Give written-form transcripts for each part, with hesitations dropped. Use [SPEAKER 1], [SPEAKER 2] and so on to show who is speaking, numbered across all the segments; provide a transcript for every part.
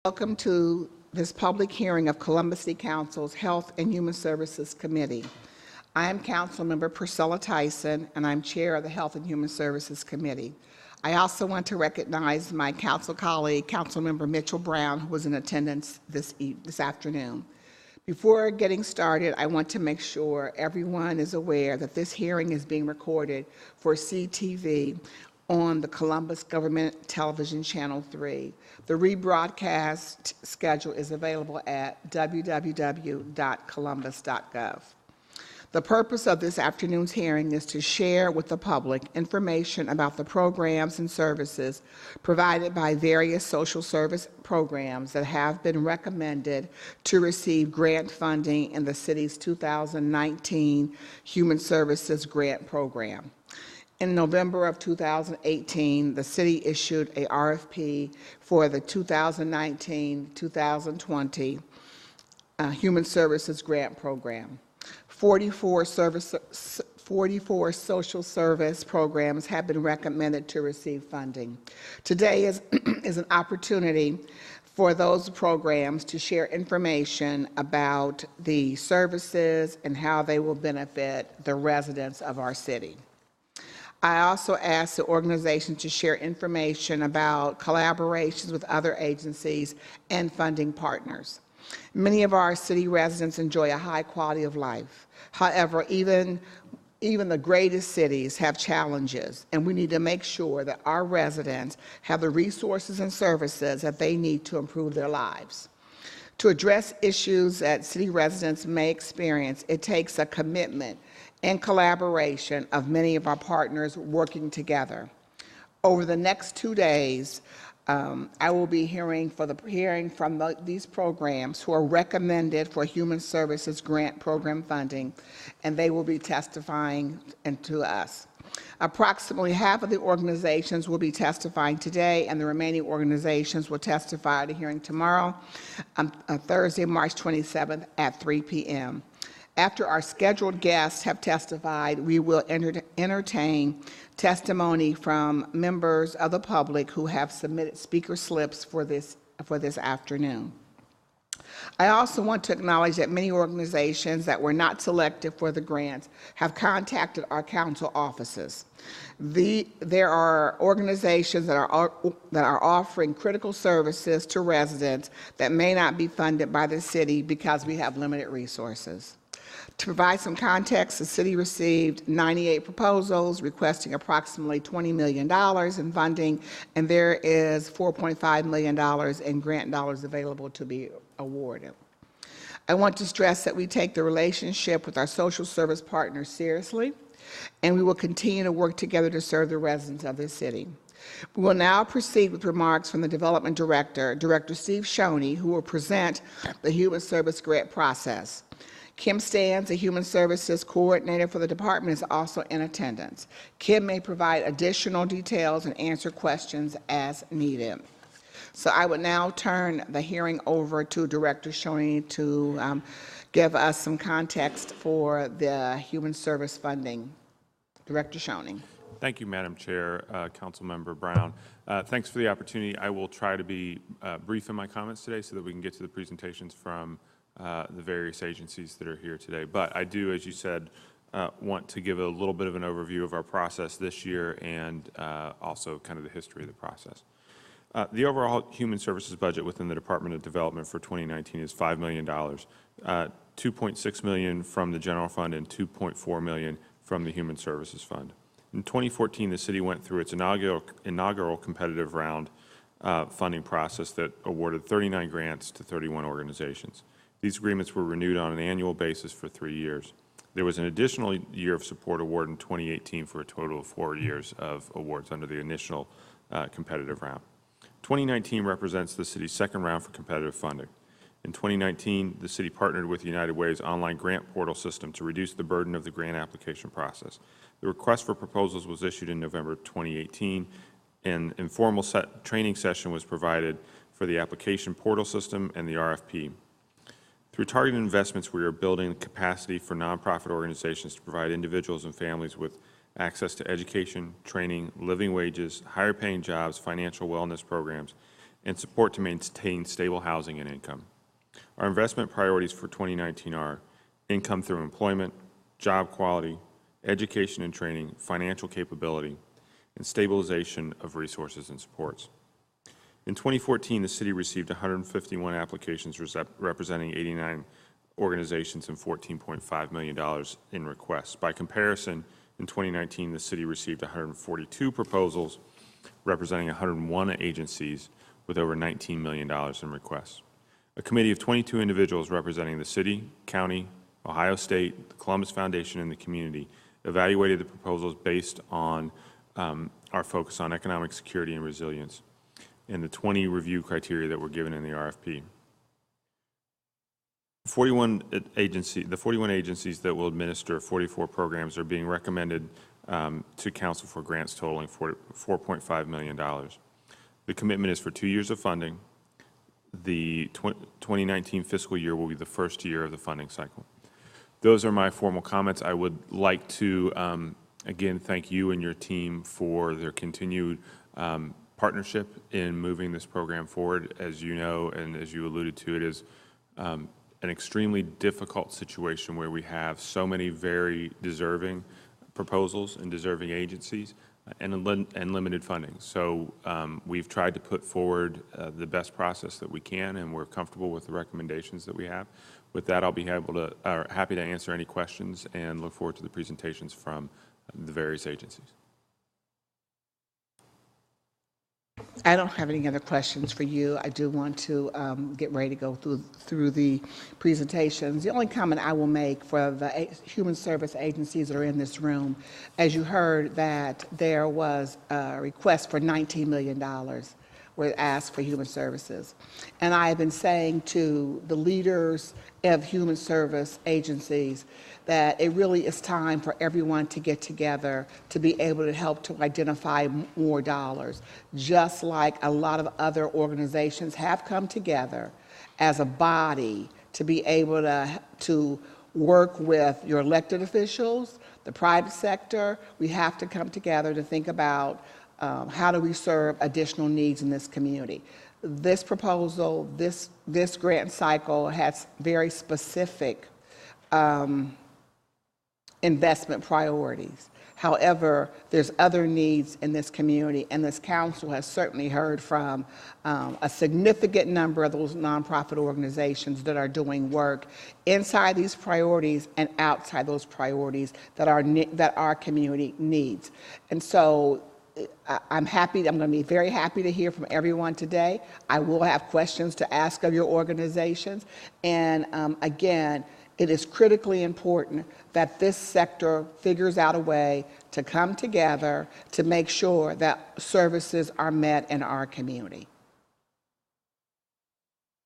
[SPEAKER 1] Welcome to this public hearing of Columbus City Council's Health and Human Services Committee. I am Councilmember Priscilla Tyson, and I'm Chair of the Health and Human Services Committee. I also want to recognize my council colleague, Councilmember Mitchell Brown, who was in attendance this afternoon. Before getting started, I want to make sure everyone is aware that this hearing is being recorded for CTV on the Columbus Government Television Channel 3. The rebroadcast schedule is available at www.columbus.gov. The purpose of this afternoon's hearing is to share with the public information about the programs and services provided by various social service programs that have been recommended to receive grant funding in the city's 2019 Human Services Grant Program. In November of 2018, the city issued a RFP for the 2019-2020 Human Services Grant Program. 44 social service programs have been recommended to receive funding. Today is an opportunity for those programs to share information about the services and how they will benefit the residents of our city. I also asked the organization to share information about collaborations with other agencies and funding partners. Many of our city residents enjoy a high quality of life. However, even the greatest cities have challenges, and we need to make sure that our residents have the resources and services that they need to improve their lives. To address issues that city residents may experience, it takes a commitment and collaboration of many of our partners working together. Over the next 2 days, I will be hearing from these programs who are recommended for Human Services Grant Program funding, and they will be testifying to us. Approximately half of the organizations will be testifying today, and the remaining organizations will testify at a hearing tomorrow, Thursday, March 27th at 3 p.m. After our scheduled guests have testified, we will entertain testimony from members of the public who have submitted speaker slips for this afternoon. I also want to acknowledge that many organizations that were not selected for the grants have contacted our council offices. There are organizations that are offering critical services to residents that may not be funded by the city because we have limited resources. To provide some context, the city received 98 proposals requesting approximately $20 million in funding, and there is $4.5 million in grant dollars available to be awarded. I want to stress that we take the relationship with our social service partners seriously, and we will continue to work together to serve the residents of this city. We will now proceed with remarks from the Development Director, Director Steve Shoney, who will present the Human Service Grant process. Kim Stans, the Human Services Coordinator for the department, is also in attendance. Kim may provide additional details and answer questions as needed. So I would now turn the hearing over to Director Shoney to give us some context for the human service funding. Director Shoney.
[SPEAKER 2] Thank you, Madam Chair, Councilmember Brown. Thanks for the opportunity. I will try to be brief in my comments today so that we can get to the presentations from the various agencies that are here today. But I do, as you said, want to give a little bit of an overview of our process this year and also kind of the history of the process. The overall human services budget within the Department of Development for 2019 is $5 million, $2.6 million from the general fund and $2.4 million from the Human Services Fund. In 2014, the city went through its inaugural competitive round funding process that awarded 39 grants to 31 organizations. These agreements were renewed on an annual basis for 3 years. There was an additional year of support award in 2018 for a total of 4 years of awards under the initial competitive round. 2019 represents the city's second round for competitive funding. In 2019, the city partnered with United Way's online grant portal system to reduce the burden of the grant application process. The request for proposals was issued in November 2018. An informal training session was provided for the application portal system and the RFP. Through targeted investments, we are building capacity for nonprofit organizations to provide individuals and families with access to education, training, living wages, higher paying jobs, financial wellness programs, and support to maintain stable housing and income. Our investment priorities for 2019 are income through employment, job quality, education and training, financial capability, and stabilization of resources and supports. In 2014, the city received 151 applications representing 89 organizations and $14.5 million in requests. By comparison, in 2019, the city received 142 proposals representing 101 agencies with over $19 million in requests. A committee of 22 individuals representing the city, county, Ohio State, the Columbus Foundation, and the community evaluated the proposals based on our focus on economic security and resilience and the 20 review criteria that were given in the RFP. The 41 agencies that will administer 44 programs are being recommended to council for grants totaling $4.5 million. The commitment is for 2 years of funding. The 2019 fiscal year will be the first year of the funding cycle. Those are my formal comments. I would like to, again, thank you and your team for their continued partnership in moving this program forward. As you know, and as you alluded to, it is an extremely difficult situation where we have so many very deserving proposals and deserving agencies and limited funding. So we've tried to put forward the best process that we can, and we're comfortable with the recommendations that we have. With that, I'll be happy to answer any questions and look forward to the presentations from the various agencies.
[SPEAKER 1] I don't have any other questions for you. I do want to get ready to go through the presentations. The only comment I will make for the human service agencies that are in this room, as you heard that there was a request for $19 million were asked for human services. And I have been saying to the leaders of human service agencies that it really is time for everyone to get together to be able to help to identify more dollars, just like a lot of other organizations have come together as a body to be able to work with your elected officials, the private sector. We have to come together to think about how do we serve additional needs in this community. This proposal, this grant cycle has very specific investment priorities. However, there's other needs in this community, and this council has certainly heard from a significant number of those nonprofit organizations that are doing work inside these priorities and outside those priorities that our community needs. And so I'm going to be very happy to hear from everyone today. I will have questions to ask of your organizations. And again, it is critically important that this sector figures out a way to come together to make sure that services are met in our community.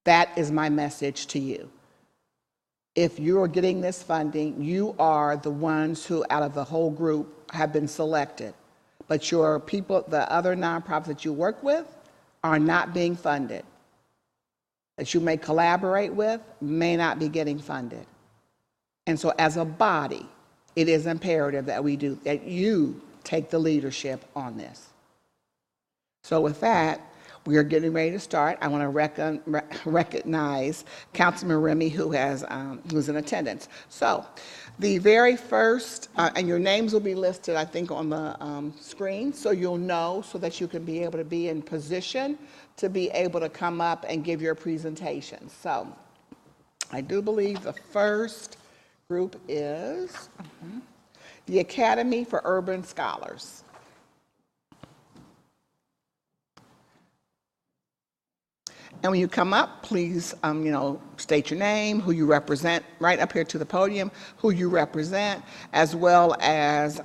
[SPEAKER 1] That is my message to you. If you are getting this funding, you are the ones who, out of the whole group, have been selected. But your people, the other nonprofits that you work with, are not being funded. That you may collaborate with may not be getting funded. And so as a body, it is imperative that that you take the leadership on this. So with that, we are getting ready to start. I want to recognize Councilman Remy, who's in attendance. So the very first, and your names will be listed, I think, on the screen, so you'll know, so that you can be able to be in position to be able to come up and give your presentation. So I do believe the first group is the Academy for Urban Scholars. And when you come up, please, state your name, who you represent, right up here to the podium, who you represent, as well as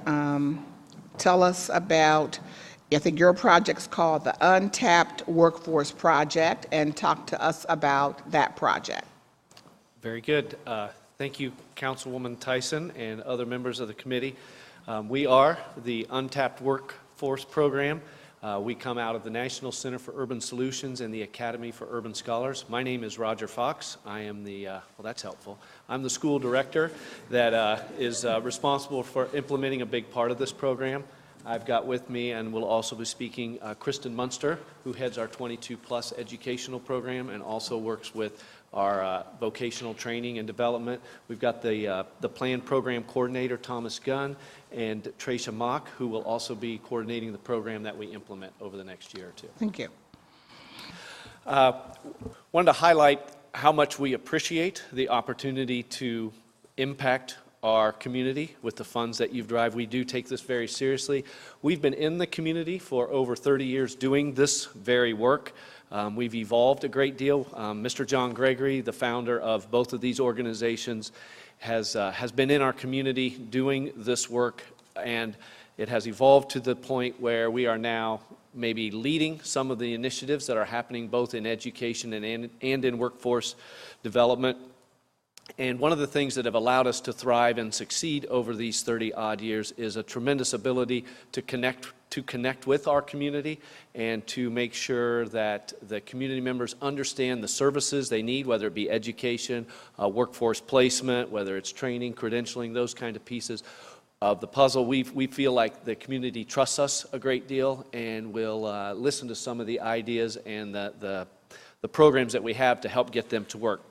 [SPEAKER 1] tell us about, I think your project's called the Untapped Workforce Project, and talk to us about that project.
[SPEAKER 3] Very good. Thank you, Councilwoman Tyson and other members of the committee. We are the Untapped Workforce Program. We come out of the National Center for Urban Solutions and the Academy for Urban Scholars. My name is Roger Fox. I am the, well, that's helpful. I'm the school director that is responsible for implementing a big part of this program. I've got with me, and will also be speaking, Kristen Munster, who heads our 22+ educational program and also works with our vocational training and development. We've got the plan program coordinator, Thomas Gunn, and Tracia Mock, who will also be coordinating the program that we implement over the next year or two.
[SPEAKER 1] Thank you.
[SPEAKER 3] Wanted to highlight how much we appreciate the opportunity to impact our community with the funds that you drive. We do take this very seriously. We've been in the community for over 30 years doing this very work. We've evolved a great deal. Mr. John Gregory, the founder of both of these organizations, has been in our community doing this work, and it has evolved to the point where we are now maybe leading some of the initiatives that are happening both in education and in workforce development. And one of the things that have allowed us to thrive and succeed over these 30-odd years is a tremendous ability to connect with our community and to make sure that the community members understand the services they need, whether it be education, workforce placement, whether it's training, credentialing, those kind of pieces of the puzzle. We feel like the community trusts us a great deal and will listen to some of the ideas and the programs that we have to help get them to work.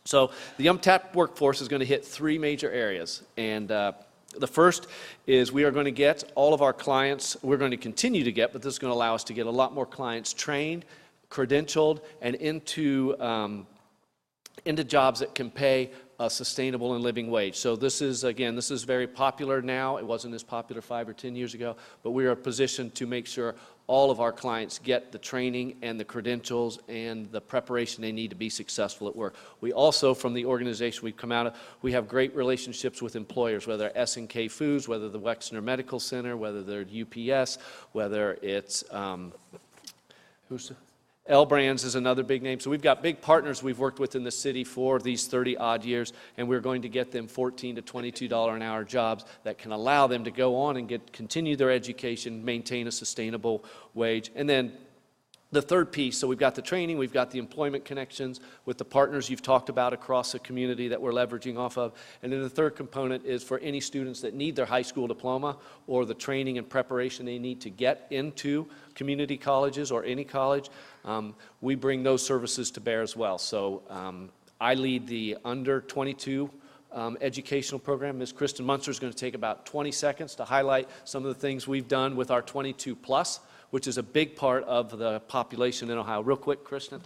[SPEAKER 3] So the untapped workforce is going to hit three major areas, and the first is we are going to get all of our clients, we're going to continue to get, but this is going to allow us to get a lot more clients trained, credentialed, and into jobs that can pay a sustainable and living wage. So this is, again, this is very popular now. It wasn't as popular 5 or 10 years ago, but we are positioned to make sure all of our clients get the training and the credentials and the preparation they need to be successful at work. We also, from the organization we've come out of, we have great relationships with employers, whether S&K Foods, whether the Wexner Medical Center, whether they're UPS, whether it's, L Brands is another big name. So we've got big partners we've worked with in the city for these 30-odd years, and we're going to get them $14 to $22 an hour jobs that can allow them to go on and continue their education, maintain a sustainable wage. And then the third piece, so we've got the training, we've got the employment connections with the partners you've talked about across the community that we're leveraging off of. And then the third component is for any students that need their high school diploma or the training and preparation they need to get into community colleges or any college, we bring those services to bear as well. So I lead the under 22 educational program. Ms. Kristen Munster is going to take about 20 seconds to highlight some of the things we've done with our 22+, which is a big part of the population in Ohio. Real quick, Kristen.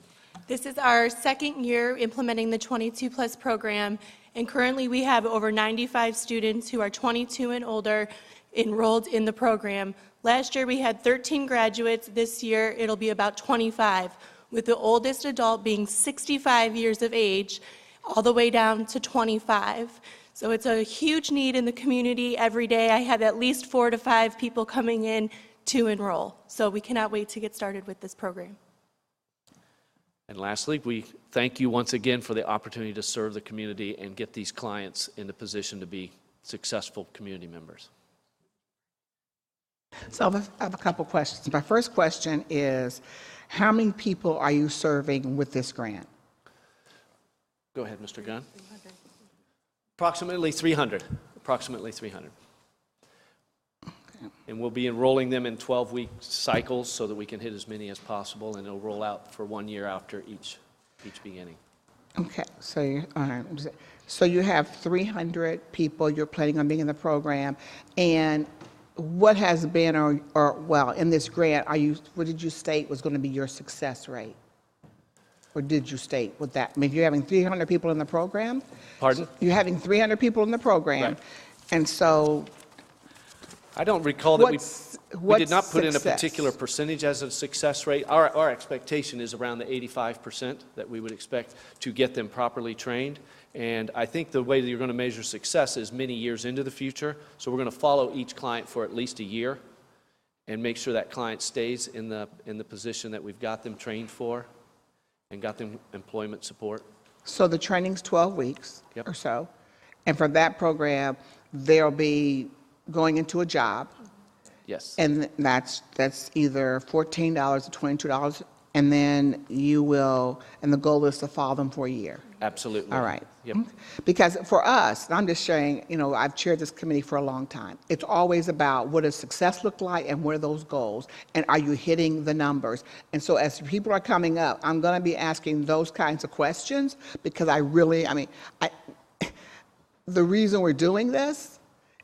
[SPEAKER 4] This is our second year implementing the 22+ program, and currently we have over 95 students who are 22 and older enrolled in the program. Last year we had 13 graduates. This year it'll be about 25, with the oldest adult being 65 years of age, all the way down to 25. So it's a huge need in the community. Every day I have at least 4 to 5 people coming in to enroll. So we cannot wait to get started with this program.
[SPEAKER 3] And lastly, we thank you once again for the opportunity to serve the community and get these clients in the position to be successful community members.
[SPEAKER 1] So I have a couple questions. My first question is, how many people are you serving with this grant?
[SPEAKER 3] Go ahead, Mr. Gunn. 300. Approximately 300. Approximately 300. And we'll be enrolling them in 12-week cycles so that we can hit as many as possible, and it'll roll out for 1 year after each beginning.
[SPEAKER 1] Okay, so so you have 300 people you're planning on being in the program, and what has been, or well, in this grant, what did you state was going to be your success rate? Or did you state with that? I mean, you're having 300 people in the program?
[SPEAKER 3] Pardon?
[SPEAKER 1] You're having 300 people in the program,
[SPEAKER 3] Right.
[SPEAKER 1] And so
[SPEAKER 3] I don't recall that we did not put in a
[SPEAKER 1] success?
[SPEAKER 3] particular percentage as a success rate. Our expectation is around the 85% that we would expect to get them properly trained. And I think the way that you're going to measure success is many years into the future. So we're going to follow each client for at least a year and make sure that client stays in the position that we've got them trained for and got them employment support.
[SPEAKER 1] So the training's 12 weeks
[SPEAKER 3] Yep.
[SPEAKER 1] or so, and for that program, they'll be going into a job,
[SPEAKER 3] Yes.
[SPEAKER 1] and that's either $14 or $22 and then you will, and the goal is to follow them for a year.
[SPEAKER 3] Absolutely.
[SPEAKER 1] All right.
[SPEAKER 3] Yep.
[SPEAKER 1] Because for us, and I'm just sharing, I've chaired this committee for a long time. It's always about what does success look like and what are those goals, and are you hitting the numbers? And so as people are coming up, I'm going to be asking those kinds of questions because the reason we're doing this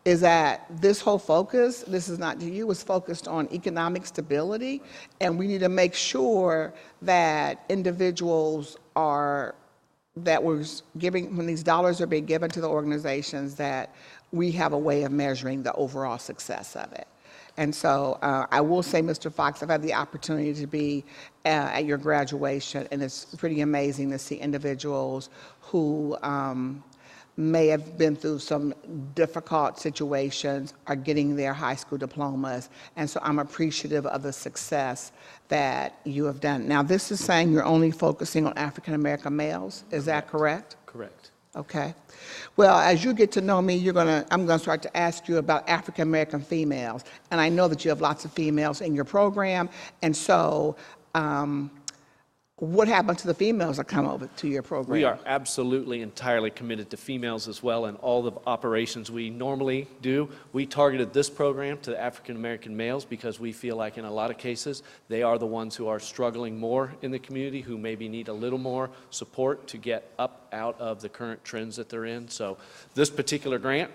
[SPEAKER 1] is that this whole focus, this is not to you, is focused on economic stability, and we need to make sure that individuals when these dollars are being given to the organizations, that we have a way of measuring the overall success of it. And so I will say, Mr. Fox, I've had the opportunity to be at your graduation, and it's pretty amazing to see individuals who may have been through some difficult situations are getting their high school diplomas. And so I'm appreciative of the success that you have done. Now, this is saying you're only focusing on African-American males. Is that correct?
[SPEAKER 3] Correct.
[SPEAKER 1] Okay. Well, as you get to know me, I'm going to start to ask you about African-American females. And I know that you have lots of females in your program. And so what happened to the females that come over to your program?
[SPEAKER 3] We are absolutely entirely committed to females as well in all the operations we normally do. We targeted this program to the African-American males because we feel like in a lot of cases they are the ones who are struggling more in the community, who maybe need a little more support to get up out of the current trends that they're in. So this particular grant,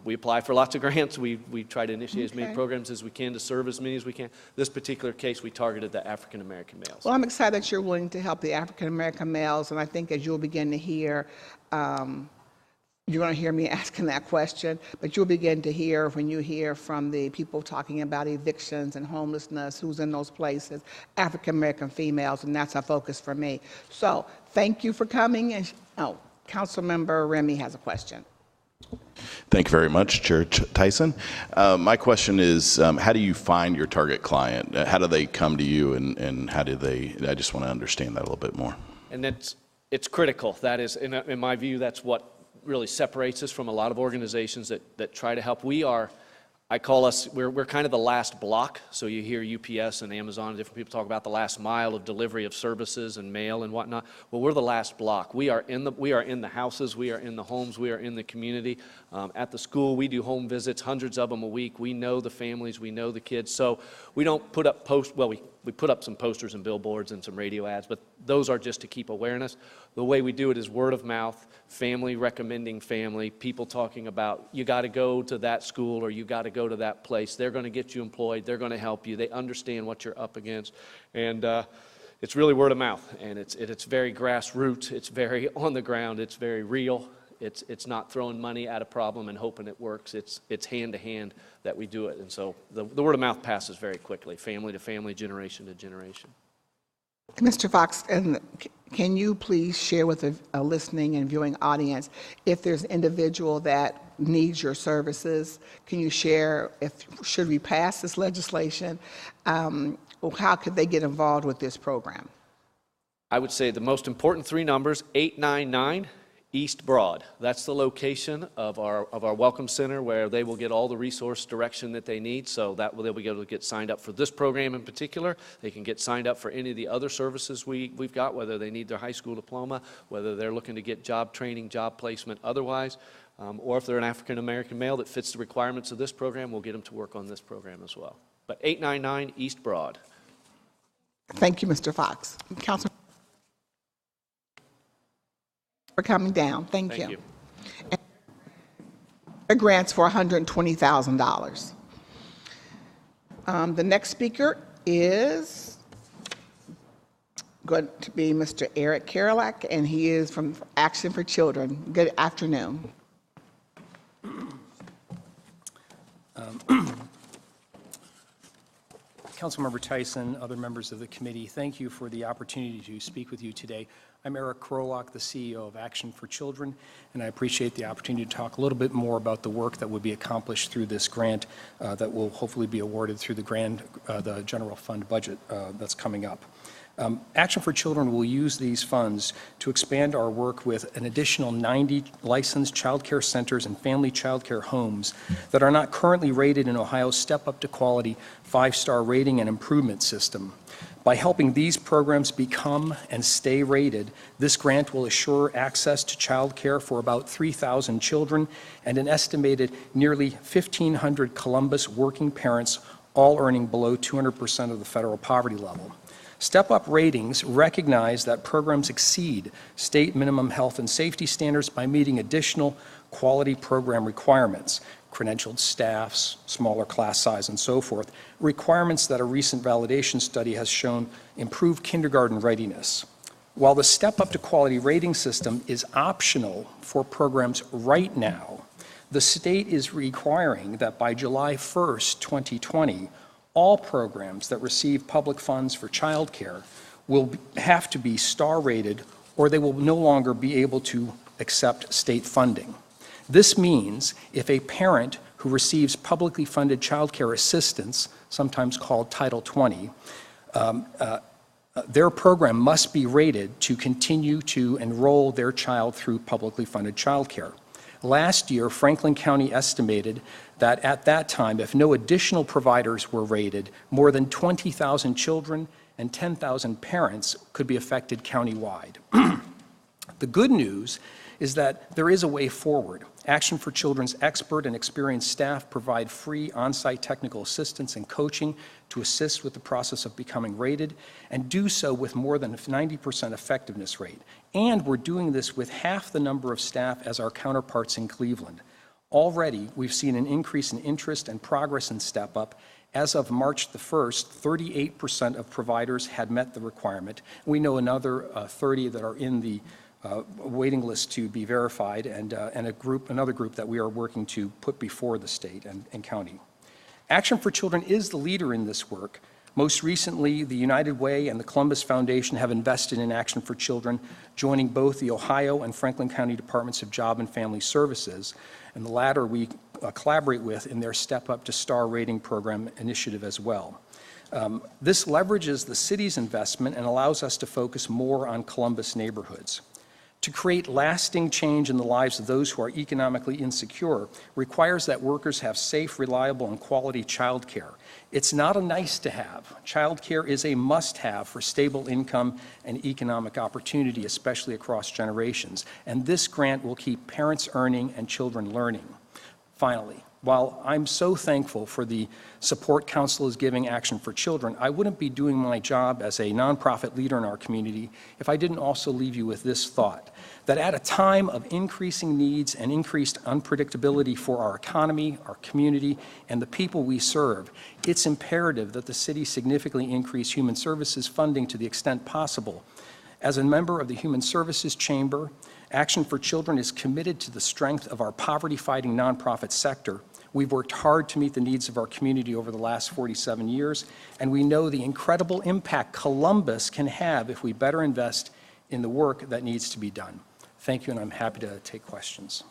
[SPEAKER 3] we apply for lots of grants. We try to initiate as many programs as we can to serve as many as we can. This particular case, we targeted the African-American males.
[SPEAKER 1] Well, I'm excited that you're willing to help the African-American males, and I think as you'll begin to hear, you're going to hear me asking that question, but you'll begin to hear when you hear from the people talking about evictions and homelessness, who's in those places, African-American females, and that's a focus for me. So thank you for coming. And Councilmember Remy has a question.
[SPEAKER 5] Thank you very much, Chair Tyson. My question is, how do you find your target client? How do they come to you, and how do they, I just want to understand that a little bit more.
[SPEAKER 3] And it's critical. That is, in my view, that's what really separates us from a lot of organizations that try to help. I call us, we're kind of the last block. So you hear UPS and Amazon and different people talk about the last mile of delivery of services and mail and whatnot. Well, we're the last block. We are in the houses, we are in the homes, we are in the community. At the school, we do home visits, hundreds of them a week. We know the families, we know the kids. So we don't put up we put up some posters and billboards and some radio ads, but those are just to keep awareness. The way we do it is word of mouth, family recommending family, people talking about, you got to go to that school or you got to go to that place. They're going to get you employed. They're going to help you. They understand what you're up against. And it's really word of mouth, and it's very grassroots. It's very on the ground. It's very real. It's not throwing money at a problem and hoping it works. It's hand to hand that we do it. And so the word of mouth passes very quickly, family to family, generation to generation.
[SPEAKER 1] Mr. Fox, can you please share with a listening and viewing audience, if there's an individual that needs your services, can you share, should we pass this legislation, how could they get involved with this program?
[SPEAKER 3] I would say the most important three numbers, 899 East Broad. That's the location of our Welcome Center, where they will get all the resource direction that they need. So that they'll be able to get signed up for this program in particular. They can get signed up for any of the other services we've got, whether they need their high school diploma, whether they're looking to get job training, job placement otherwise, or if they're an African-American male that fits the requirements of this program, we'll get them to work on this program as well. But 899 East Broad.
[SPEAKER 1] Thank you, Mr. Fox. Councilman, for coming down. Thank you. And grants for $120,000. The next speaker is going to be Mr. Eric Karolak, and he is from Action for Children. Good afternoon.
[SPEAKER 6] Councilmember Tyson, other members of the committee, thank you for the opportunity to speak with you today. I'm Eric Karolak, the CEO of Action for Children, and I appreciate the opportunity to talk a little bit more about the work that would be accomplished through this grant that will hopefully be awarded through the general fund budget that's coming up. Action for Children will use these funds to expand our work with an additional 90 licensed child care centers and family child care homes that are not currently rated in Ohio's Step Up to Quality 5-star rating and improvement system. By helping these programs become and stay rated, this grant will assure access to child care for about 3,000 children and an estimated nearly 1,500 Columbus working parents, all earning below 200% of the federal poverty level. Step-up ratings recognize that programs exceed state minimum health and safety standards by meeting additional quality program requirements, credentialed staffs, smaller class size, and so forth, requirements that a recent validation study has shown improve kindergarten readiness. While the step-up to quality rating system is optional for programs right now, the state is requiring that by July 1st, 2020, all programs that receive public funds for child care will have to be star rated or they will no longer be able to accept state funding. This means if a parent who receives publicly funded child care assistance, sometimes called Title 20, their program must be rated to continue to enroll their child through publicly funded child care. Last year, Franklin County estimated that at that time, if no additional providers were rated, more than 20,000 children and 10,000 parents could be affected countywide. The good news is that there is a way forward. Action for Children's expert and experienced staff provide free on-site technical assistance and coaching to assist with the process of becoming rated, and do so with more than a 90% effectiveness rate. And we're doing this with half the number of staff as our counterparts in Cleveland. Already, we've seen an increase in interest and progress in Step Up. As of March the 1st, 38% of providers had met the requirement. We know another 30 that are in the waiting list to be verified, and another group that we are working to put before the state and county. Action for Children is the leader in this work. Most recently, the United Way and the Columbus Foundation have invested in Action for Children, joining both the Ohio and Franklin County Departments of Job and Family Services, and the latter we collaborate with in their Step Up to Star Rating Program initiative as well. This leverages the city's investment and allows us to focus more on Columbus neighborhoods. To create lasting change in the lives of those who are economically insecure requires that workers have safe, reliable, and quality child care. It's not a nice to have. Child care is a must-have for stable income and economic opportunity, especially across generations. And this grant will keep parents earning and children learning. Finally, while I'm so thankful for the support Council is giving Action for Children, I wouldn't be doing my job as a nonprofit leader in our community if I didn't also leave you with this thought, that at a time of increasing needs and increased unpredictability for our economy, our community, and the people we serve, it's imperative that the city significantly increase human services funding to the extent possible. As a member of the Human Services Chamber, Action for Children is committed to the strength of our poverty-fighting nonprofit sector. We've worked hard to meet the needs of our community over the last 47 years, and we know the incredible impact Columbus can have if we better invest in the work that needs to be done. Thank you, and I'm happy to take questions.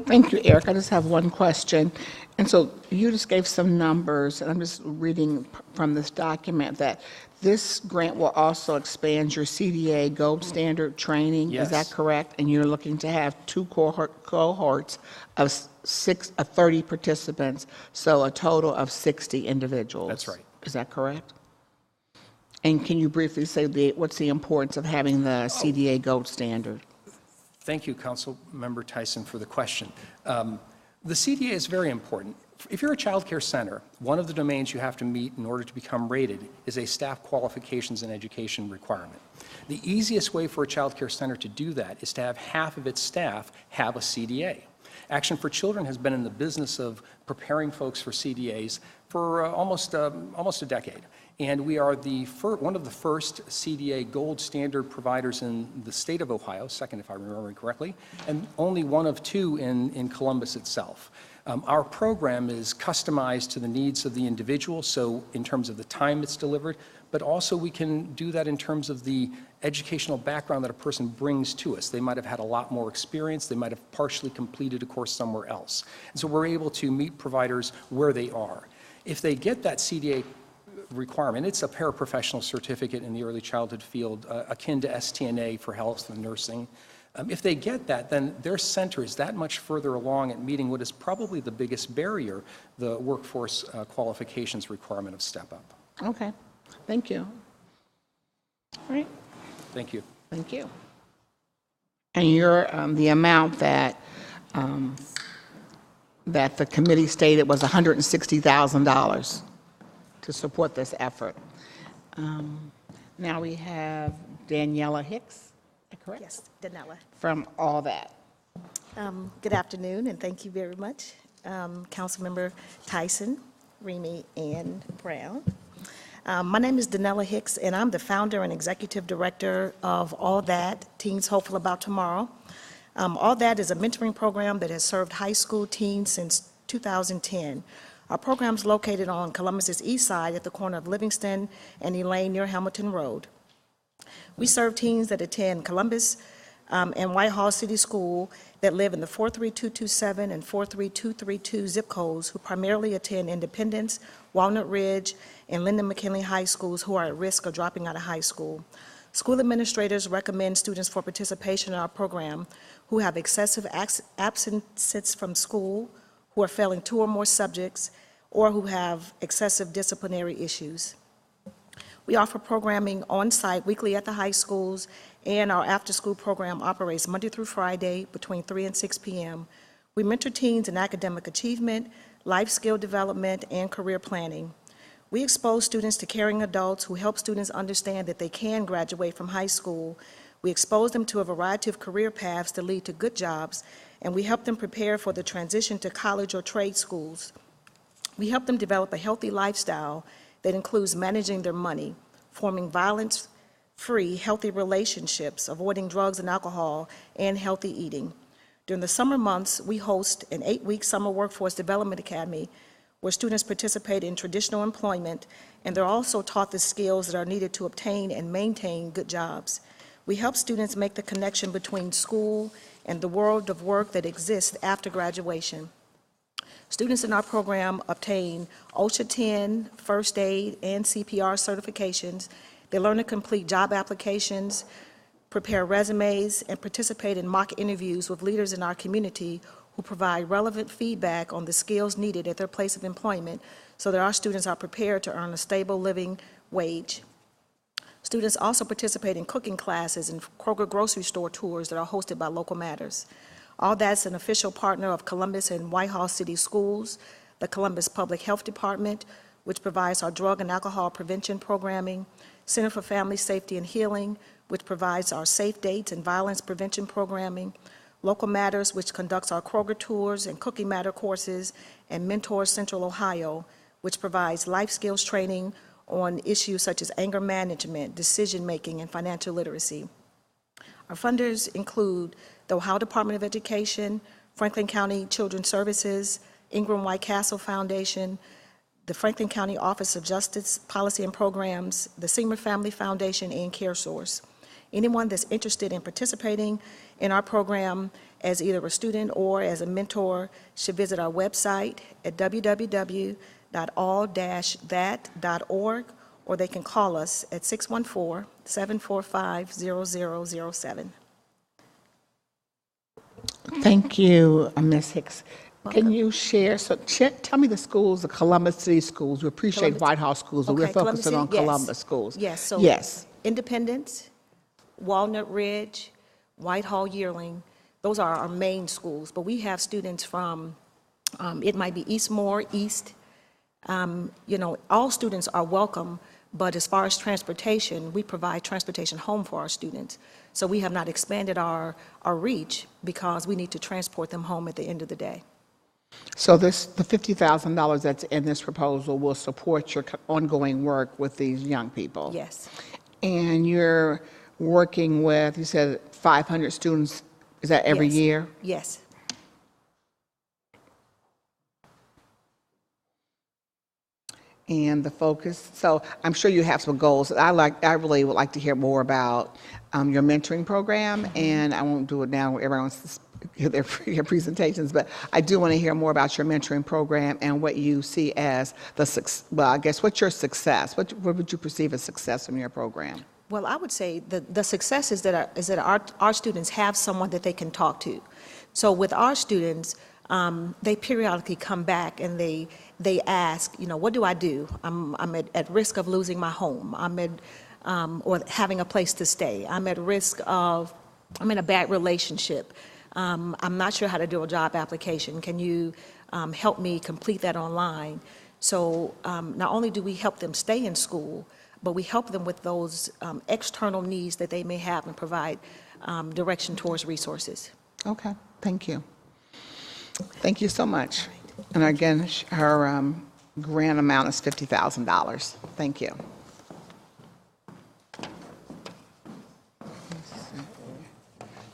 [SPEAKER 1] Thank you, Eric. I just have one question. And so you just gave some numbers, and I'm just reading from this document that this grant will also expand your CDA gold standard training.
[SPEAKER 6] Yes.
[SPEAKER 1] Is that correct? And you're looking to have two cohorts of 30 participants, so a total of 60 individuals.
[SPEAKER 6] That's right.
[SPEAKER 1] Is that correct? And can you briefly say what's the importance of having the CDA gold standard?
[SPEAKER 6] Thank you, Councilmember Tyson, for the question. The CDA is very important. If you're a child care center, one of the domains you have to meet in order to become rated is a staff qualifications and education requirement. The easiest way for a child care center to do that is to have half of its staff have a CDA. Action for Children has been in the business of preparing folks for CDAs for almost a decade. And we are one of the first CDA gold standard providers in the state of Ohio, second if I remember correctly, and only one of two in Columbus itself. Our program is customized to the needs of the individual, so in terms of the time it's delivered, but also we can do that in terms of the educational background that a person brings to us. They might have had a lot more experience, they might have partially completed a course somewhere else. And so we're able to meet providers where they are. If they get that CDA requirement, it's a paraprofessional certificate in the early childhood field, akin to STNA for health and nursing. If they get that, then their center is that much further along at meeting what is probably the biggest barrier, the workforce qualifications requirement of Step Up.
[SPEAKER 1] Okay. Thank you. All right,
[SPEAKER 6] Thank you.
[SPEAKER 1] thank you. And your, the amount that, that the committee stated was $160,000 to support this effort. Now we have Daniela Hicks, is that correct?
[SPEAKER 7] Yes, Danella.
[SPEAKER 1] From All That.
[SPEAKER 7] Good afternoon, and thank you very much, Councilmember Tyson, Remy, and Brown. My name is Danella Hicks, and I'm the founder and executive director of All That, Teens Hopeful About Tomorrow. All That is a mentoring program that has served high school teens since 2010. Our program is located on Columbus's east side at the corner of Livingston and Elaine near Hamilton Road. We serve teens that attend Columbus and Whitehall City School that live in the 43227 and 43232 zip codes, who primarily attend Independence, Walnut Ridge, and Lyndon McKinley High Schools, who are at risk of dropping out of high school. School administrators recommend students for participation in our program who have excessive absences from school, who are failing 2 or more subjects, or who have excessive disciplinary issues. We offer programming on-site weekly at the high schools, and our after-school program operates Monday through Friday between 3 and 6 p.m. We mentor teens in academic achievement, life skill development, and career planning. We expose students to caring adults who help students understand that they can graduate from high school. We expose them to a variety of career paths that lead to good jobs, and we help them prepare for the transition to college or trade schools. We help them develop a healthy lifestyle that includes managing their money, forming violence-free, healthy relationships, avoiding drugs and alcohol, and healthy eating. During the summer months, we host an 8-week summer workforce development academy where students participate in traditional employment, and they're also taught the skills that are needed to obtain and maintain good jobs. We help students make the connection between school and the world of work that exists after graduation. Students in our program obtain OSHA 10, first aid, and CPR certifications. They learn to complete job applications, prepare resumes, and participate in mock interviews with leaders in our community who provide relevant feedback on the skills needed at their place of employment so that our students are prepared to earn a stable living wage. Students also participate in cooking classes and Kroger grocery store tours that are hosted by Local Matters. All That's an official partner of Columbus and Whitehall City Schools, the Columbus Public Health Department, which provides our drug and alcohol prevention programming, Center for Family Safety and Healing, which provides our safe dates and violence prevention programming, Local Matters, which conducts our Kroger tours and Cooking Matter courses, and Mentor Central Ohio, which provides life skills training on issues such as anger management, decision-making, and financial literacy. Our funders include the Ohio Department of Education, Franklin County Children's Services, Ingram White Castle Foundation, the Franklin County Office of Justice Policy and Programs, the Seymour Family Foundation, and CareSource. Anyone that's interested in participating in our program as either a student or as a mentor should visit our website at www.all-that.org, or they can call us at 614-745-0007.
[SPEAKER 1] Thank you, Ms. Hicks. Can you share, so tell me the schools, the Columbus City Schools. We appreciate Whitehall Schools, but we're
[SPEAKER 7] Okay, Columbus
[SPEAKER 1] focusing on
[SPEAKER 7] City, yes.
[SPEAKER 1] Columbus Schools.
[SPEAKER 7] Yes, so
[SPEAKER 1] Yes.
[SPEAKER 7] Independence, Walnut Ridge, Whitehall Yearling, those are our main schools, but we have students from, it might be Eastmore, East, you know, all students are welcome, but as far as transportation, we provide transportation home for our students. So we have not expanded our reach because we need to transport them home at the end of the day.
[SPEAKER 1] So the $50,000 that's in this proposal will support your ongoing work with these young people?
[SPEAKER 7] Yes.
[SPEAKER 1] And you're working with, you said 500 students, is that every
[SPEAKER 7] Yes.
[SPEAKER 1] year?
[SPEAKER 7] Yes.
[SPEAKER 1] And the focus, so I'm sure you have some goals. I really would like to hear more about your mentoring program, and I won't do it now, everyone wants to give their presentations, but I do want to hear more about your mentoring program and what you see as well, I guess, what's your success? What would you perceive as success in your program?
[SPEAKER 7] Well, I would say the success is that our students have someone that they can talk to. So with our students, they periodically come back and they ask, what do I do? I'm at risk of losing my home. Or having a place to stay. I'm in a bad relationship. I'm not sure how to do a job application. Can you help me complete that online? So not only do we help them stay in school, but we help them with those external needs that they may have and provide direction towards resources.
[SPEAKER 1] Okay, thank you. Thank you so much. And again, her grant amount is $50,000. Thank you.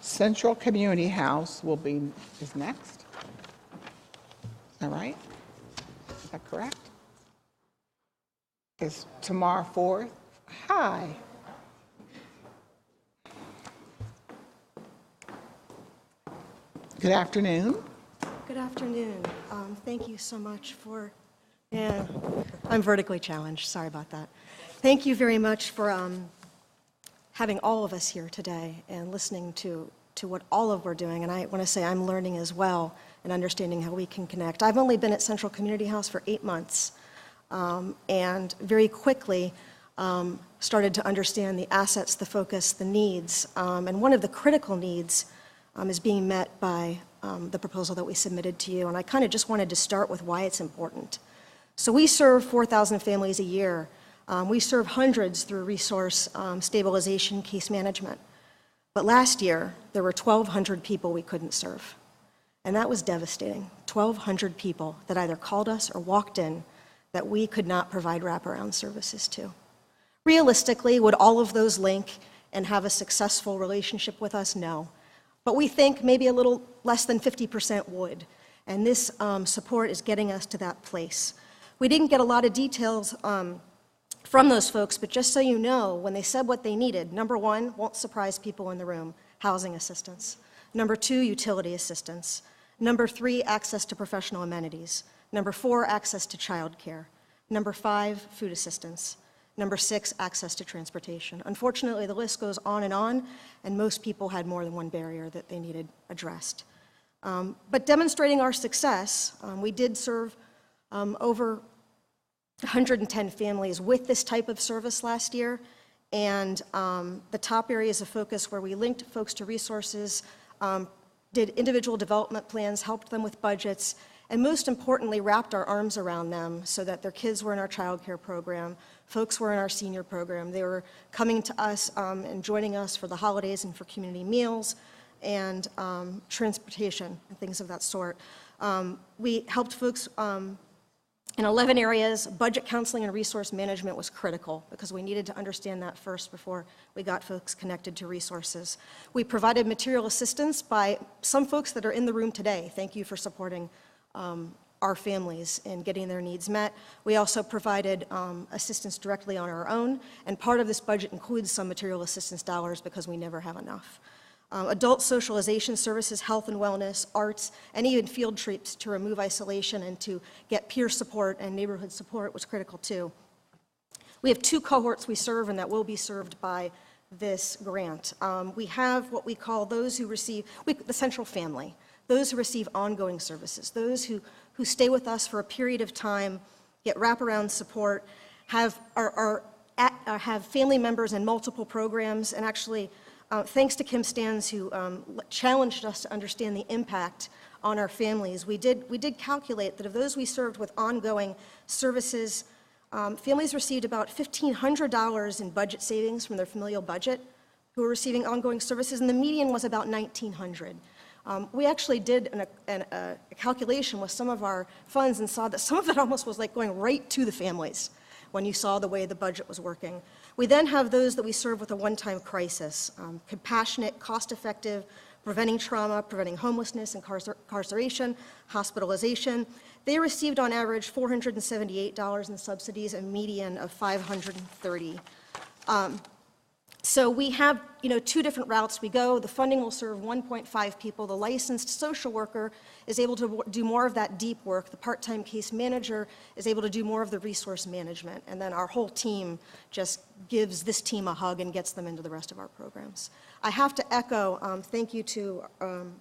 [SPEAKER 1] Central Community House is next. Is that right? Is that correct? Is Tamar Forth? Hi. Good afternoon.
[SPEAKER 8] Good afternoon. Thank you so much for, I'm vertically challenged, sorry about that. Thank you very much for having all of us here today and listening to what all of we're doing. And I want to say I'm learning as well and understanding how we can connect. I've only been at Central Community House for 8 months and very quickly started to understand the assets, the focus, the needs. And one of the critical needs is being met by the proposal that we submitted to you. And I kind of just wanted to start with why it's important. So we serve 4,000 families a year. We serve hundreds through resource stabilization, case management. But last year, there were 1,200 people we couldn't serve. And that was devastating. 1,200 people that either called us or walked in that we could not provide wraparound services to. Realistically, would all of those link and have a successful relationship with us? No. But we think maybe a little less than 50% would. And this support is getting us to that place. We didn't get a lot of details from those folks, but just so you know, when they said what they needed, number one, won't surprise people in the room, housing assistance. Number two, utility assistance. Number three, access to professional amenities. Number four, access to childcare. Number five, food assistance. Number six, access to transportation. Unfortunately, the list goes on, and most people had more than one barrier that they needed addressed. But demonstrating our success, we did serve over 110 families with this type of service last year, and the top areas of focus where we linked folks to resources, did individual development plans, helped them with budgets, and most importantly, wrapped our arms around them so that their kids were in our child care program, folks were in our senior program. They were coming to us and joining us for the holidays and for community meals and transportation and things of that sort. We helped folks in 11 areas. Budget counseling and resource management was critical because we needed to understand that first before we got folks connected to resources. We provided material assistance by some folks that are in the room today. Thank you for supporting our families in getting their needs met. We also provided assistance directly on our own, and part of this budget includes some material assistance dollars because we never have enough. Adult socialization services, health and wellness, arts, and even field trips to remove isolation and to get peer support and neighborhood support was critical too. We have 2 cohorts we serve and that will be served by this grant. We have what we call those who receive, the central family, those who receive ongoing services, those who stay with us for a period of time, get wraparound support, have family members in multiple programs, and actually, thanks to Kim Stans, who challenged us to understand the impact on our families, we did calculate that of those we served with ongoing services, families received about $1,500 in budget savings from their familial budget who were receiving ongoing services, and the median was about $1,900. We actually did a calculation with some of our funds and saw that some of it almost was like going right to the families when you saw the way the budget was working. We then have those that we serve with a one-time crisis, compassionate, cost-effective, preventing trauma, preventing homelessness, incarceration, hospitalization. They received on average $478 in subsidies, a median of $530. So we have, 2 different routes we go. The funding will serve 1.5 people. The licensed social worker is able to do more of that deep work. The part-time case manager is able to do more of the resource management. And then our whole team just gives this team a hug and gets them into the rest of our programs. I have to echo thank you to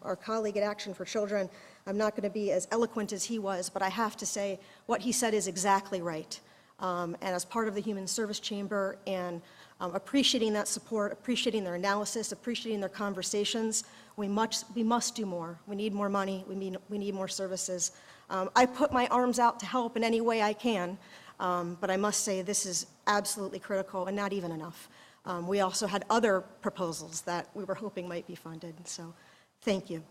[SPEAKER 8] our colleague at Action for Children. I'm not going to be as eloquent as he was, but I have to say what he said is exactly right. And as part of the Human Service Chamber and appreciating that support, appreciating their analysis, appreciating their conversations, we must do more. We need more money. We need more services. I put my arms out to help in any way I can, but I must say this is absolutely critical and not even enough. We also had other proposals that we were hoping might be funded, so thank you.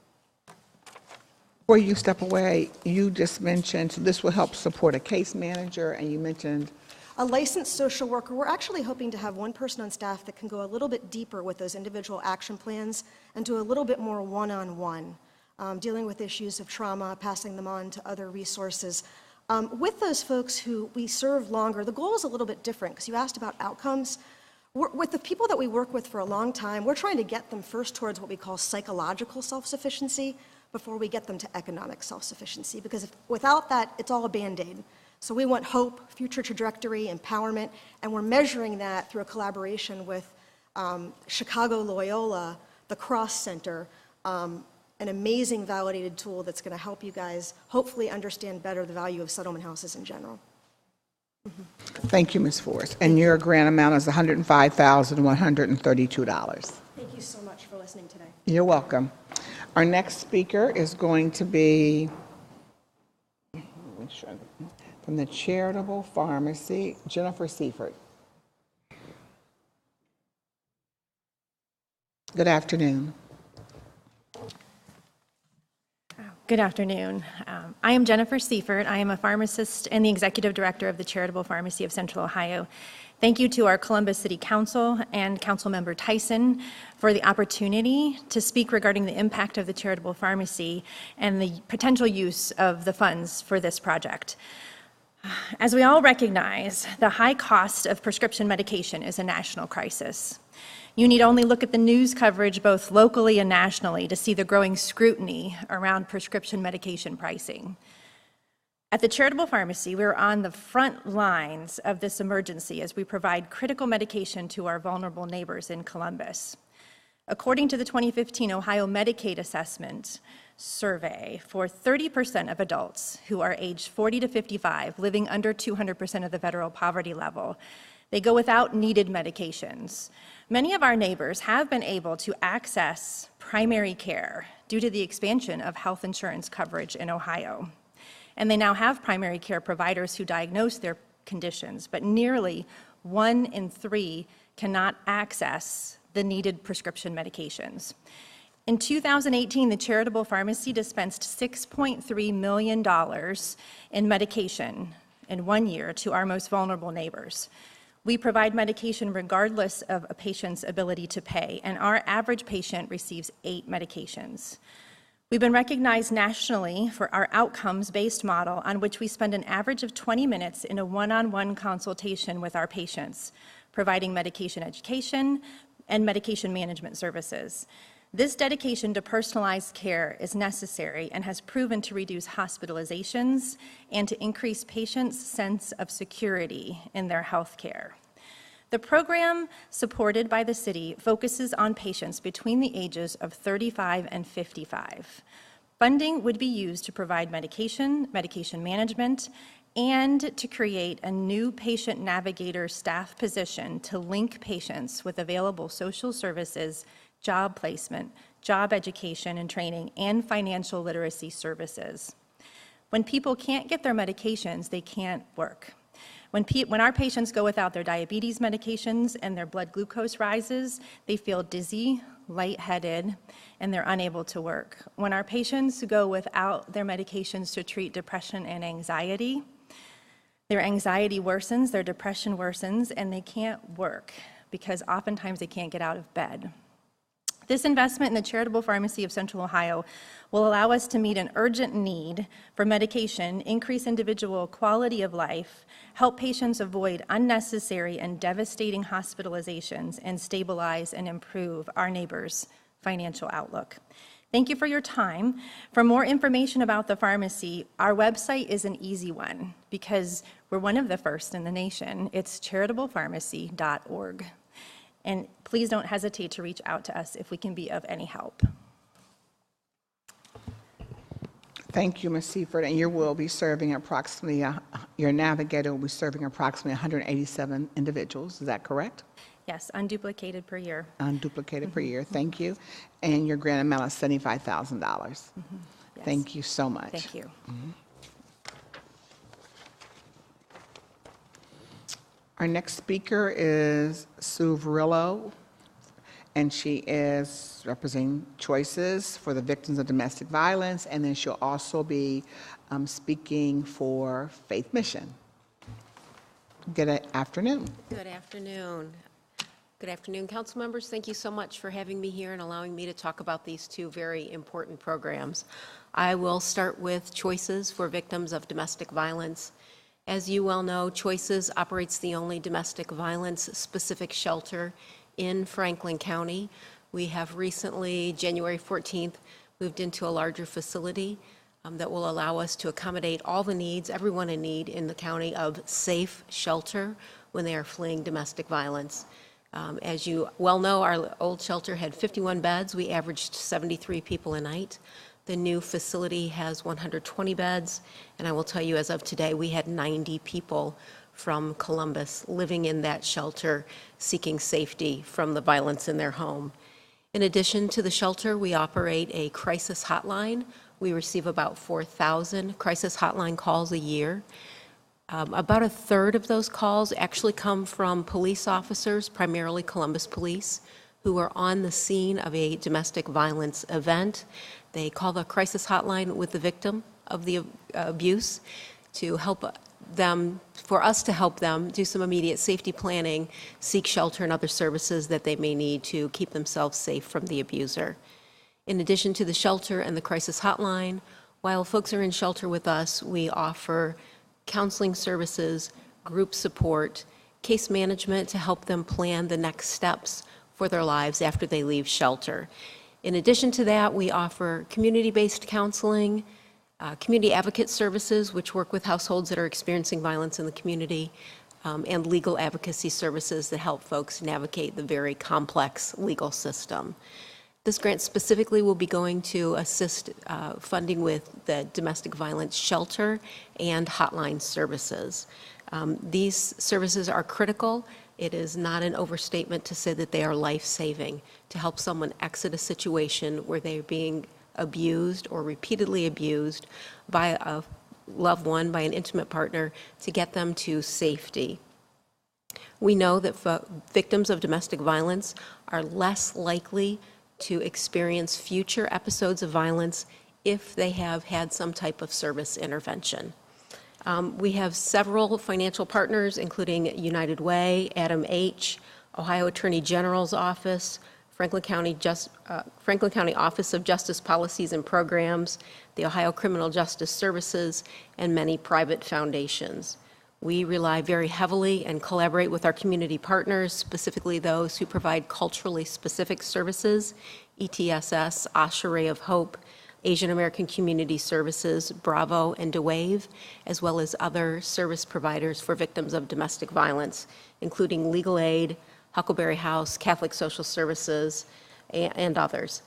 [SPEAKER 1] Before you step away, you just mentioned this will help support a case manager, and you mentioned
[SPEAKER 8] a licensed social worker. We're actually hoping to have one person on staff that can go a little bit deeper with those individual action plans and do a little bit more one-on-one, dealing with issues of trauma, passing them on to other resources. With those folks who we serve longer, the goal is a little bit different because you asked about outcomes. With the people that we work with for a long time, we're trying to get them first towards what we call psychological self-sufficiency before we get them to economic self-sufficiency, because without that, it's all a Band-Aid. So we want hope, future trajectory, empowerment, and we're measuring that through a collaboration with Chicago Loyola, the Cross Center, an amazing validated tool that's going to help you guys hopefully understand better the value of settlement houses in general.
[SPEAKER 1] Thank you, Ms. Forrest. And your grant amount is $105,132.
[SPEAKER 8] Thank you so much for listening today.
[SPEAKER 1] You're welcome. Our next speaker is going to be from the Charitable Pharmacy, Jennifer Seifert. Good afternoon.
[SPEAKER 9] Good afternoon. I am Jennifer Seifert. I am a pharmacist and the Executive Director of the Charitable Pharmacy of Central Ohio. Thank you to our Columbus City Council and Councilmember Tyson for the opportunity to speak regarding the impact of the Charitable Pharmacy and the potential use of the funds for this project. As we all recognize, the high cost of prescription medication is a national crisis. You need only look at the news coverage both locally and nationally to see the growing scrutiny around prescription medication pricing. At the Charitable Pharmacy, we're on the front lines of this emergency as we provide critical medication to our vulnerable neighbors in Columbus. According to the 2015 Ohio Medicaid Assessment Survey, for 30% of adults who are aged 40 to 55, living under 200% of the federal poverty level, they go without needed medications. Many of our neighbors have been able to access primary care due to the expansion of health insurance coverage in Ohio. And they now have primary care providers who diagnose their conditions, but nearly 1 in 3 cannot access the needed prescription medications. In 2018, the Charitable Pharmacy dispensed $6.3 million in medication in 1 year to our most vulnerable neighbors. We provide medication regardless of a patient's ability to pay, and our average patient receives 8 medications. We've been recognized nationally for our outcomes-based model on which we spend an average of 20 minutes in a one-on-one consultation with our patients, providing medication education and medication management services. This dedication to personalized care is necessary and has proven to reduce hospitalizations and to increase patients' sense of security in their health care. The program supported by the city focuses on patients between the ages of 35 and 55. Funding would be used to provide medication, medication management, and to create a new patient navigator staff position to link patients with available social services, job placement, job education and training, and financial literacy services. When people can't get their medications, they can't work. When our patients go without their diabetes medications and their blood glucose rises, they feel dizzy, lightheaded, and they're unable to work. When our patients go without their medications to treat depression and anxiety, their anxiety worsens, their depression worsens, and they can't work because oftentimes they can't get out of bed. This investment in the Charitable Pharmacy of Central Ohio will allow us to meet an urgent need for medication, increase individual quality of life, help patients avoid unnecessary and devastating hospitalizations, and stabilize and improve our neighbors' financial outlook. Thank you for your time. For more information about the pharmacy, our website is an easy one because we're one of the first in the nation. It's charitablepharmacy.org. And please don't hesitate to reach out to us if we can be of any help.
[SPEAKER 1] Thank you, Ms. Seifert, and you will be serving approximately, your navigator will be serving approximately 187 individuals, is that correct?
[SPEAKER 9] Yes, unduplicated per year.
[SPEAKER 1] Unduplicated per year, thank you. And your grant amount is $75,000.
[SPEAKER 9] Yes.
[SPEAKER 1] Thank you so much.
[SPEAKER 9] Thank you.
[SPEAKER 1] Our next speaker is Sue Varillo, and she is representing Choices for the Victims of Domestic Violence, and then she'll also be speaking for Faith Mission. Good afternoon.
[SPEAKER 10] Good afternoon. Good afternoon, council members. Thank you so much for having me here and allowing me to talk about these two very important programs. I will start with Choices for Victims of Domestic Violence. As you well know, Choices operates the only domestic violence specific shelter in Franklin County. We have recently, January 14th, moved into a larger facility that will allow us to accommodate all the needs, everyone in need in the county of safe shelter when they are fleeing domestic violence. As you well know, our old shelter had 51 beds. We averaged 73 people a night. The new facility has 120 beds, and I will tell you, as of today, we had 90 people from Columbus living in that shelter, seeking safety from the violence in their home. In addition to the shelter, we operate a crisis hotline. We receive about 4,000 crisis hotline calls a year. About a third of those calls actually come from police officers, primarily Columbus Police, who are on the scene of a domestic violence event. They call the crisis hotline with the victim of the abuse to help them, for us to help them do some immediate safety planning, seek shelter and other services that they may need to keep themselves safe from the abuser. In addition to the shelter and the crisis hotline, while folks are in shelter with us, we offer counseling services, group support, case management to help them plan the next steps for their lives after they leave shelter. In addition to that, we offer community-based counseling, community advocate services, which work with households that are experiencing violence in the community, and legal advocacy services that help folks navigate the very complex legal system. This grant specifically will be going to assist funding with the domestic violence shelter and hotline services. These services are critical. It is not an overstatement to say that they are life-saving to help someone exit a situation where they're being abused or repeatedly abused by a loved one, by an intimate partner, to get them to safety. We know that victims of domestic violence are less likely to experience future episodes of violence if they have had some type of service intervention. We have several financial partners, including United Way, Adam H., Ohio Attorney General's Office, Franklin County Office of Justice Policies and Programs, the Ohio Criminal Justice Services, and many private foundations. We rely very heavily and collaborate with our community partners, specifically those who provide culturally specific services, ETSS, Osheray of Hope, Asian American Community Services, Bravo, and DeWave, as well as other service providers for victims of domestic violence, including Legal Aid, Huckleberry House, Catholic Social Services, and others.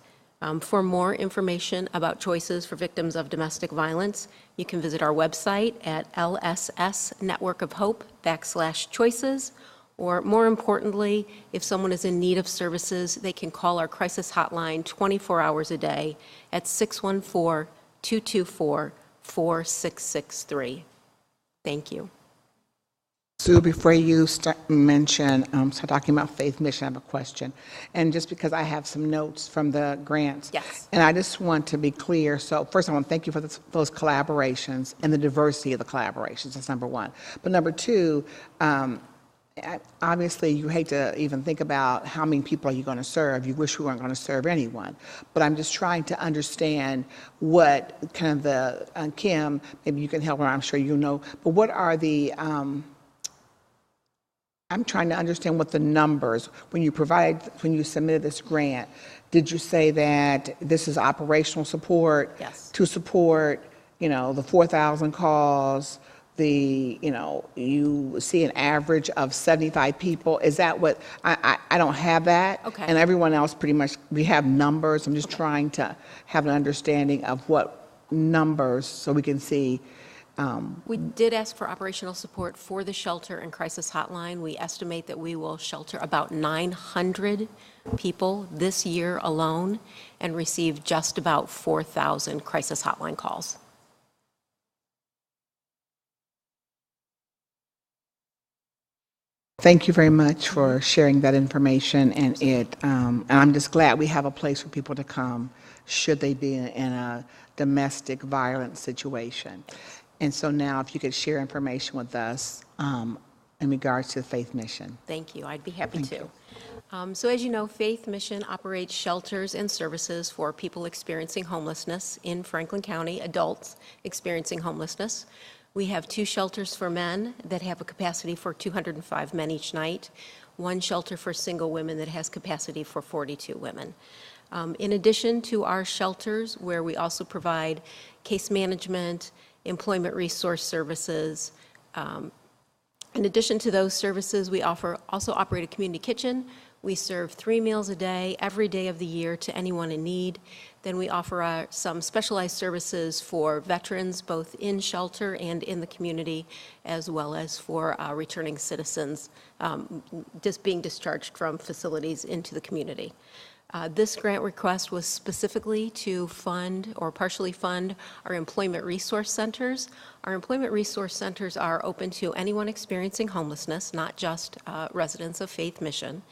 [SPEAKER 10] For more information about Choices for Victims of Domestic Violence, you can visit our website at lssnetworkofhope.com/choices, or more importantly, if someone is in need of services, they can call our crisis hotline 24 hours a day at 614-224-4663. Thank you.
[SPEAKER 1] Sue, before you start talking about Faith Mission, I have a question. And just because I have some notes from the grants.
[SPEAKER 10] Yes.
[SPEAKER 1] And I just want to be clear. So first, I want to thank you for those collaborations and the diversity of the collaborations. That's number one. But number two, obviously, you hate to even think about how many people are you going to serve. You wish we weren't going to serve anyone. But I'm just trying to understand what kind of the, Kim, maybe you can help her, I'm sure you know, but what are the, I'm trying to understand what the numbers, when you submitted this grant, did you say that this is operational support?
[SPEAKER 10] Yes.
[SPEAKER 1] To support, the 4,000 calls, you see an average of 75 people. Is that what, I don't have that.
[SPEAKER 10] Okay.
[SPEAKER 1] And everyone else pretty much, we have numbers. I'm just trying to have an understanding of what numbers so we can see.
[SPEAKER 10] We did ask for operational support for the shelter and crisis hotline. We estimate that we will shelter about 900 people this year alone and receive just about 4,000 crisis hotline calls.
[SPEAKER 1] Thank you very much for sharing that information, and I'm just glad we have a place for people to come should they be in a domestic violence situation. And so now, if you could share information with us in regards to the Faith Mission.
[SPEAKER 10] Thank you. I'd be happy to. So as you know, Faith Mission operates shelters and services for people experiencing homelessness in Franklin County, adults experiencing homelessness. We have 2 shelters for men that have a capacity for 205 men each night, 1 shelter for single women that has capacity for 42 women. In addition to our shelters, where we also provide case management, employment resource services. In addition to those services, we also operate a community kitchen. We serve 3 meals a day, every day of the year, to anyone in need. Then we offer some specialized services for veterans, both in shelter and in the community, as well as for returning citizens just being discharged from facilities into the community. This grant request was specifically to fund or partially fund our employment resource centers. Our employment resource centers are open to anyone experiencing homelessness, not just residents of Faith Mission.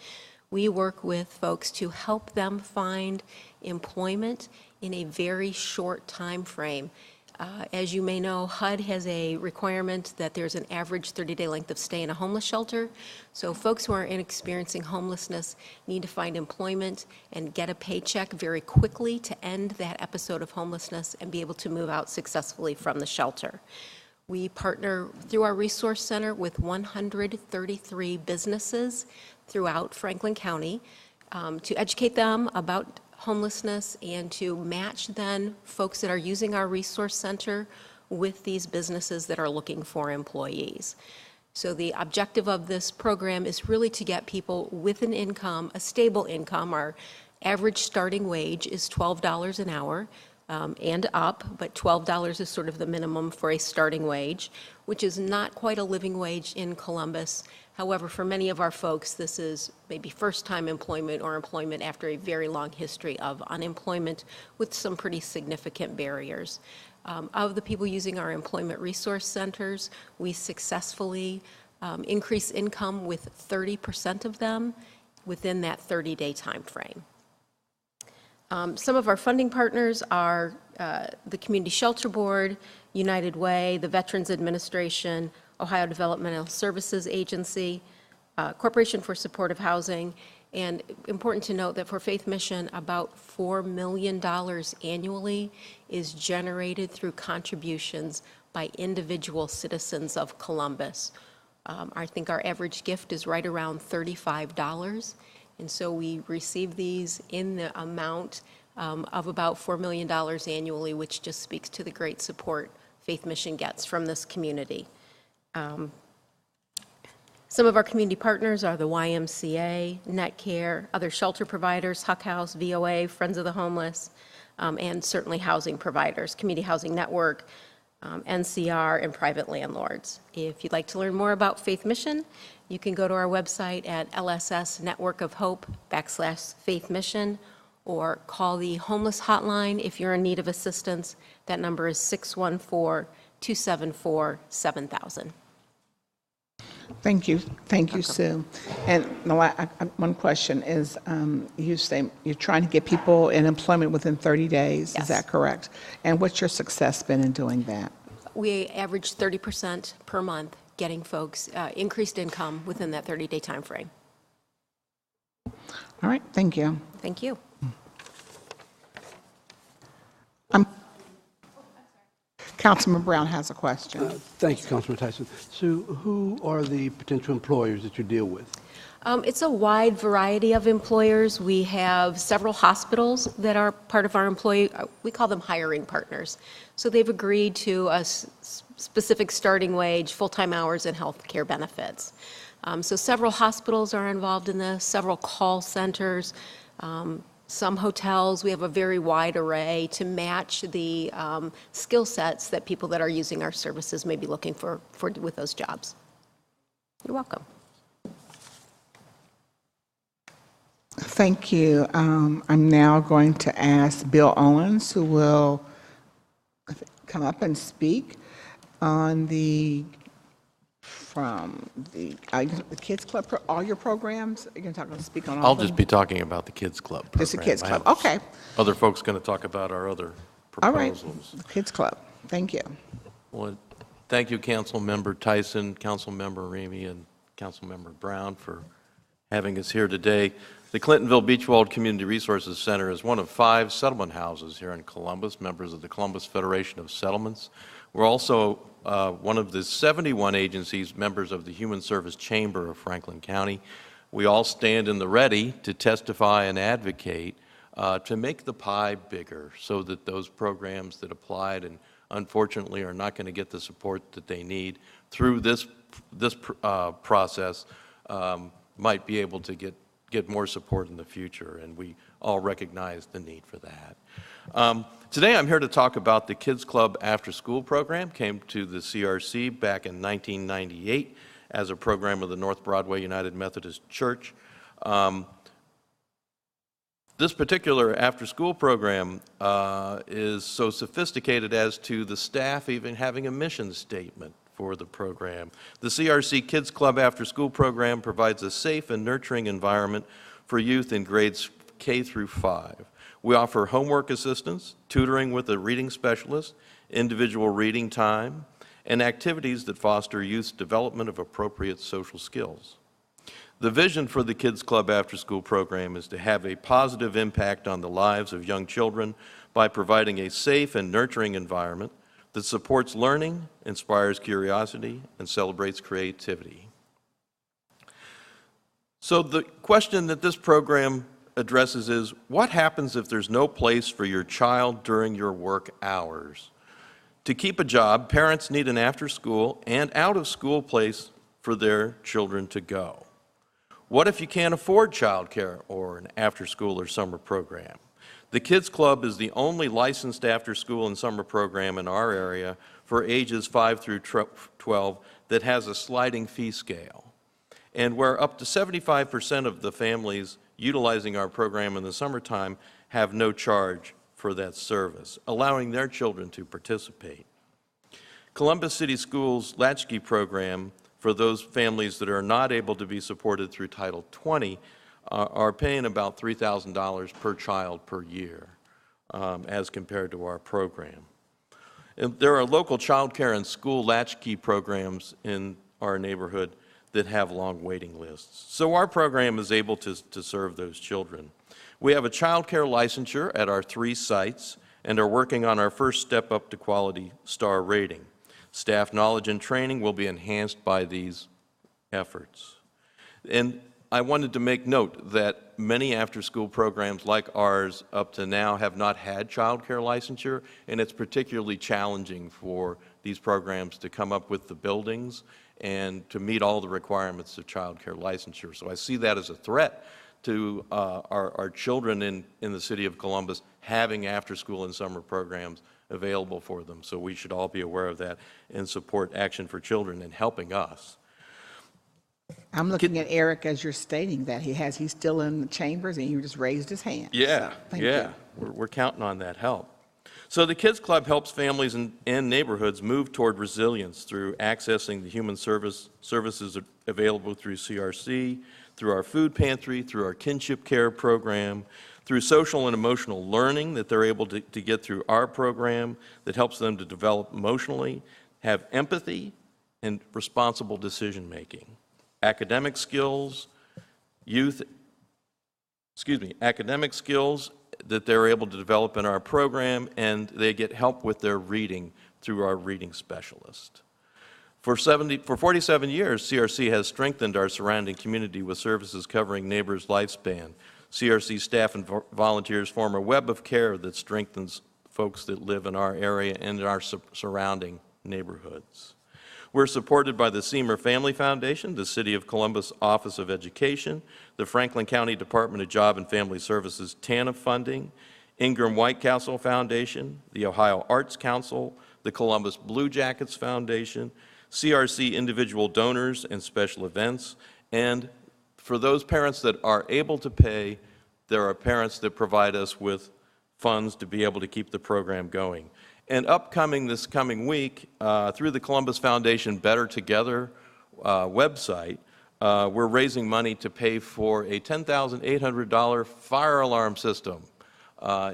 [SPEAKER 10] We work with folks to help them find employment in a very short time frame. As you may know, HUD has a requirement that there's an average 30-day length of stay in a homeless shelter. So folks who are experiencing homelessness need to find employment and get a paycheck very quickly to end that episode of homelessness and be able to move out successfully from the shelter. We partner through our resource center with 133 businesses throughout Franklin County to educate them about homelessness and to match then folks that are using our resource center with these businesses that are looking for employees. So the objective of this program is really to get people with an income, a stable income. Our average starting wage is $12 an hour and up, but $12 is sort of the minimum for a starting wage, which is not quite a living wage in Columbus. However, for many of our folks, this is maybe first-time employment or employment after a very long history of unemployment with some pretty significant barriers. Of the people using our employment resource centers, we successfully increase income with 30% of them within that 30-day time frame. Some of our funding partners are the Community Shelter Board, United Way, the Veterans Administration, Ohio Developmental Services Agency, Corporation for Supportive Housing, and important to note that for Faith Mission, about $4 million annually is generated through contributions by individual citizens of Columbus. I think our average gift is right around $35, and so we receive these in the amount of about $4 million annually, which just speaks to the great support Faith Mission gets from this community. Some of our community partners are the YMCA, NetCare, other shelter providers, Huck House, VOA, Friends of the Homeless, and certainly housing providers, Community Housing Network, NCR, and private landlords. If you'd like to learn more about Faith Mission, you can go to our website at LSS Network of Hope /Faith Mission, or call the homeless hotline if you're in need of assistance. That number is 614-274-7000.
[SPEAKER 1] Thank you. Thank you, Sue. And one question is, you say you're trying to get people in employment within 30 days.
[SPEAKER 10] Yes.
[SPEAKER 1] Is that correct? And what's your success been in doing that?
[SPEAKER 10] We average 30% per month getting folks increased income within that 30-day time frame.
[SPEAKER 1] All right. Thank you.
[SPEAKER 10] Thank you.
[SPEAKER 1] Councilman Brown has a question.
[SPEAKER 11] Thank you, Councilman Tyson. Sue, who are the potential employers that you deal with?
[SPEAKER 10] It's a wide variety of employers. We have several hospitals that are part of our employee, we call them hiring partners. So they've agreed to a specific starting wage, full-time hours, and health care benefits. So several hospitals are involved in this, several call centers, some hotels. We have a very wide array to match the skill sets that people that are using our services may be looking for with those jobs. You're welcome.
[SPEAKER 1] Thank you. I'm now going to ask Bill Owens, who will come up and speak on the Kids Club, all your programs. Are you going to speak on all
[SPEAKER 11] I'll
[SPEAKER 1] of them?
[SPEAKER 11] just be talking about the Kids Club program.
[SPEAKER 1] Just the Kids Club,
[SPEAKER 11] I have
[SPEAKER 1] okay.
[SPEAKER 11] Other folks going to talk about our other
[SPEAKER 1] All right,
[SPEAKER 11] proposals.
[SPEAKER 1] Kids Club, thank you.
[SPEAKER 11] Well, thank you, Councilmember Tyson, Councilmember Remy, and Councilmember Brown for having us here today. The Clintonville Beachwald Community Resources Center is one of 5 settlement houses here in Columbus, members of the Columbus Federation of Settlements. We're also one of the 71 agencies, members of the Human Service Chamber of Franklin County. We all stand in the ready to testify and advocate to make the pie bigger so that those programs that applied and unfortunately are not going to get the support that they need through this process might be able to get more support in the future, and we all recognize the need for that. Today I'm here to talk about the Kids Club After School program. Came to the CRC back in 1998 as a program of the North Broadway United Methodist Church. This particular after-school program is so sophisticated as to the staff even having a mission statement for the program. The CRC Kids Club After School program provides a safe and nurturing environment for youth in grades K through 5. We offer homework assistance, tutoring with a reading specialist, individual reading time, and activities that foster youth's development of appropriate social skills. The vision for the Kids Club After School program is to have a positive impact on the lives of young children by providing a safe and nurturing environment that supports learning, inspires curiosity, and celebrates creativity. So the question that this program addresses is, what happens if there's no place for your child during your work hours? To keep a job, parents need an after-school and out-of-school place for their children to go. What if you can't afford childcare or an after-school or summer program? The Kids Club is the only licensed after-school and summer program in our area for ages 5 through 12 that has a sliding fee scale, and where up to 75% of the families utilizing our program in the summertime have no charge for that service, allowing their children to participate. Columbus City Schools' Latchkey program for those families that are not able to be supported through Title 20 are paying about $3,000 per child per year as compared to our program. And there are local child care and school latchkey programs in our neighborhood that have long waiting lists. So our program is able to serve those children. We have a child care licensure at our 3 sites and are working on our first step up to quality star rating. Staff knowledge and training will be enhanced by these efforts. And I wanted to make note that many after-school programs like ours up to now have not had child care licensure, and it's particularly challenging for these programs to come up with the buildings and to meet all the requirements of child care licensure. So I see that as a threat to our children in the city of Columbus having after-school and summer programs available for them. So we should all be aware of that and support Action for Children in helping us.
[SPEAKER 1] I'm looking at Eric as you're stating that. He's still in the chambers and he just raised his hand.
[SPEAKER 11] Yeah,
[SPEAKER 1] So, thank
[SPEAKER 11] yeah.
[SPEAKER 1] you.
[SPEAKER 11] We're counting on that help. So the Kids Club helps families and neighborhoods move toward resilience through accessing the human services available through CRC, through our food pantry, through our kinship care program, through social and emotional learning that they're able to get through our program that helps them to develop emotionally, have empathy, and responsible decision-making. Academic skills that they're able to develop in our program, and they get help with their reading through our reading specialist. For 47 years, CRC has strengthened our surrounding community with services covering neighbors' lifespan. CRC staff and volunteers form a web of care that strengthens folks that live in our area and in our surrounding neighborhoods. We're supported by the Seymour Family Foundation, the City of Columbus Office of Education, the Franklin County Department of Job and Family Services TANF funding, Ingram White Castle Foundation, the Ohio Arts Council, the Columbus Blue Jackets Foundation, CRC individual donors and special events, and for those parents that are able to pay, there are parents that provide us with funds to be able to keep the program going. And upcoming this coming week, through the Columbus Foundation Better Together website, we're raising money to pay for a $10,800 fire alarm system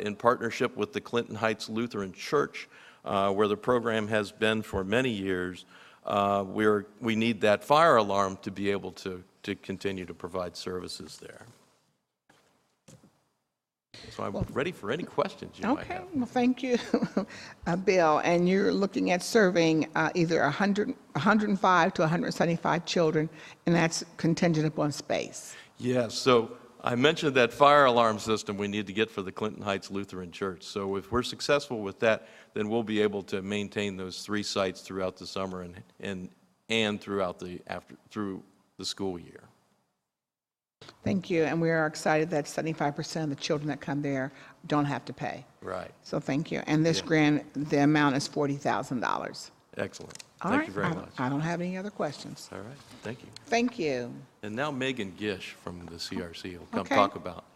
[SPEAKER 11] in partnership with the Clinton Heights Lutheran Church, where the program has been for many years. We need that fire alarm to be able to continue to provide services there. So I'm ready for any questions you might have.
[SPEAKER 1] Okay, well, thank you, Bill. And you're looking at serving either 105 to 175 children, and that's contingent upon space.
[SPEAKER 11] Yes, so I mentioned that fire alarm system we need to get for the Clinton Heights Lutheran Church. So if we're successful with that, then we'll be able to maintain those 3 sites throughout the summer and throughout through the school year.
[SPEAKER 1] Thank you, and we are excited that 75% of the children that come there don't have to pay.
[SPEAKER 11] Right.
[SPEAKER 1] So thank you. And this grant, the amount is $40,000.
[SPEAKER 11] Excellent.
[SPEAKER 1] All
[SPEAKER 11] Thank
[SPEAKER 1] right.
[SPEAKER 11] you very much.
[SPEAKER 1] I don't have any other questions.
[SPEAKER 11] All right. Thank you.
[SPEAKER 1] Thank you.
[SPEAKER 11] And now Megan Gish from the CRC will come
[SPEAKER 1] Okay.
[SPEAKER 11] talk about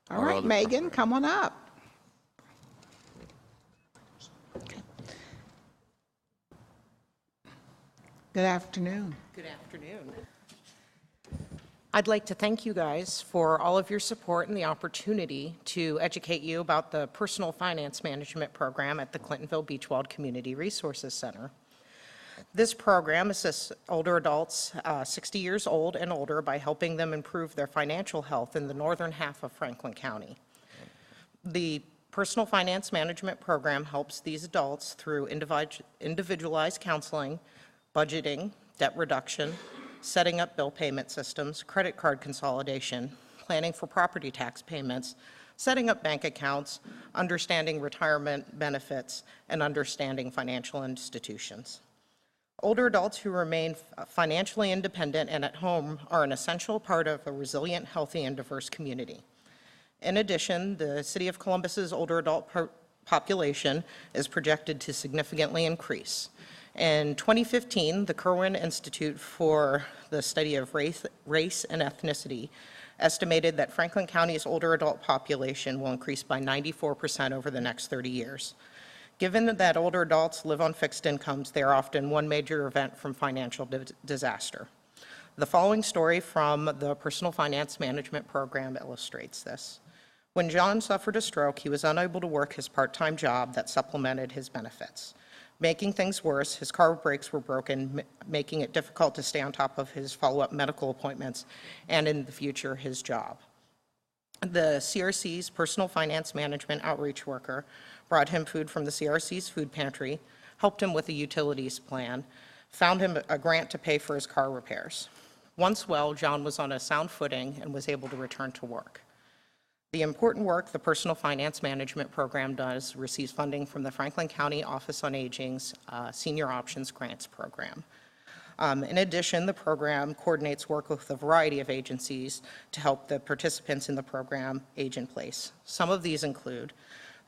[SPEAKER 1] All
[SPEAKER 11] our
[SPEAKER 1] right,
[SPEAKER 11] other
[SPEAKER 1] Megan,
[SPEAKER 11] program.
[SPEAKER 1] come on up. Okay. Good afternoon.
[SPEAKER 12] Good afternoon. I'd like to thank you guys for all of your support and the opportunity to educate you about the Personal Finance Management Program at the Clintonville Beachwald Community Resources Center. This program assists older adults 60 years old and older by helping them improve their financial health in the northern half of Franklin County. The Personal Finance Management Program helps these adults through individualized counseling, budgeting, debt reduction, setting up bill payment systems, credit card consolidation, planning for property tax payments, setting up bank accounts, understanding retirement benefits, and understanding financial institutions. Older adults who remain financially independent and at home are an essential part of a resilient, healthy, and diverse community. In addition, the City of Columbus's older adult population is projected to significantly increase. In 2015, the Kirwan Institute for the Study of Race and Ethnicity estimated that Franklin County's older adult population will increase by 94% over the next 30 years. Given that older adults live on fixed incomes, they are often one major event from financial disaster. The following story from the Personal Finance Management Program illustrates this. When John suffered a stroke, he was unable to work his part-time job that supplemented his benefits. Making things worse, his car brakes were broken, making it difficult to stay on top of his follow-up medical appointments and, in the future, his job. The CRC's Personal Finance Management outreach worker brought him food from the CRC's food pantry, helped him with a utilities plan, found him a grant to pay for his car repairs. Once well, John was on a sound footing and was able to return to work. The important work the Personal Finance Management Program does receives funding from the Franklin County Office on Aging's Senior Options Grants Program. In addition, the program coordinates work with a variety of agencies to help the participants in the program age in place. Some of these include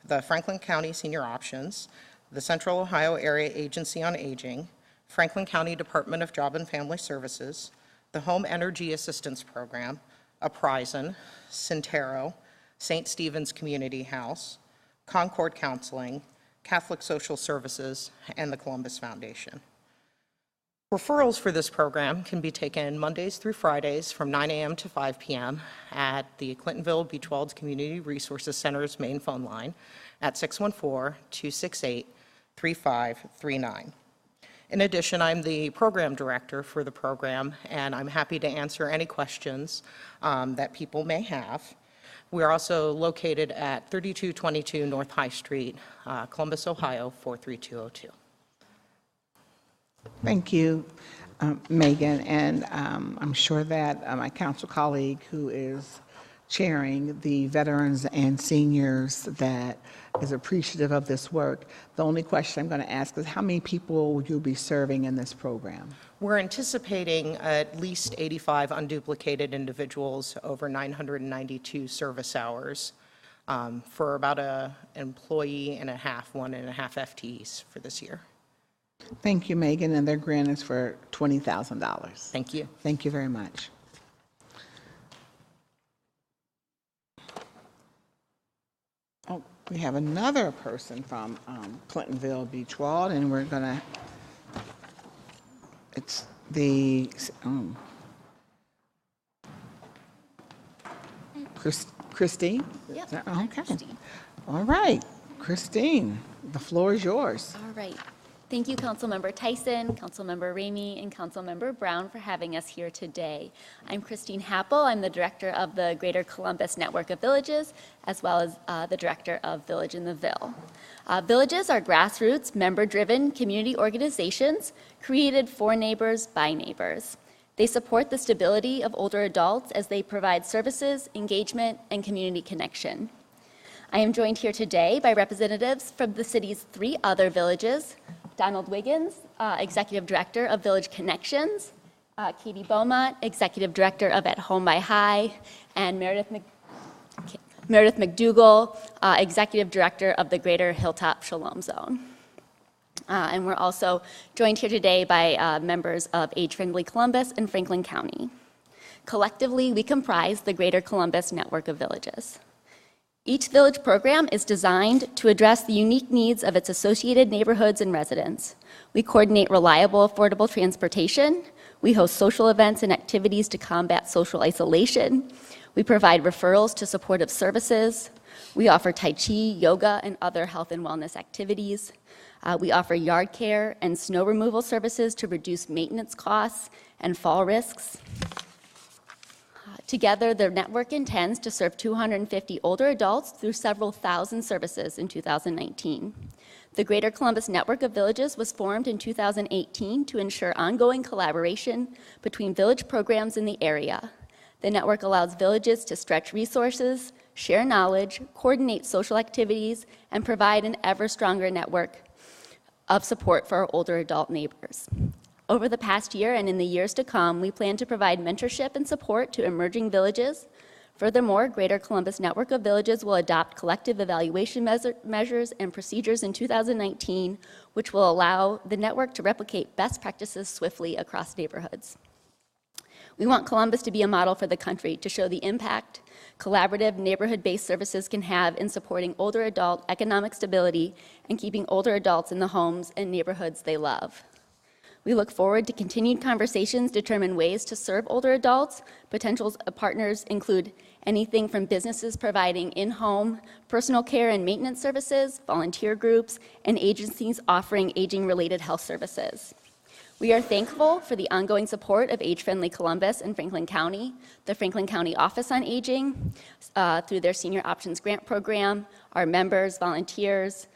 [SPEAKER 12] the Franklin County Senior Options, the Central Ohio Area Agency on Aging, Franklin County Department of Job and Family Services, the Home Energy Assistance Program, Uprising, Centero, St. Stephen's Community House, Concord Counseling, Catholic Social Services, and the Columbus Foundation. Referrals for this program can be taken Mondays through Fridays from 9 a.m. to 5 p.m. at the Clintonville Beachwald Community Resources Center's main phone line at 614-268-3539. In addition, I'm the program director for the program, and I'm happy to answer any questions that people may have. We're also located at 3222 North High Street, Columbus, Ohio, 43202.
[SPEAKER 1] Thank you, Megan, and I'm sure that my council colleague who is chairing the veterans and seniors that is appreciative of this work. The only question I'm going to ask is how many people will you be serving in this program?
[SPEAKER 12] We're anticipating at least 85 unduplicated individuals over 992 service hours for about an employee and a half, 1.5 FTEs for this year.
[SPEAKER 1] Thank you, Megan, and their grant is for $20,000.
[SPEAKER 12] Thank you.
[SPEAKER 1] Thank you very much. Oh, we have another person from Clintonville Beach Ward, and we're gonna, it's the, Christine?
[SPEAKER 13] Yep.
[SPEAKER 1] Is that- Okay. All right, Christine, the floor is yours.
[SPEAKER 13] All right. Thank you, Councilmember Tyson, Councilmember Ramey, and Councilmember Brown for having us here today. I'm Christine Happel. I'm the director of the Greater Columbus Network of Villages, as well as the director of Village in the Ville. Villages are grassroots, member-driven community organizations created for neighbors by neighbors. They support the stability of older adults as they provide services, engagement, and community connection. I am joined here today by representatives from the city's 3 other villages: Donald Wiggins, Executive Director of Village Connections, Katie Beaumont, Executive Director of At Home by High, and Meredith McDougall, Executive Director of the Greater Hilltop Shalom Zone. And we're also joined here today by members of Age Friendly Columbus and Franklin County. Collectively, we comprise the Greater Columbus Network of Villages. Each village program is designed to address the unique needs of its associated neighborhoods and residents. We coordinate reliable, affordable transportation. We host social events and activities to combat social isolation. We provide referrals to supportive services. We offer Tai Chi, yoga, and other health and wellness activities. We offer yard care and snow removal services to reduce maintenance costs and fall risks. Together, the network intends to serve 250 older adults through several thousand services in 2019. The Greater Columbus Network of Villages was formed in 2018 to ensure ongoing collaboration between village programs in the area. The network allows villages to stretch resources, share knowledge, coordinate social activities, and provide an ever stronger network of support for our older adult neighbors. Over the past year and in the years to come, we plan to provide mentorship and support to emerging villages. Furthermore, Greater Columbus Network of Villages will adopt collective evaluation measures and procedures in 2019, which will allow the network to replicate best practices swiftly across neighborhoods. We want Columbus to be a model for the country to show the impact collaborative neighborhood-based services can have in supporting older adult economic stability and keeping older adults in the homes and neighborhoods they love. We look forward to continued conversations to determine ways to serve older adults. Potential partners include anything from businesses providing in-home personal care and maintenance services, volunteer groups, and agencies offering aging-related health services. We are thankful for the ongoing support of Age Friendly Columbus and Franklin County, the Franklin County Office on Aging, through their Senior Options Grant Program, our members, volunteers,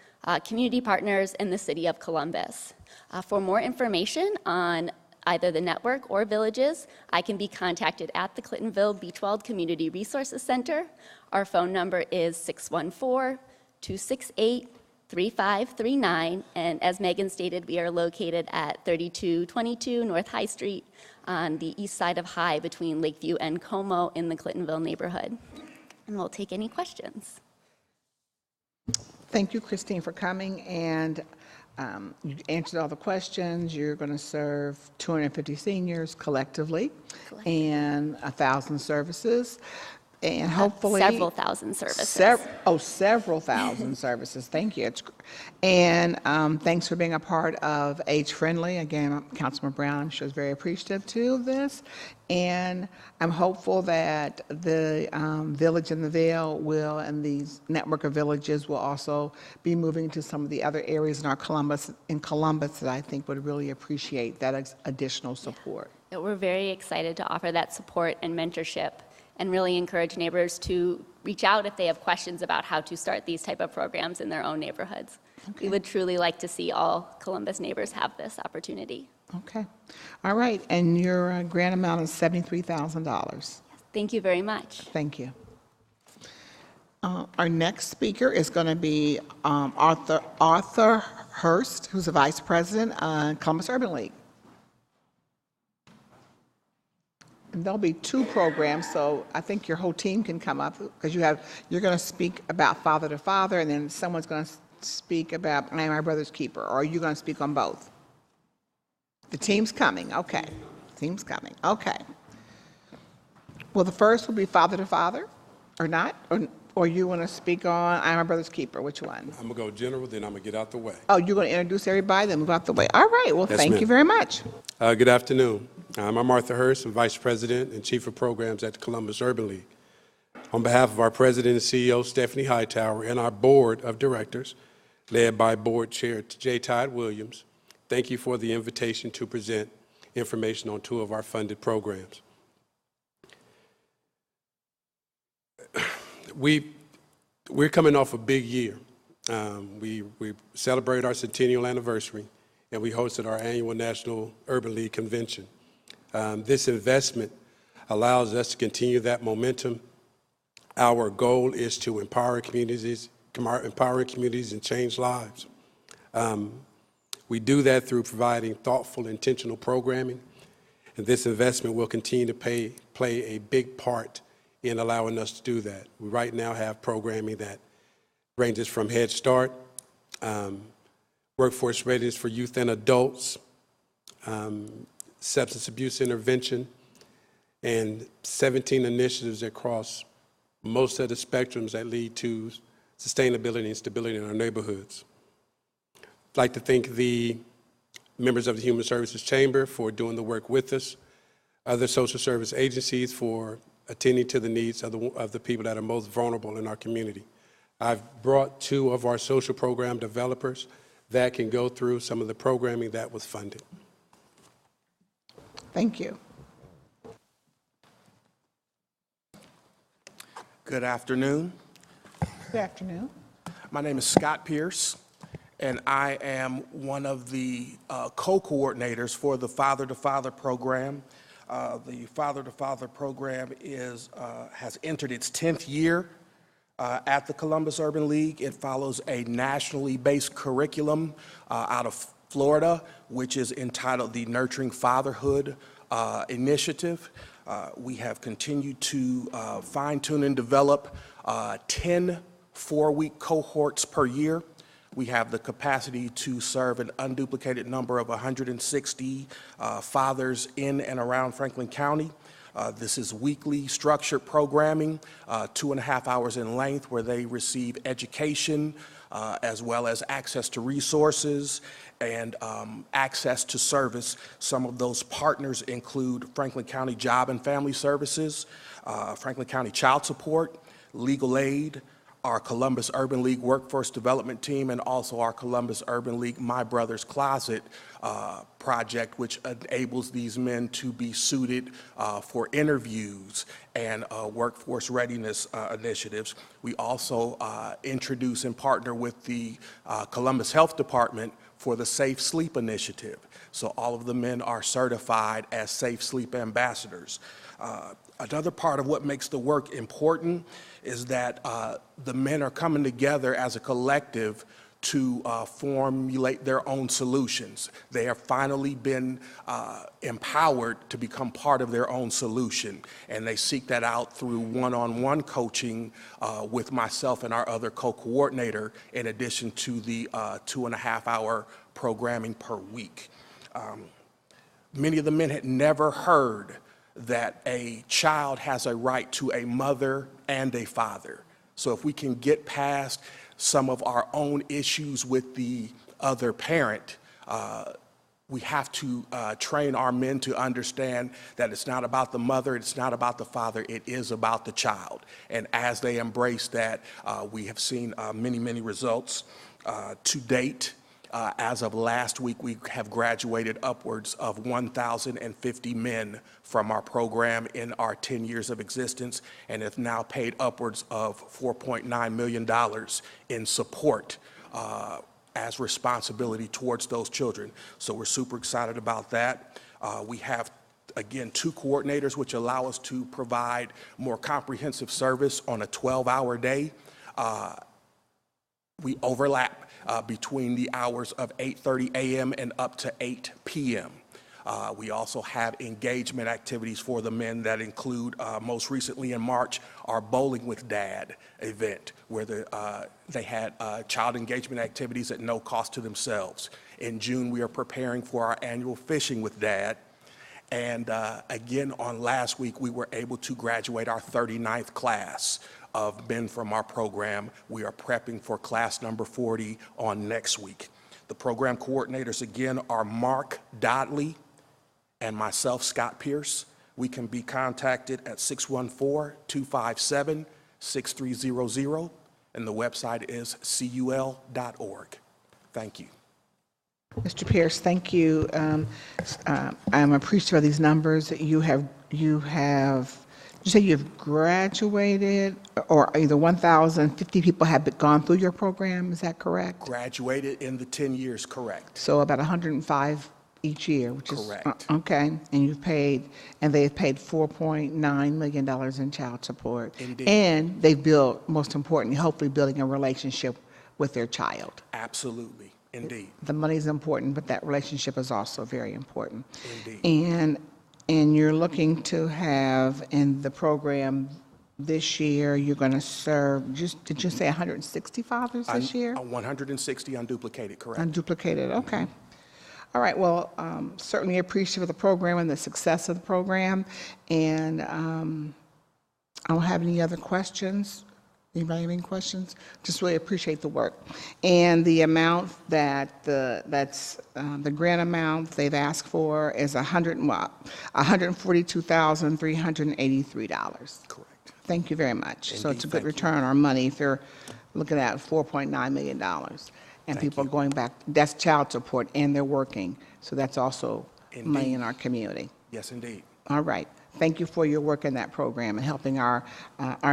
[SPEAKER 13] community partners, and the City of Columbus. For more information on either the network or villages, I can be contacted at the Clintonville Beachwald Community Resources Center. Our phone number is 614-268-3539, and as Megan stated, we are located at 3222 North High Street on the east side of High between Lakeview and Como in the Clintonville neighborhood. And we'll take any questions.
[SPEAKER 1] Thank you, Christine, for coming, and you answered all the questions. You're going to serve 250 seniors collectively and 1,000 services, and hopefully
[SPEAKER 13] Several thousand services.
[SPEAKER 1] Several thousand services. Thank you. And thanks for being a part of Age Friendly. Again, Councilmember Brown, I'm sure, is very appreciative too of this. And I'm hopeful that the Village in the Ville will, and these network of villages will also be moving to some of the other areas in Columbus that I think would really appreciate that additional support.
[SPEAKER 13] We're very excited to offer that support and mentorship and really encourage neighbors to reach out if they have questions about how to start these type of programs in their own neighborhoods. We would truly like to see all Columbus neighbors have this opportunity.
[SPEAKER 1] Okay. All right. And your grant amount is $73,000.
[SPEAKER 13] Thank you very much.
[SPEAKER 1] Thank you. Our next speaker is going to be Arthur Hurst, who's the Vice President of Columbus Urban League. And there'll be 2 programs, so I think your whole team can come up because you're going to speak about Father to Father, and then someone's going to speak about I Am My Brother's Keeper, or are you going to speak on both? The team's coming. Okay. Team's coming. Okay. Well, the first will be Father to Father, or not? Or you want to speak on I Am My Brother's Keeper? Which one?
[SPEAKER 14] I'm going to go general, then I'm going to get out the way.
[SPEAKER 1] Oh, you're going to introduce everybody, then move out the way. All right. Well,
[SPEAKER 14] Yes,
[SPEAKER 1] thank
[SPEAKER 14] ma'am.
[SPEAKER 1] you very much.
[SPEAKER 14] Good afternoon. I'm Arthur Hurst, I'm Vice President and Chief of Programs at the Columbus Urban League. On behalf of our President and CEO, Stephanie Hightower, and our Board of Directors, led by Board Chair J. Todd Williams, thank you for the invitation to present information on 2 of our funded programs. We're coming off a big year. We celebrated our centennial anniversary, and we hosted our annual National Urban League Convention. This investment allows us to continue that momentum. Our goal is to empower communities and change lives. We do that through providing thoughtful, intentional programming, and this investment will continue to play a big part in allowing us to do that. We right now have programming that ranges from Head Start, workforce readiness for youth and adults, substance abuse intervention, and 17 initiatives across most of the spectrums that lead to sustainability and stability in our neighborhoods. I'd like to thank the members of the Human Services Chamber for doing the work with us, other social service agencies for attending to the needs of the people that are most vulnerable in our community. I've brought 2 of our social program developers that can go through some of the programming that was funded.
[SPEAKER 1] Thank you.
[SPEAKER 15] Good afternoon.
[SPEAKER 1] Good afternoon.
[SPEAKER 15] My name is Scott Pierce, and I am one of the co-coordinators for the Father to Father program. The Father to Father program has entered its 10th year at the Columbus Urban League. It follows a nationally based curriculum out of Florida, which is entitled the Nurturing Fatherhood Initiative. We have continued to fine-tune and develop 10 4-week cohorts per year. We have the capacity to serve an unduplicated number of 160 fathers in and around Franklin County. This is weekly structured programming, 2.5 hours in length, where they receive education as well as access to resources and access to service. Some of those partners include Franklin County Job and Family Services, Franklin County Child Support, Legal Aid, our Columbus Urban League Workforce Development Team, and also our Columbus Urban League My Brother's Closet project, which enables these men to be suited for interviews and workforce readiness initiatives. We also introduce and partner with the Columbus Health Department for the Safe Sleep Initiative. So all of the men are certified as Safe Sleep Ambassadors. Another part of what makes the work important is that the men are coming together as a collective to formulate their own solutions. They have finally been empowered to become part of their own solution, and they seek that out through one-on-one coaching with myself and our other co-coordinator, in addition to the 2.5-hour programming per week. Many of the men had never heard that a child has a right to a mother and a father. So if we can get past some of our own issues with the other parent, we have to train our men to understand that it's not about the mother, it's not about the father, it is about the child. And as they embrace that, we have seen many, many results to date. As of last week, we have graduated upwards of 1,050 men from our program in our 10 years of existence, and have now paid upwards of $4.9 million in support as responsibility towards those children. So we're super excited about that. We have, again, 2 coordinators which allow us to provide more comprehensive service on a 12-hour day. We overlap between the hours of 8:30 a.m. and up to 8 p.m. We also have engagement activities for the men that include, most recently in March, our Bowling with Dad event, where they had child engagement activities at no cost to themselves. In June, we are preparing for our annual Fishing with Dad. And again, on last week, we were able to graduate our 39th class of men from our program. We are prepping for class number 40 on next week. The program coordinators, again, are Mark Dodley and myself, Scott Pierce. We can be contacted at 614-257-6300, and the website is cul.org. Thank you.
[SPEAKER 1] Mr. Pierce, thank you. I'm appreciative of these numbers. You say you've graduated, or either 1,050 people have gone through your program, is that correct?
[SPEAKER 15] Graduated in the 10 years, correct.
[SPEAKER 1] So about 105 each year, which is
[SPEAKER 15] correct.
[SPEAKER 1] Okay, and they've paid $4.9 million in child support.
[SPEAKER 15] Indeed.
[SPEAKER 1] And they've built, most importantly, hopefully building a relationship with their child.
[SPEAKER 15] Absolutely, indeed.
[SPEAKER 1] The money is important, but that relationship is also very important.
[SPEAKER 15] Indeed.
[SPEAKER 1] And you're looking to have in the program this year, you're going to serve, did you say 160 fathers this year?
[SPEAKER 15] 160 unduplicated, correct.
[SPEAKER 1] Unduplicated, okay. All right, well, certainly appreciative of the program and the success of the program. And I don't have any other questions. Anybody have any questions? Just really appreciate the work. And the amount that's the grant amount they've asked for is $142,383.
[SPEAKER 15] Correct.
[SPEAKER 1] Thank you very much.
[SPEAKER 15] Indeed,
[SPEAKER 1] so it's a good return on our money if you're looking at $4.9 million. And people are going back, that's child support, and they're working. So that's also money in our community.
[SPEAKER 15] Yes, indeed.
[SPEAKER 1] All right. Thank you for your work in that program and helping our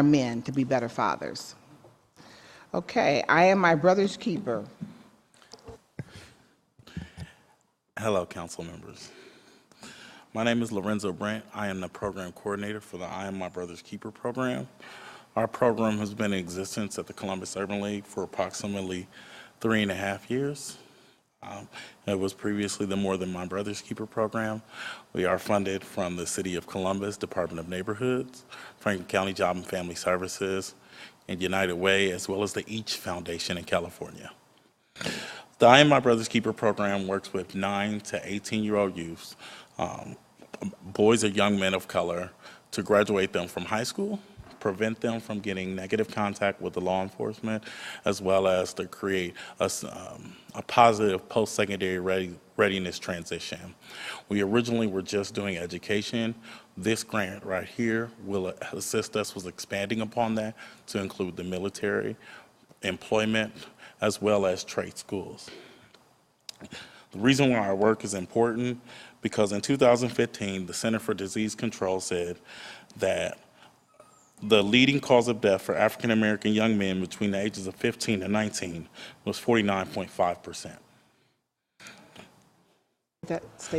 [SPEAKER 1] men to be better fathers. Okay, I am my brother's keeper.
[SPEAKER 16] Hello, council members. My name is Lorenzo Brandt. I am the program coordinator for the I Am My Brother's Keeper program. Our program has been in existence at the Columbus Urban League for approximately 3.5 years. It was previously the More Than My Brother's Keeper program. We are funded from the City of Columbus, Department of Neighborhoods, Franklin County Job and Family Services, and United Way, as well as the Each Foundation in California. The I Am My Brother's Keeper program works with 9 to 18-year-old youths, boys or young men of color, to graduate them from high school, prevent them from getting negative contact with the law enforcement, as well as to create a positive post-secondary readiness transition. We originally were just doing education. This grant right here will assist us with expanding upon that to include the military, employment, as well as trade schools. The reason why our work is important, because in 2015, the Center for Disease Control said that the leading cause of death for African American young men between the ages of 15 and 19 was 49.5%.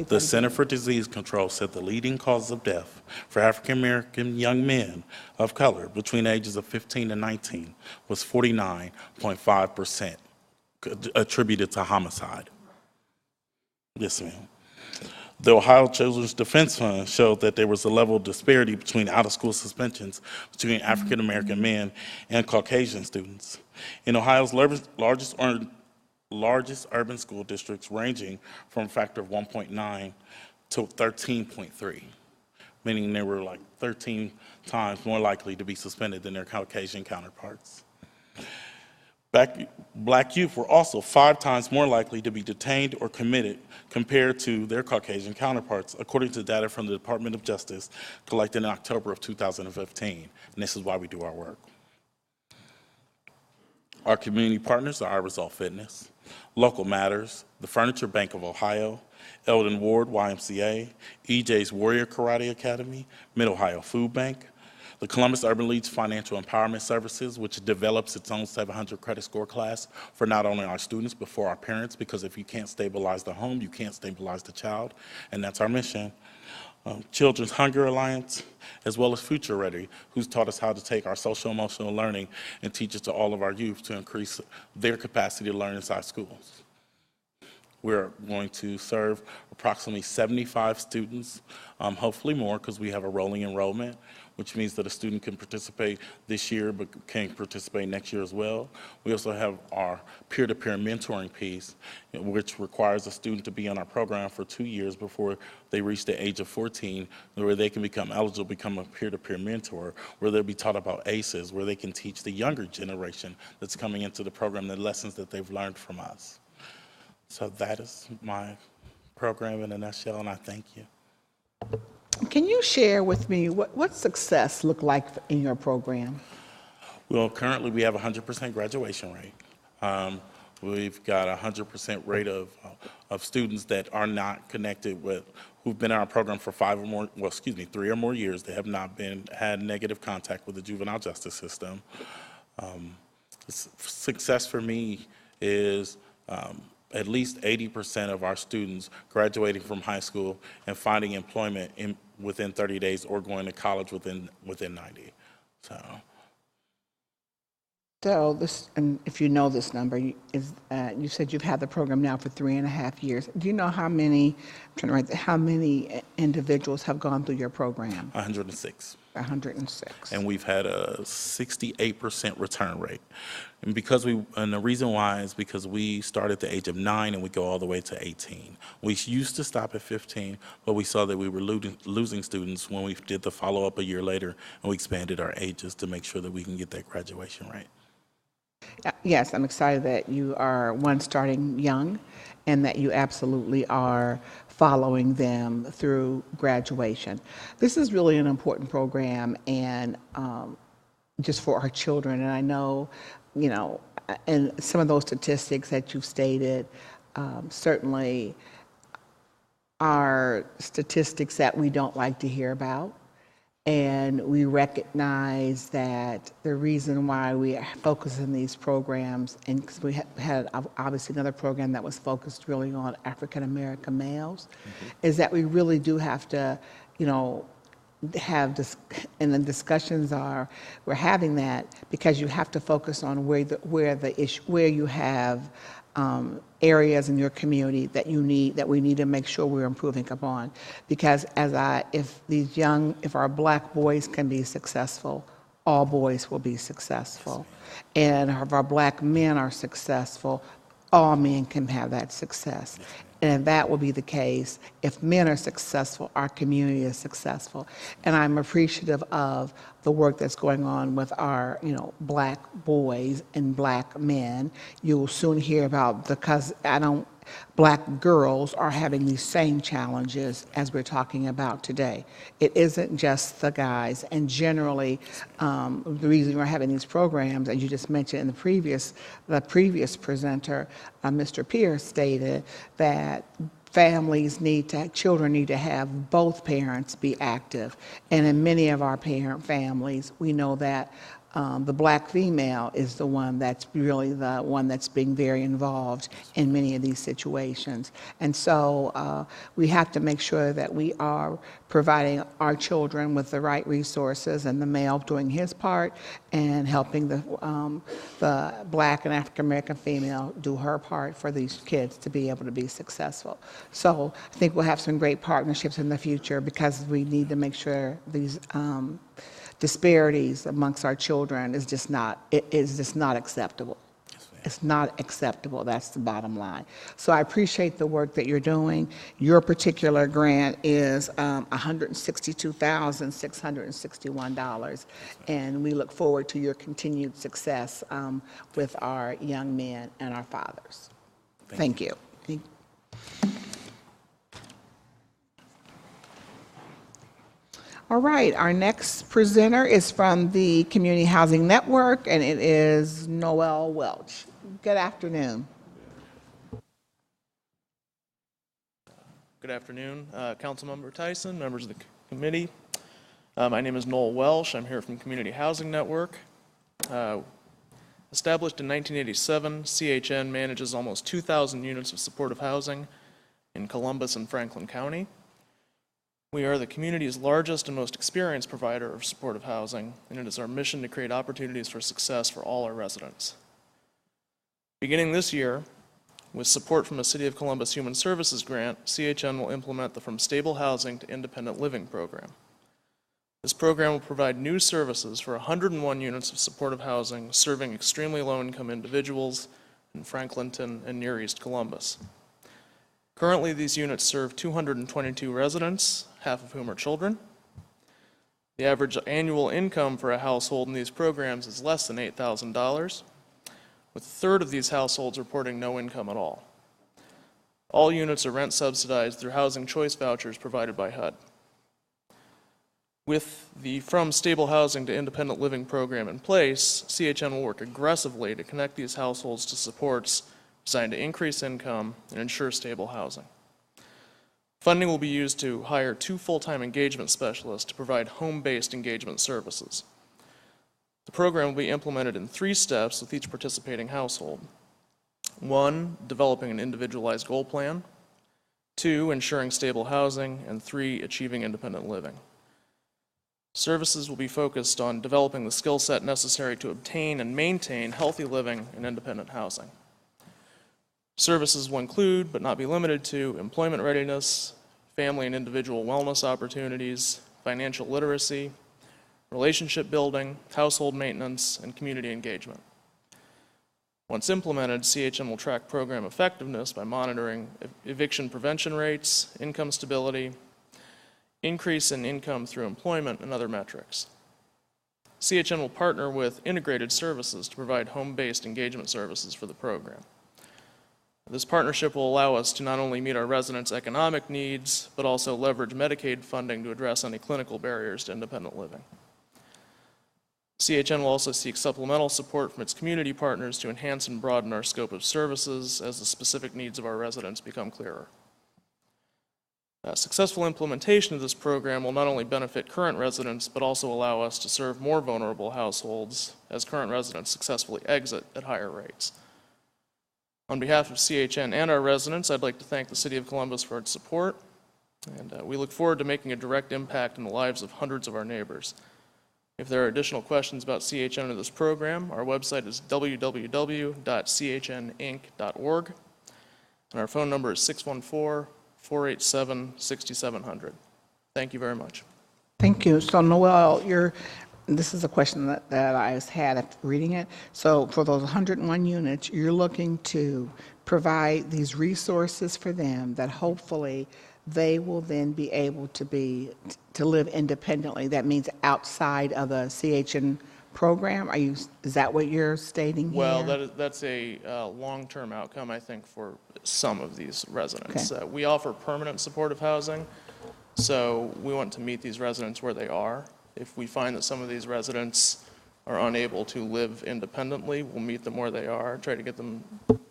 [SPEAKER 16] The Center for Disease Control said the leading cause of death for African American young men of color between the ages of 15 and 19 was 49.5% attributed to homicide. Yes, ma'am. The Ohio Children's Defense Fund showed that there was a level of disparity between out-of-school suspensions between African-American men and Caucasian students. In Ohio's largest urban school districts, ranging from a factor of 1.9 to 13.3, meaning they were like 13 times more likely to be suspended than their Caucasian counterparts. Black youth were also 5 times more likely to be detained or committed compared to their Caucasian counterparts, according to data from the Department of Justice collected in October of 2015. And this is why we do our work. Our community partners are iResult Fitness, Local Matters, the Furniture Bank of Ohio, Eldon Ward YMCA, EJ's Warrior Karate Academy, Mid-Ohio Food Bank, the Columbus Urban League's Financial Empowerment Services, which develops its own 700 credit score class for not only our students, but for our parents, because if you can't stabilize the home, you can't stabilize the child, and that's our mission. Children's Hunger Alliance, as well as Future Ready, who's taught us how to take our social emotional learning and teach it to all of our youth to increase their capacity to learn inside schools. We're going to serve approximately 75 students, hopefully more, because we have a rolling enrollment, which means that a student can participate this year but can participate next year as well. We also have our peer-to-peer mentoring piece, which requires a student to be on our program for 2 years before they reach the age of 14, where they can become eligible, become a peer-to-peer mentor, where they'll be taught about ACEs, where they can teach the younger generation that's coming into the program the lessons that they've learned from us. So that is my program in a nutshell, and I thank you.
[SPEAKER 1] Can you share with me what success look like in your program?
[SPEAKER 16] Well, currently we have a 100% graduation rate. We've got a 100% rate of students that are not connected with, who've been in our program for 3 or more years. They have not had negative contact with the juvenile justice system. Success for me is at least 80% of our students graduating from high school and finding employment within 30 days or going to college within 90.
[SPEAKER 1] So this, and if you know this number, is you said you've had the program now for 3.5 years. Do you know how many? I'm trying to write how many individuals have gone through your program?
[SPEAKER 16] 106.
[SPEAKER 1] 106.
[SPEAKER 16] And we've had a 68% return rate. And the reason why is because we start at the age of 9 and we go all the way to 18. We used to stop at 15, but we saw that we were losing students when we did the follow-up a year later, and we expanded our ages to make sure that we can get that graduation rate.
[SPEAKER 1] Yes, I'm excited that you are, starting young, and that you absolutely are following them through graduation. This is really an important program, and just for our children. And I know, and some of those statistics that you've stated certainly are statistics that we don't like to hear about. And we recognize that the reason why we focus on these programs, and because we had obviously another program that was focused really on African American males, is that we really do have to, have this, and the discussions we're having that because you have to focus on where you have areas in your community that we need to make sure we're improving upon. Because if our black boys can be successful, all boys will be successful. And if our black men are successful, all men can have that success. And if that will be the case, if men are successful, our community is successful. And I'm appreciative of the work that's going on with our, black boys and black men. You'll soon hear about black girls are having these same challenges as we're talking about today. It isn't just the guys. And generally, the reason we're having these programs, as you just mentioned in the previous presenter, Mr. Pierce stated that children need to have both parents be active. And in many of our parent families, we know that the black female is the one that's really the one that's being very involved in many of these situations. And so we have to make sure that we are providing our children with the right resources, and the male doing his part and helping the black and African American female do her part for these kids to be able to be successful. So I think we'll have some great partnerships in the future, because we need to make sure these disparities amongst our children is just not acceptable. It's not acceptable. That's the bottom line. So I appreciate the work that you're doing. Your particular grant is $162,661, and we look forward to your continued success with our young men and our fathers. Thank you. All right, our next presenter is from the Community Housing Network, and it is Noel Welch. Good afternoon.
[SPEAKER 17] Good afternoon, Councilmember Tyson, members of the committee. My name is Noel Welsh. I'm here from Community Housing Network. Established in 1987, CHN manages almost 2,000 units of supportive housing in Columbus and Franklin County. We are the community's largest and most experienced provider of supportive housing, and it is our mission to create opportunities for success for all our residents. Beginning this year, with support from a City of Columbus Human Services grant, CHN will implement the From Stable Housing to Independent Living program. This program will provide new services for 101 units of supportive housing serving extremely low-income individuals in Franklinton and near East Columbus. Currently, these units serve 222 residents, half of whom are children. The average annual income for a household in these programs is less than $8,000, with a third of these households reporting no income at all. All units are rent subsidized through housing choice vouchers provided by HUD. With the From Stable Housing to Independent Living program in place, CHN will work aggressively to connect these households to supports designed to increase income and ensure stable housing. Funding will be used to hire 2 full-time engagement specialists to provide home-based engagement services. The program will be implemented in 3 steps with each participating household. 1, developing an individualized goal plan. 2, ensuring stable housing. And 3, achieving independent living. Services will be focused on developing the skill set necessary to obtain and maintain healthy living and independent housing. Services will include, but not be limited to, employment readiness, family and individual wellness opportunities, financial literacy, relationship building, household maintenance, and community engagement. Once implemented, CHN will track program effectiveness by monitoring eviction prevention rates, income stability, increase in income through employment, and other metrics. CHN will partner with integrated services to provide home-based engagement services for the program. This partnership will allow us to not only meet our residents' economic needs, but also leverage Medicaid funding to address any clinical barriers to independent living. CHN will also seek supplemental support from its community partners to enhance and broaden our scope of services as the specific needs of our residents become clearer. Successful implementation of this program will not only benefit current residents, but also allow us to serve more vulnerable households as current residents successfully exit at higher rates. On behalf of CHN and our residents, I'd like to thank the City of Columbus for its support, and we look forward to making a direct impact in the lives of hundreds of our neighbors. If there are additional questions about CHN or this program, our website is www.chninc.org, and our phone number is 614-487-6700. Thank you very much.
[SPEAKER 1] Thank you. So Noel, this is a question that I had after reading it. So for those 101 units, you're looking to provide these resources for them that hopefully they will then be able to live independently. That means outside of the CHN program. Is that what you're stating here?
[SPEAKER 17] Well, that's a long-term outcome, I think, for some of these residents.
[SPEAKER 1] Okay.
[SPEAKER 17] We offer permanent supportive housing, so we want to meet these residents where they are. If we find that some of these residents are unable to live independently, we'll meet them where they are, try to get them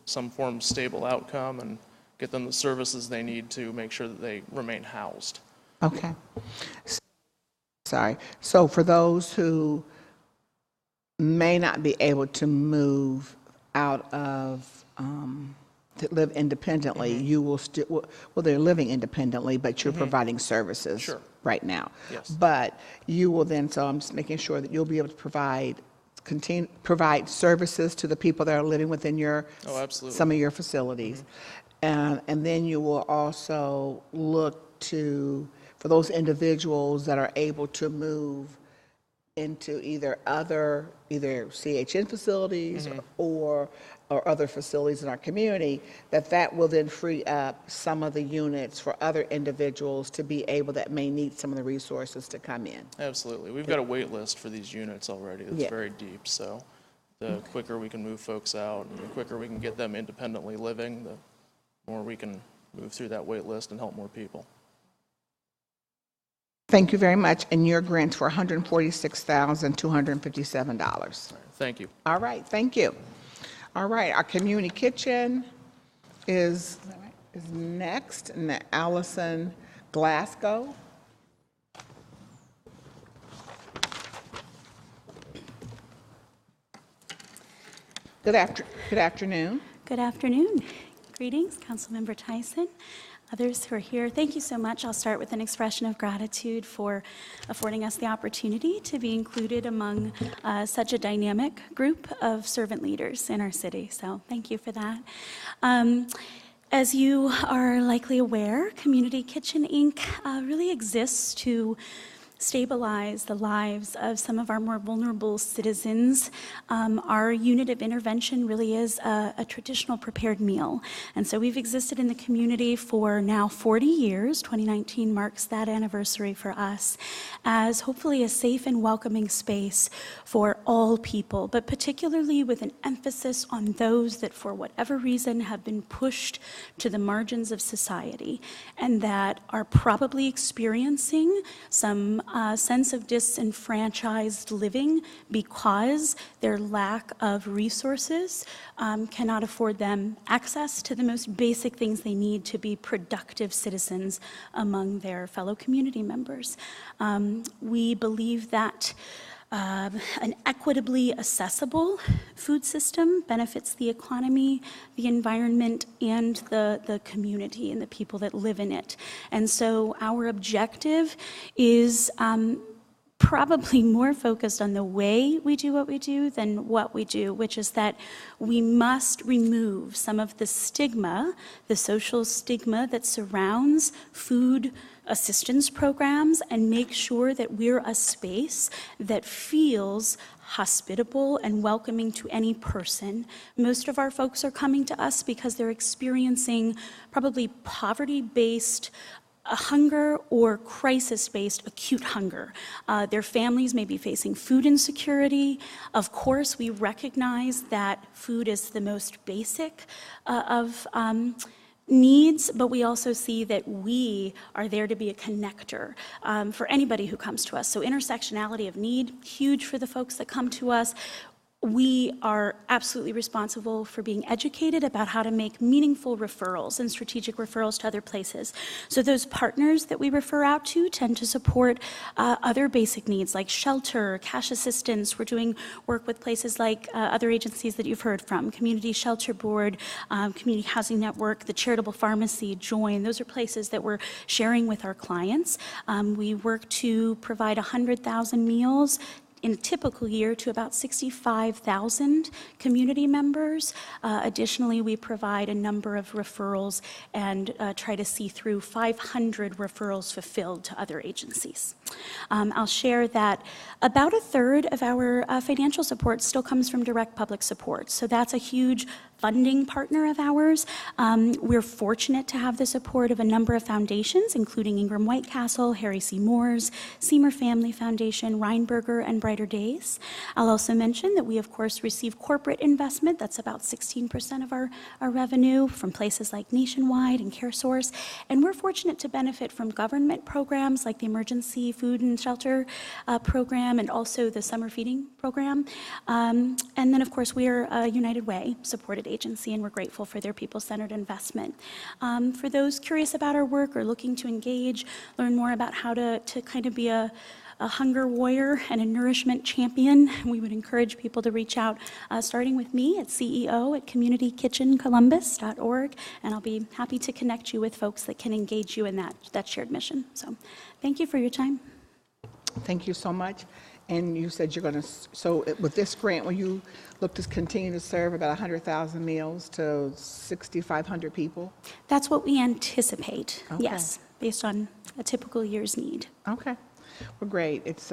[SPEAKER 17] some form of stable outcome, and get them the services they need to make sure that they remain housed.
[SPEAKER 1] Okay. Sorry. So for those who may not be able to move out of, to live independently, you will still, well, they're living independently, but you're providing services right now.
[SPEAKER 17] Yes.
[SPEAKER 1] But you will then, so I'm just making sure that you'll be able to provide services to the people that are living within some of your facilities. And then you will also look for those individuals that are able to move into either CHN facilities or other facilities in our community, that will then free up some of the units for other individuals to be able, that may need some of the resources to come in.
[SPEAKER 17] Absolutely. We've got a wait list for these units already that's very deep, so the quicker we can move folks out and the quicker we can get them independently living, the more we can move through that wait list and help more people.
[SPEAKER 1] Thank you very much. And your grants for $146,257.
[SPEAKER 17] Thank you.
[SPEAKER 1] All right, thank you. All right, our community kitchen is next, and Allison Glasgow. Good afternoon.
[SPEAKER 18] Good afternoon. Greetings, Councilmember Tyson, others who are here. Thank you so much. I'll start with an expression of gratitude for affording us the opportunity to be included among such a dynamic group of servant leaders in our city. So thank you for that. As you are likely aware, Community Kitchen, Inc. Really exists to stabilize the lives of some of our more vulnerable citizens. Our unit of intervention really is a traditional prepared meal. And so we've existed in the community for now 40 years. 2019 marks that anniversary for us as hopefully a safe and welcoming space for all people, but particularly with an emphasis on those that for whatever reason have been pushed to the margins of society and that are probably experiencing some sense of disenfranchised living because their lack of resources cannot afford them access to the most basic things they need to be productive citizens among their fellow community members. We believe that an equitably accessible food system benefits the economy, the environment, and the community and the people that live in it. And so our objective is probably more focused on the way we do what we do than what we do, which is that we must remove some of the stigma, the social stigma that surrounds food assistance programs and make sure that we're a space that feels hospitable and welcoming to any person. Most of our folks are coming to us because they're experiencing probably poverty-based hunger or crisis-based acute hunger. Their families may be facing food insecurity. Of course, we recognize that food is the most basic of needs, but we also see that we are there to be a connector for anybody who comes to us. So intersectionality of need, huge for the folks that come to us. We are absolutely responsible for being educated about how to make meaningful referrals and strategic referrals to other places. So those partners that we refer out to tend to support other basic needs like shelter, cash assistance. We're doing work with places like other agencies that you've heard from, Community Shelter Board, Community Housing Network, the Charitable Pharmacy, Join. Those are places that we're sharing with our clients. We work to provide 100,000 meals in a typical year to about 65,000 community members. Additionally, we provide a number of referrals and try to see through 500 referrals fulfilled to other agencies. I'll share that about a third of our financial support still comes from direct public support. So that's a huge funding partner of ours. We're fortunate to have the support of a number of foundations, including Ingram White Castle, Harry C. Moore's, Seymour Family Foundation, Reinberger, and Brighter Days. I'll also mention that we, of course, receive corporate investment. That's about 16% of our revenue from places like Nationwide and CareSource. And we're fortunate to benefit from government programs like the Emergency Food and Shelter Program and also the Summer Feeding Program. And then, of course, we are a United Way supported agency, and we're grateful for their people-centered investment. For those curious about our work or looking to engage, learn more about how to kind of be a hunger warrior and a nourishment champion, we would encourage people to reach out, starting with me at CEO@communitykitchencolumbus.org, and I'll be happy to connect you with folks that can engage you in that shared mission. So thank you for your time.
[SPEAKER 1] Thank you so much. And you said you're going to, so with this grant, will you look to continue to serve about 100,000 meals to 6,500 people?
[SPEAKER 18] That's what we anticipate,
[SPEAKER 1] Okay.
[SPEAKER 18] yes, based on a typical year's need.
[SPEAKER 1] Okay. Well, great. It's,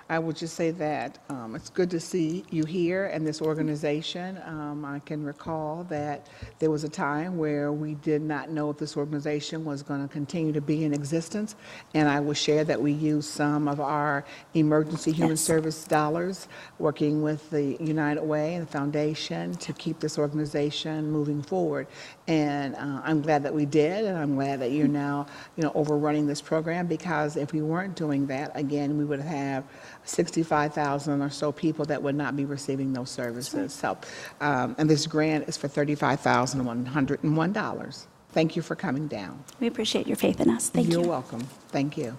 [SPEAKER 1] I would just say that it's good to see you here and this organization. I can recall that there was a time where we did not know if this organization was going to continue to be in existence, and I will share that we used some of our emergency human service dollars working with the United Way and the foundation to keep this organization moving forward. And I'm glad that we did, and I'm glad that you're now, overrunning this program, because if we weren't doing that, again, we would have 65,000 or so people that would not be receiving those services. So, and this grant is for $35,101. Thank you for coming down.
[SPEAKER 18] We appreciate your faith in us. Thank you.
[SPEAKER 1] You're welcome. Thank you.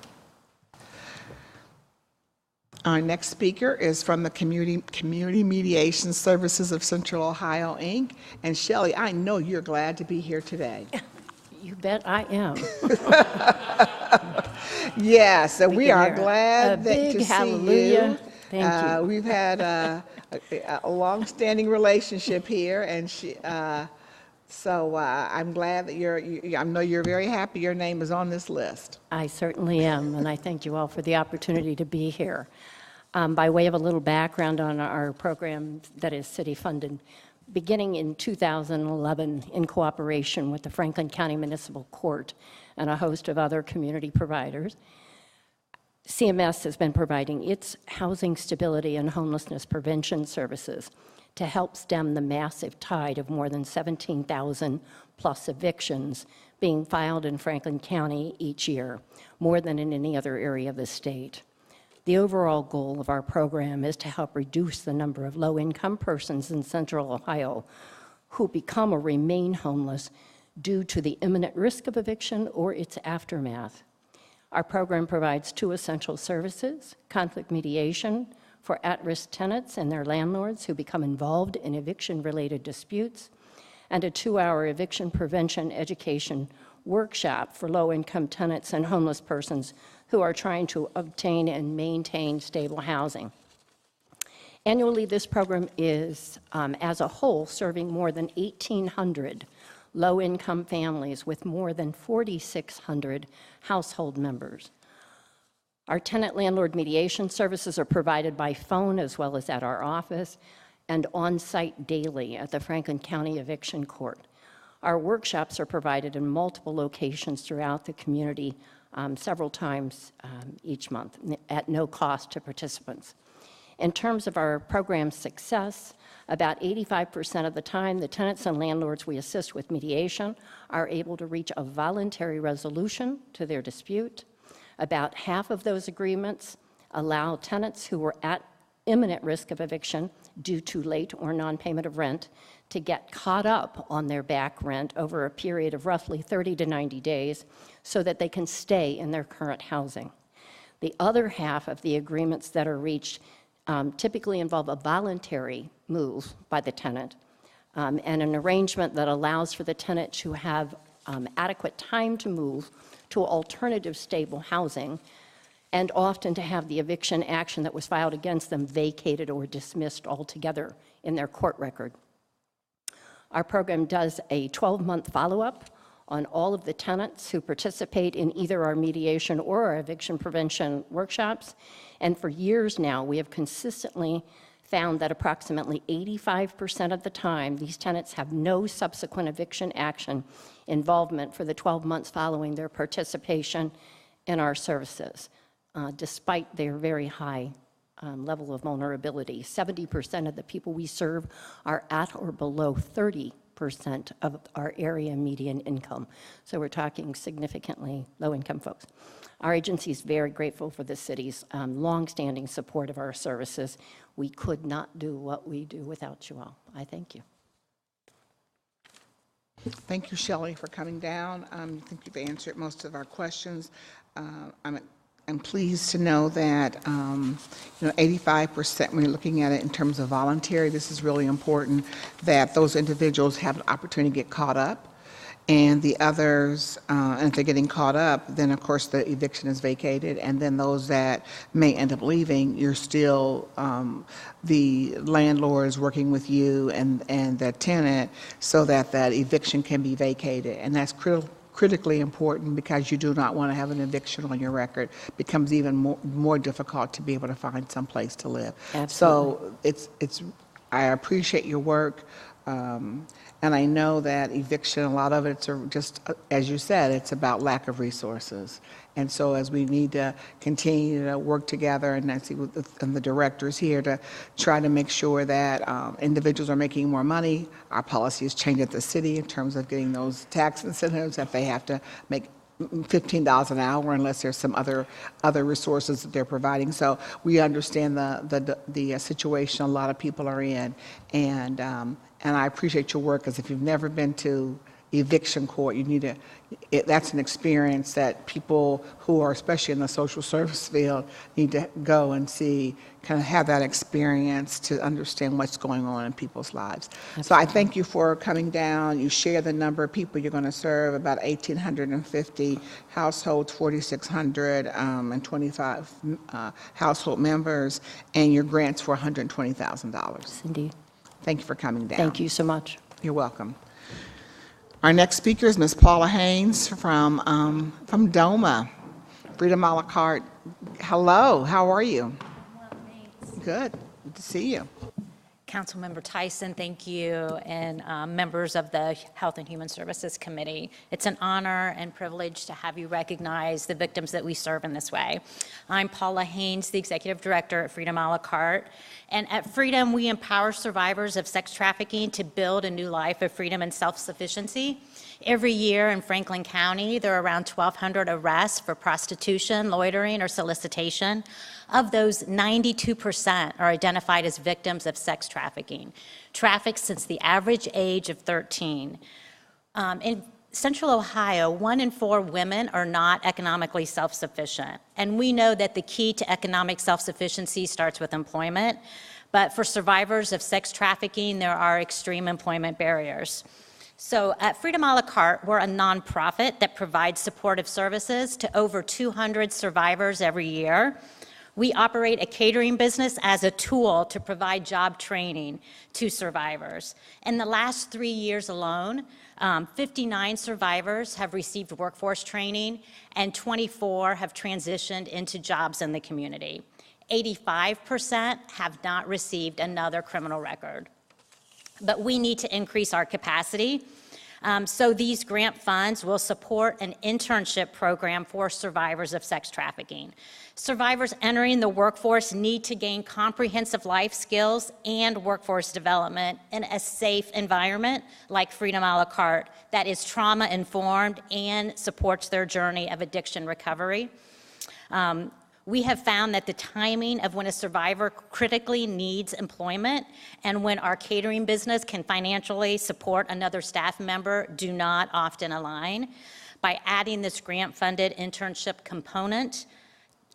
[SPEAKER 1] Our next speaker is from the Community Mediation Services of Central Ohio, Inc. And Shelley, I know you're glad to be here today.
[SPEAKER 19] You bet I am.
[SPEAKER 1] Yes, so we are glad to
[SPEAKER 19] big
[SPEAKER 1] see
[SPEAKER 19] hallelujah.
[SPEAKER 1] you.
[SPEAKER 19] Thank you.
[SPEAKER 1] We've had a long-standing relationship here, and so I'm glad that I know you're very happy your name is on this list.
[SPEAKER 19] I certainly am, and I thank you all for the opportunity to be here. By way of a little background on our program that is city-funded, beginning in 2011 in cooperation with the Franklin County Municipal Court and a host of other community providers, CMS has been providing its housing stability and homelessness prevention services to help stem the massive tide of more than 17,000 plus evictions being filed in Franklin County each year, more than in any other area of the state. The overall goal of our program is to help reduce the number of low-income persons in Central Ohio who become or remain homeless due to the imminent risk of eviction or its aftermath. Our program provides 2 essential services: conflict mediation for at-risk tenants and their landlords who become involved in eviction-related disputes, and a 2-hour eviction prevention education workshop for low-income tenants and homeless persons who are trying to obtain and maintain stable housing. Annually, this program is, as a whole, serving more than 1,800 low-income families with more than 4,600 household members. Our tenant-landlord mediation services are provided by phone as well as at our office and on-site daily at the Franklin County Eviction Court. Our workshops are provided in multiple locations throughout the community several times each month at no cost to participants. In terms of our program's success, about 85% of the time, the tenants and landlords we assist with mediation are able to reach a voluntary resolution to their dispute. About half of those agreements allow tenants who were at imminent risk of eviction due to late or non-payment of rent to get caught up on their back rent over a period of roughly 30 to 90 days so that they can stay in their current housing. The other half of the agreements that are reached typically involve a voluntary move by the tenant and an arrangement that allows for the tenant to have adequate time to move to alternative stable housing, and often to have the eviction action that was filed against them vacated or dismissed altogether in their court record. Our program does a 12-month follow-up on all of the tenants who participate in either our mediation or our eviction prevention workshops, and for years now, we have consistently found that approximately 85% of the time, these tenants have no subsequent eviction action involvement for the 12 months following their participation in our services, despite their very high level of vulnerability. 70% of the people we serve are at or below 30% of our area median income. So we're talking significantly low-income folks. Our agency is very grateful for the city's longstanding support of our services. We could not do what we do without you all. I thank you.
[SPEAKER 1] Thank you, Shelley, for coming down. I think you've answered most of our questions. I'm pleased to know that 85%, when you're looking at it in terms of voluntary, this is really important, that those individuals have an opportunity to get caught up. And the others, and if they're getting caught up, then of course the eviction is vacated. And then those that may end up leaving, you're still, the landlord is working with you and the tenant so that that eviction can be vacated. And that's critically important because you do not want to have an eviction on your record. It becomes even more difficult to be able to find some place to live.
[SPEAKER 19] Absolutely.
[SPEAKER 1] So I appreciate your work. And I know that eviction, a lot of it's just, as you said, it's about lack of resources. And so as we need to continue to work together, and I see and the directors here to try to make sure that individuals are making more money, our policies change at the city in terms of getting those tax incentives, that they have to make $15 an hour unless there's some other resources that they're providing. So we understand the situation a lot of people are in, and I appreciate your work, because if you've never been to eviction court, you need to. That's an experience that people who are, especially in the social service field, need to go and see, kind of have that experience to understand what's going on in people's lives. Absolutely. So I thank you for coming down. You share the number of people you're going to serve, about 1,850 households, 4,600 and 25 household members, and your grants for $120,000.
[SPEAKER 19] Indeed.
[SPEAKER 1] Thank you for coming down.
[SPEAKER 19] Thank you so much.
[SPEAKER 1] You're welcome. Our next speaker is Ms. Paula Haynes from DOMA, Freedom a la carte. Hello, how are you?
[SPEAKER 20] Well, thanks.
[SPEAKER 1] Good to see you.
[SPEAKER 20] Councilmember Tyson, thank you, and members of the Health and Human Services Committee. It's an honor and privilege to have you recognize the victims that we serve in this way. I'm Paula Haynes, the Executive Director at Freedom a la carte. And at Freedom, we empower survivors of sex trafficking to build a new life of freedom and self-sufficiency. Every year in Franklin County, there are around 1,200 arrests for prostitution, loitering, or solicitation. Of those, 92% are identified as victims of sex trafficking, trafficked since the average age of 13. In Central Ohio, 1 in 4 women are not economically self-sufficient. And we know that the key to economic self-sufficiency starts with employment. But for survivors of sex trafficking, there are extreme employment barriers. So at Freedom a la carte, we're a nonprofit that provides supportive services to over 200 survivors every year. We operate a catering business as a tool to provide job training to survivors. In the last 3 years alone, 59 survivors have received workforce training, and 24 have transitioned into jobs in the community. 85% have not received another criminal record. But we need to increase our capacity. So these grant funds will support an internship program for survivors of sex trafficking. Survivors entering the workforce need to gain comprehensive life skills and workforce development in a safe environment like Freedom a la carte that is trauma-informed and supports their journey of addiction recovery. We have found that the timing of when a survivor critically needs employment and when our catering business can financially support another staff member do not often align. By adding this grant-funded internship component,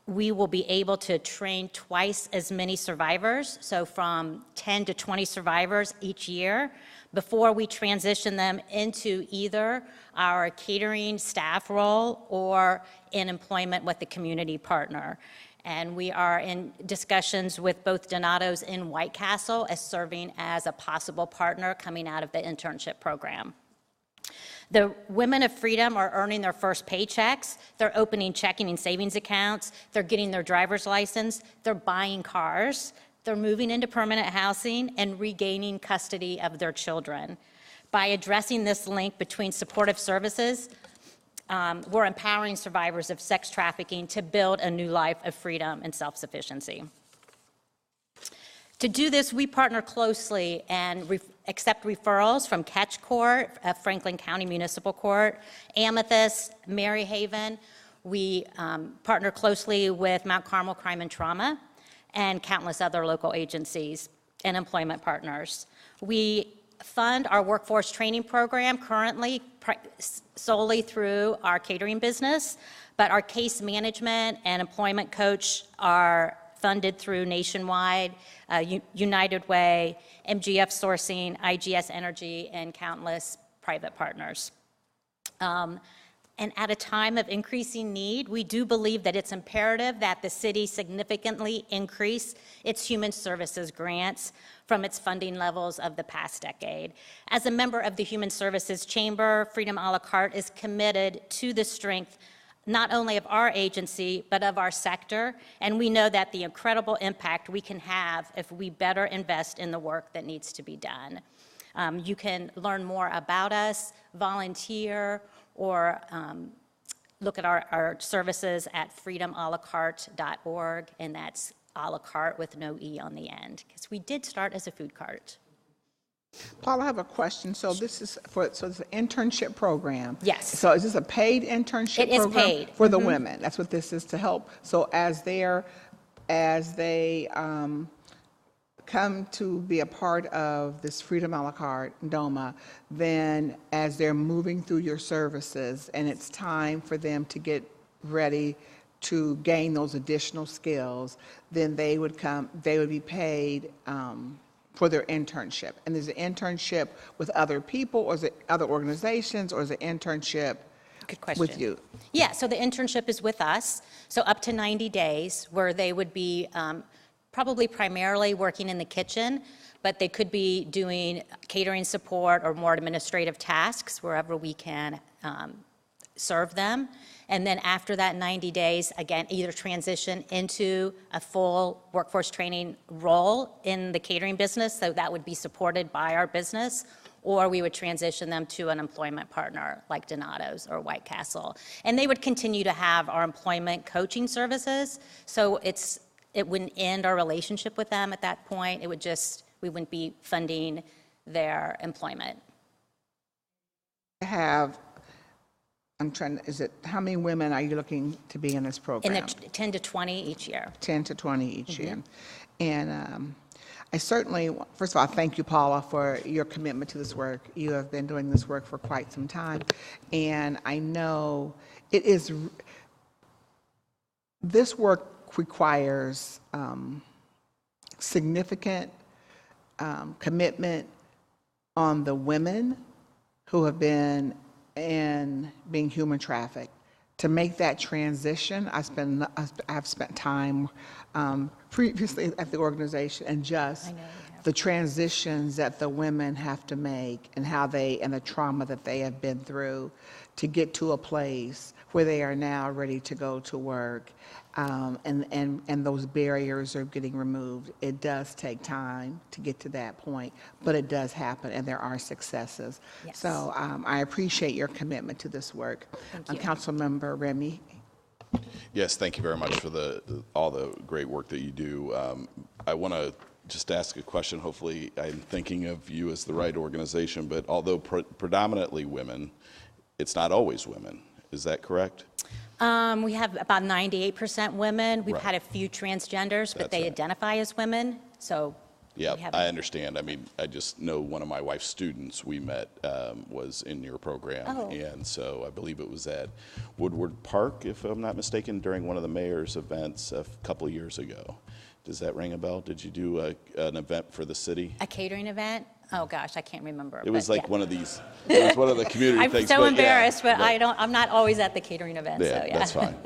[SPEAKER 20] we will be able to train twice as many survivors, so from 10 to 20 survivors each year, before we transition them into either our catering staff role or in employment with a community partner. And we are in discussions with both Donato's in White Castle as serving as a possible partner coming out of the internship program. The women of Freedom are earning their first paychecks. They're opening checking and savings accounts. They're getting their driver's license. They're buying cars. They're moving into permanent housing and regaining custody of their children. By addressing this link between supportive services, we're empowering survivors of sex trafficking to build a new life of freedom and self-sufficiency. To do this, we partner closely and accept referrals from Catch Court, Franklin County Municipal Court, Amethyst, Maryhaven. We partner closely with Mount Carmel Crime and Trauma and countless other local agencies and employment partners. We fund our workforce training program currently solely through our catering business, but our case management and employment coach are funded through Nationwide, United Way, MGF Sourcing, IGS Energy, and countless private partners. And at a time of increasing need, we do believe that it's imperative that the city significantly increase its human services grants from its funding levels of the past decade. As a member of the Human Services Chamber, Freedom a la carte is committed to the strength not only of our agency, but of our sector, and we know that the incredible impact we can have if we better invest in the work that needs to be done. You can learn more about us, volunteer, or look at our services at freedomalacarte.org, and that's a la carte with no E on the end, because we did start as a food cart.
[SPEAKER 1] Paul, I have a question. So this is it's an internship program.
[SPEAKER 20] Yes.
[SPEAKER 1] So is this a paid internship program?
[SPEAKER 20] It is paid.
[SPEAKER 1] For the women. That's what this is to help. So as they come to be a part of this Freedom a la carte, DOMA, then as they're moving through your services and it's time for them to get ready to gain those additional skills, then they would be paid for their internship. And is it internship with other people, or is it other organizations, or is it internship with you?
[SPEAKER 20] Yeah, so the internship is with us, so up to 90 days, where they would be probably primarily working in the kitchen, but they could be doing catering support or more administrative tasks wherever we can serve them. And then after that 90 days, again, either transition into a full workforce training role in the catering business, so that would be supported by our business, or we would transition them to an employment partner like Donato's or White Castle. And they would continue to have our employment coaching services, so it wouldn't end our relationship with them at that point. It would just, we wouldn't be funding their employment.
[SPEAKER 1] How many women are you looking to be in this program?
[SPEAKER 20] In the 10 to 20 each year.
[SPEAKER 1] 10 to 20 each year. And I certainly, first of all, thank you, Paula, for your commitment to this work. You have been doing this work for quite some time. And I know this work requires significant commitment on the women who have been being human trafficked. To make that transition, I've spent time previously at the organization, and just the transitions that the women have to make, and and the trauma that they have been through to get to a place where they are now ready to go to work, and those barriers are getting removed. It does take time to get to that point, but it does happen, and there are successes.
[SPEAKER 20] Yes.
[SPEAKER 1] So I appreciate your commitment to this work. Councilmember Remy.
[SPEAKER 5] Yes, thank you very much for all the great work that you do. I want to just ask a question. Hopefully I'm thinking of you as the right organization, but although predominantly women, it's not always women. Is that correct?
[SPEAKER 20] We have about 98% women. We've had a few transgenders, but they identify as women. So
[SPEAKER 5] yeah, I understand. I mean, I just know one of my wife's students we met was in your program, and so I believe it was at Woodward Park, if I'm not mistaken, during one of the mayor's events a couple of years ago. Does that ring a bell? Did you do an event for the city?
[SPEAKER 20] A catering event? Oh gosh, I can't remember.
[SPEAKER 5] It was like one of these. It was one of the community things.
[SPEAKER 20] I'm so embarrassed, but I'm not always at the catering event.
[SPEAKER 5] Yeah,
[SPEAKER 20] so yeah.
[SPEAKER 5] That's fine.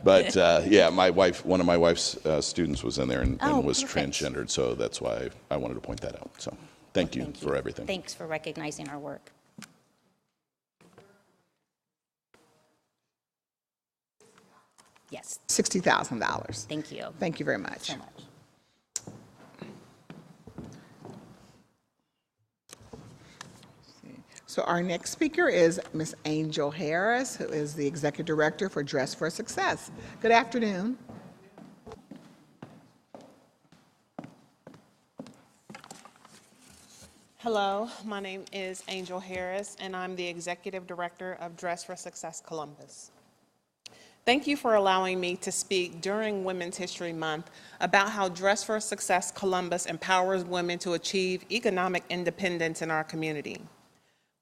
[SPEAKER 5] But yeah, one of my wife's students was in there and was transgendered, so that's why I wanted to point that out. So thank you for everything.
[SPEAKER 20] Thanks for recognizing our work. Yes.
[SPEAKER 1] $60,000.
[SPEAKER 20] Thank you.
[SPEAKER 1] Thank you very much.
[SPEAKER 20] So much.
[SPEAKER 1] So our next speaker is Ms. Angel Harris, who is the Executive Director for Dress for Success. Good afternoon.
[SPEAKER 21] Hello, my name is Angel Harris, and I'm the Executive Director of Dress for Success Columbus. Thank you for allowing me to speak during Women's History Month about how Dress for Success Columbus empowers women to achieve economic independence in our community.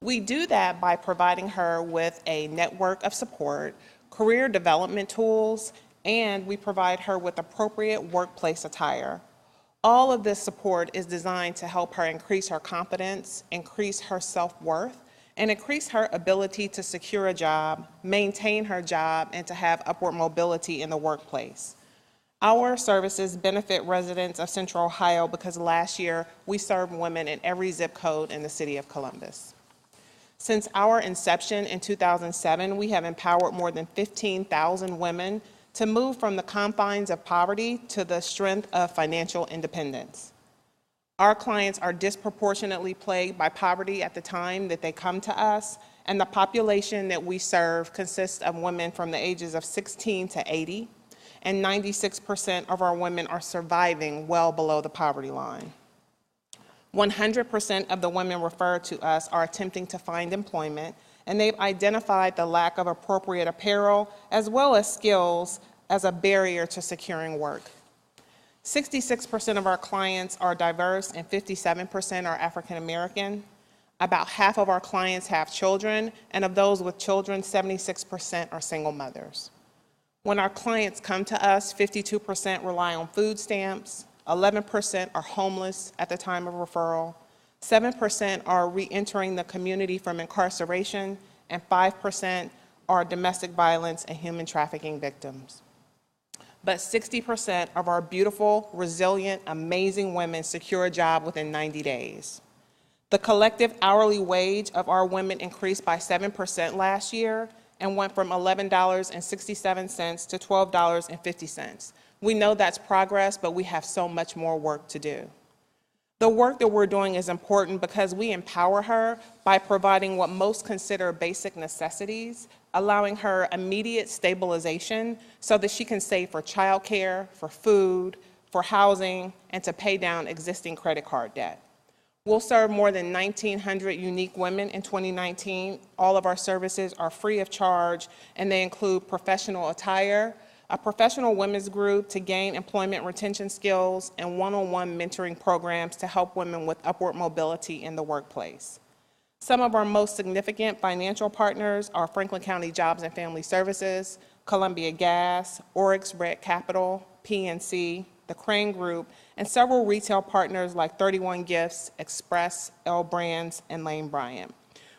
[SPEAKER 21] We do that by providing her with a network of support, career development tools, and we provide her with appropriate workplace attire. All of this support is designed to help her increase her confidence, increase her self-worth, and increase her ability to secure a job, maintain her job, and to have upward mobility in the workplace. Our services benefit residents of Central Ohio because last year we served women in every zip code in the city of Columbus. Since our inception in 2007, we have empowered more than 15,000 women to move from the confines of poverty to the strength of financial independence. Our clients are disproportionately plagued by poverty at the time that they come to us, and the population that we serve consists of women from the ages of 16 to 80, and 96% of our women are surviving well below the poverty line. 100% of the women referred to us are attempting to find employment, and they've identified the lack of appropriate apparel as well as skills as a barrier to securing work. 66% of our clients are diverse and 57% are African American. About half of our clients have children, and of those with children, 76% are single mothers. When our clients come to us, 52% rely on food stamps, 11% are homeless at the time of referral, 7% are re-entering the community from incarceration, and 5% are domestic violence and human trafficking victims. But 60% of our beautiful, resilient, amazing women secure a job within 90 days. The collective hourly wage of our women increased by 7% last year and went from $11.67 to $12.50. We know that's progress, but we have so much more work to do. The work that we're doing is important because we empower her by providing what most consider basic necessities, allowing her immediate stabilization so that she can save for childcare, for food, for housing, and to pay down existing credit card debt. We'll serve more than 1,900 unique women in 2019. All of our services are free of charge, and they include professional attire, a professional women's group to gain employment retention skills, and one-on-one mentoring programs to help women with upward mobility in the workplace. Some of our most significant financial partners are Franklin County Jobs and Family Services, Columbia Gas, Oryx Red Capital, PNC, the Crane Group, and several retail partners like 31 Gifts, Express, L Brands, and Lane Bryant.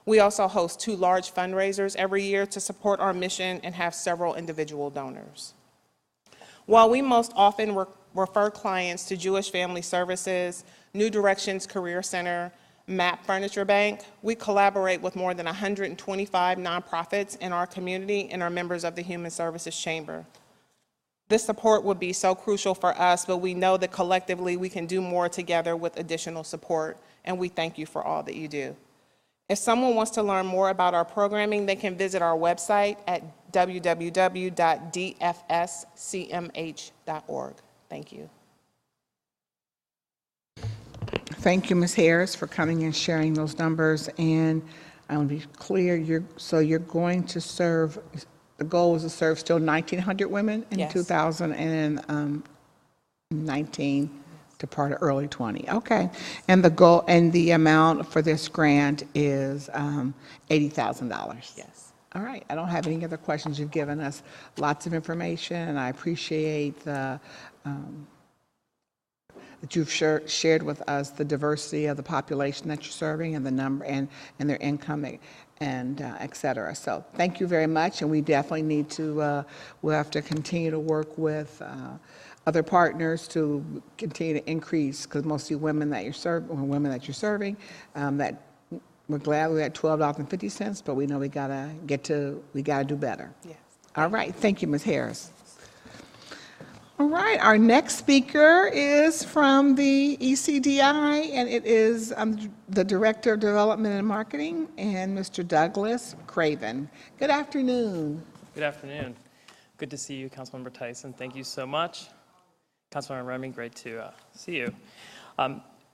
[SPEAKER 21] We also host 2 large fundraisers every year to support our mission and have several individual donors. While we most often refer clients to Jewish Family Services, New Directions Career Center, MAP Furniture Bank, we collaborate with more than 125 nonprofits in our community and are members of the Human Services Chamber. This support would be so crucial for us, but we know that collectively we can do more together with additional support, and we thank you for all that you do. If someone wants to learn more about our programming, they can visit our website at www.dfscmh.org. Thank you.
[SPEAKER 1] Thank you, Ms. Harris, for coming and sharing those numbers. And I want to be clear, you're going to serve, the goal is to serve still 1,900 women in 2019 to part of early 20. Okay. And the goal and the amount for this grant is $80,000.
[SPEAKER 21] Yes.
[SPEAKER 1] All right. I don't have any other questions. You've given us lots of information, and I appreciate the that you've shared with us the diversity of the population that you're serving and the number and their income and et cetera. So thank you very much, and we definitely need to, we'll have to continue to work with other partners to continue to increase, because mostly women that you're serving, that we're glad we're at $12.50, but we know we gotta do better.
[SPEAKER 21] Yes.
[SPEAKER 1] All right, thank you, Ms. Harris. All right, our next speaker is from the ECDI, and it is the Director of Development and Marketing, and Mr. Douglas Craven. Good afternoon.
[SPEAKER 2] Good afternoon. Good to see you, Councilmember Tyson. Thank you so much. Councilmember Remy, great to see you.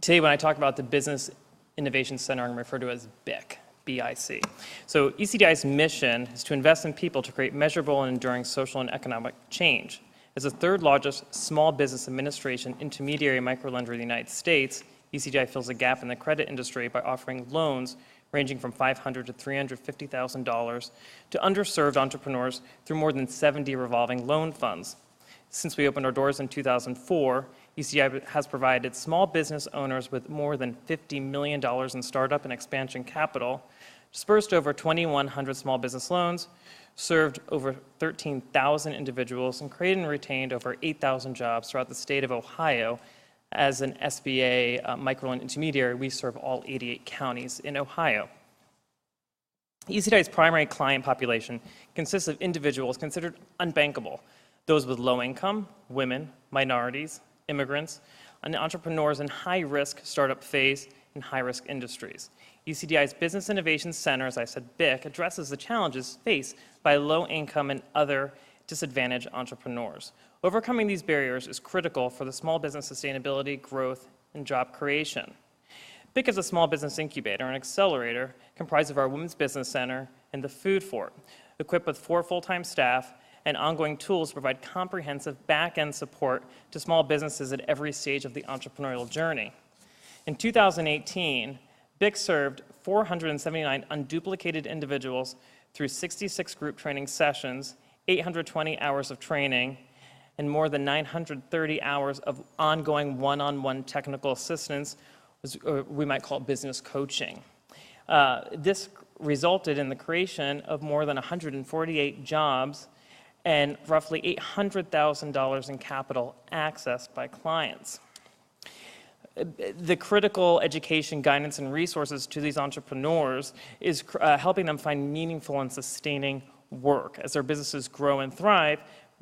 [SPEAKER 2] Today, when I talk about the Business Innovation Center, I'm going to refer to it as BIC, B-I-C. So ECDI's mission is to invest in people to create measurable and enduring social and economic change. As the 3rd largest small business administration intermediary microlender in the United States, ECDI fills a gap in the credit industry by offering loans ranging from $500,000 to $350,000 to underserved entrepreneurs through more than 70 revolving loan funds. Since we opened our doors in 2004, ECDI has provided small business owners with more than $50 million in startup and expansion capital dispersed over 2,100 small business loans, served over 13,000 individuals, and created and retained over 8,000 jobs throughout the state of Ohio. As an SBA microloan intermediary, we serve all 88 counties in Ohio. ECDI's primary client population consists of individuals considered unbankable, those with low income, women, minorities, immigrants, and entrepreneurs in high-risk startup phase and high-risk industries. ECDI's Business Innovation Center, as I said, BIC, addresses the challenges faced by low-income and other disadvantaged entrepreneurs. Overcoming these barriers is critical for the small business sustainability, growth, and job creation. BIC is a small business incubator and accelerator comprised of our Women's Business Center and the Food Fort, equipped with 4 full-time staff and ongoing tools to provide comprehensive back-end support to small businesses at every stage of the entrepreneurial journey. In 2018, BIC served 479 unduplicated individuals through 66 group training sessions, 820 hours of training, and more than 930 hours of ongoing one-on-one technical assistance, we might call it business coaching. This resulted in the creation of more than 148 jobs and roughly $800,000 in capital accessed by clients. The critical education, guidance, and resources to these entrepreneurs is helping them find meaningful and sustaining work. As their businesses grow and thrive,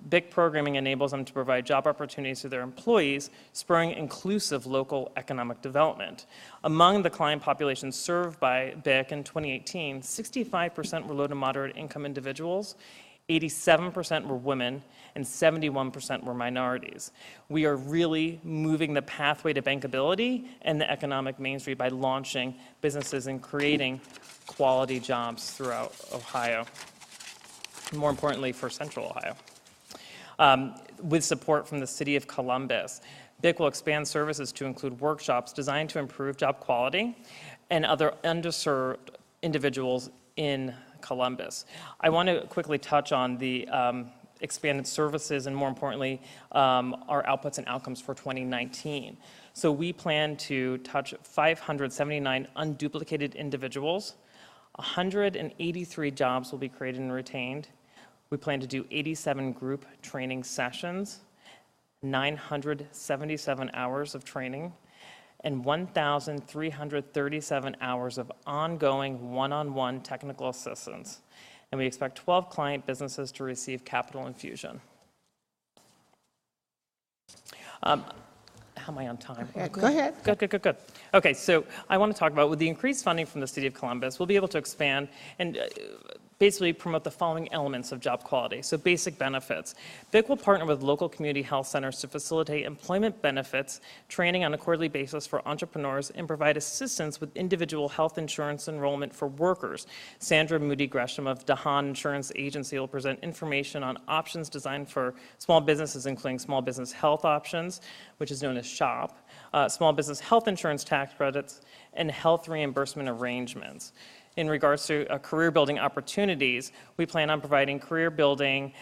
[SPEAKER 2] BIC programming enables them to provide job opportunities to their employees, spurring inclusive local economic development. Among the client populations served by BIC in 2018, 65% were low to moderate income individuals, 87% were women, and 71% were minorities. We are really moving the pathway to bankability and the economic mainstream by launching businesses and creating quality jobs throughout Ohio, more importantly for Central Ohio. With support from the City of Columbus, BIC will expand services to include workshops designed to improve job quality and other underserved individuals in Columbus. I want to quickly touch on the expanded services and, more importantly, our outputs and outcomes for 2019. So we plan to touch 579 unduplicated individuals. 183 jobs will be created and retained. We plan to do 87 group training sessions, 977 hours of training, and 1,337 hours of ongoing one-on-one technical assistance. And we expect 12 client businesses to receive capital infusion. How am I on time?
[SPEAKER 1] Go ahead.
[SPEAKER 2] Good. Okay, so I want to talk about, with the increased funding from the City of Columbus, we'll be able to expand and basically promote the following elements of job quality. So basic benefits. BIC will partner with local community health centers to facilitate employment benefits, training on a quarterly basis for entrepreneurs, and provide assistance with individual health insurance enrollment for workers. Sandra Moody Gresham of Dahan Insurance Agency will present information on options designed for small businesses, including small business health options, which is known as SHOP, small business health insurance tax credits, and health reimbursement arrangements. In regards to career building opportunities, we plan on providing career building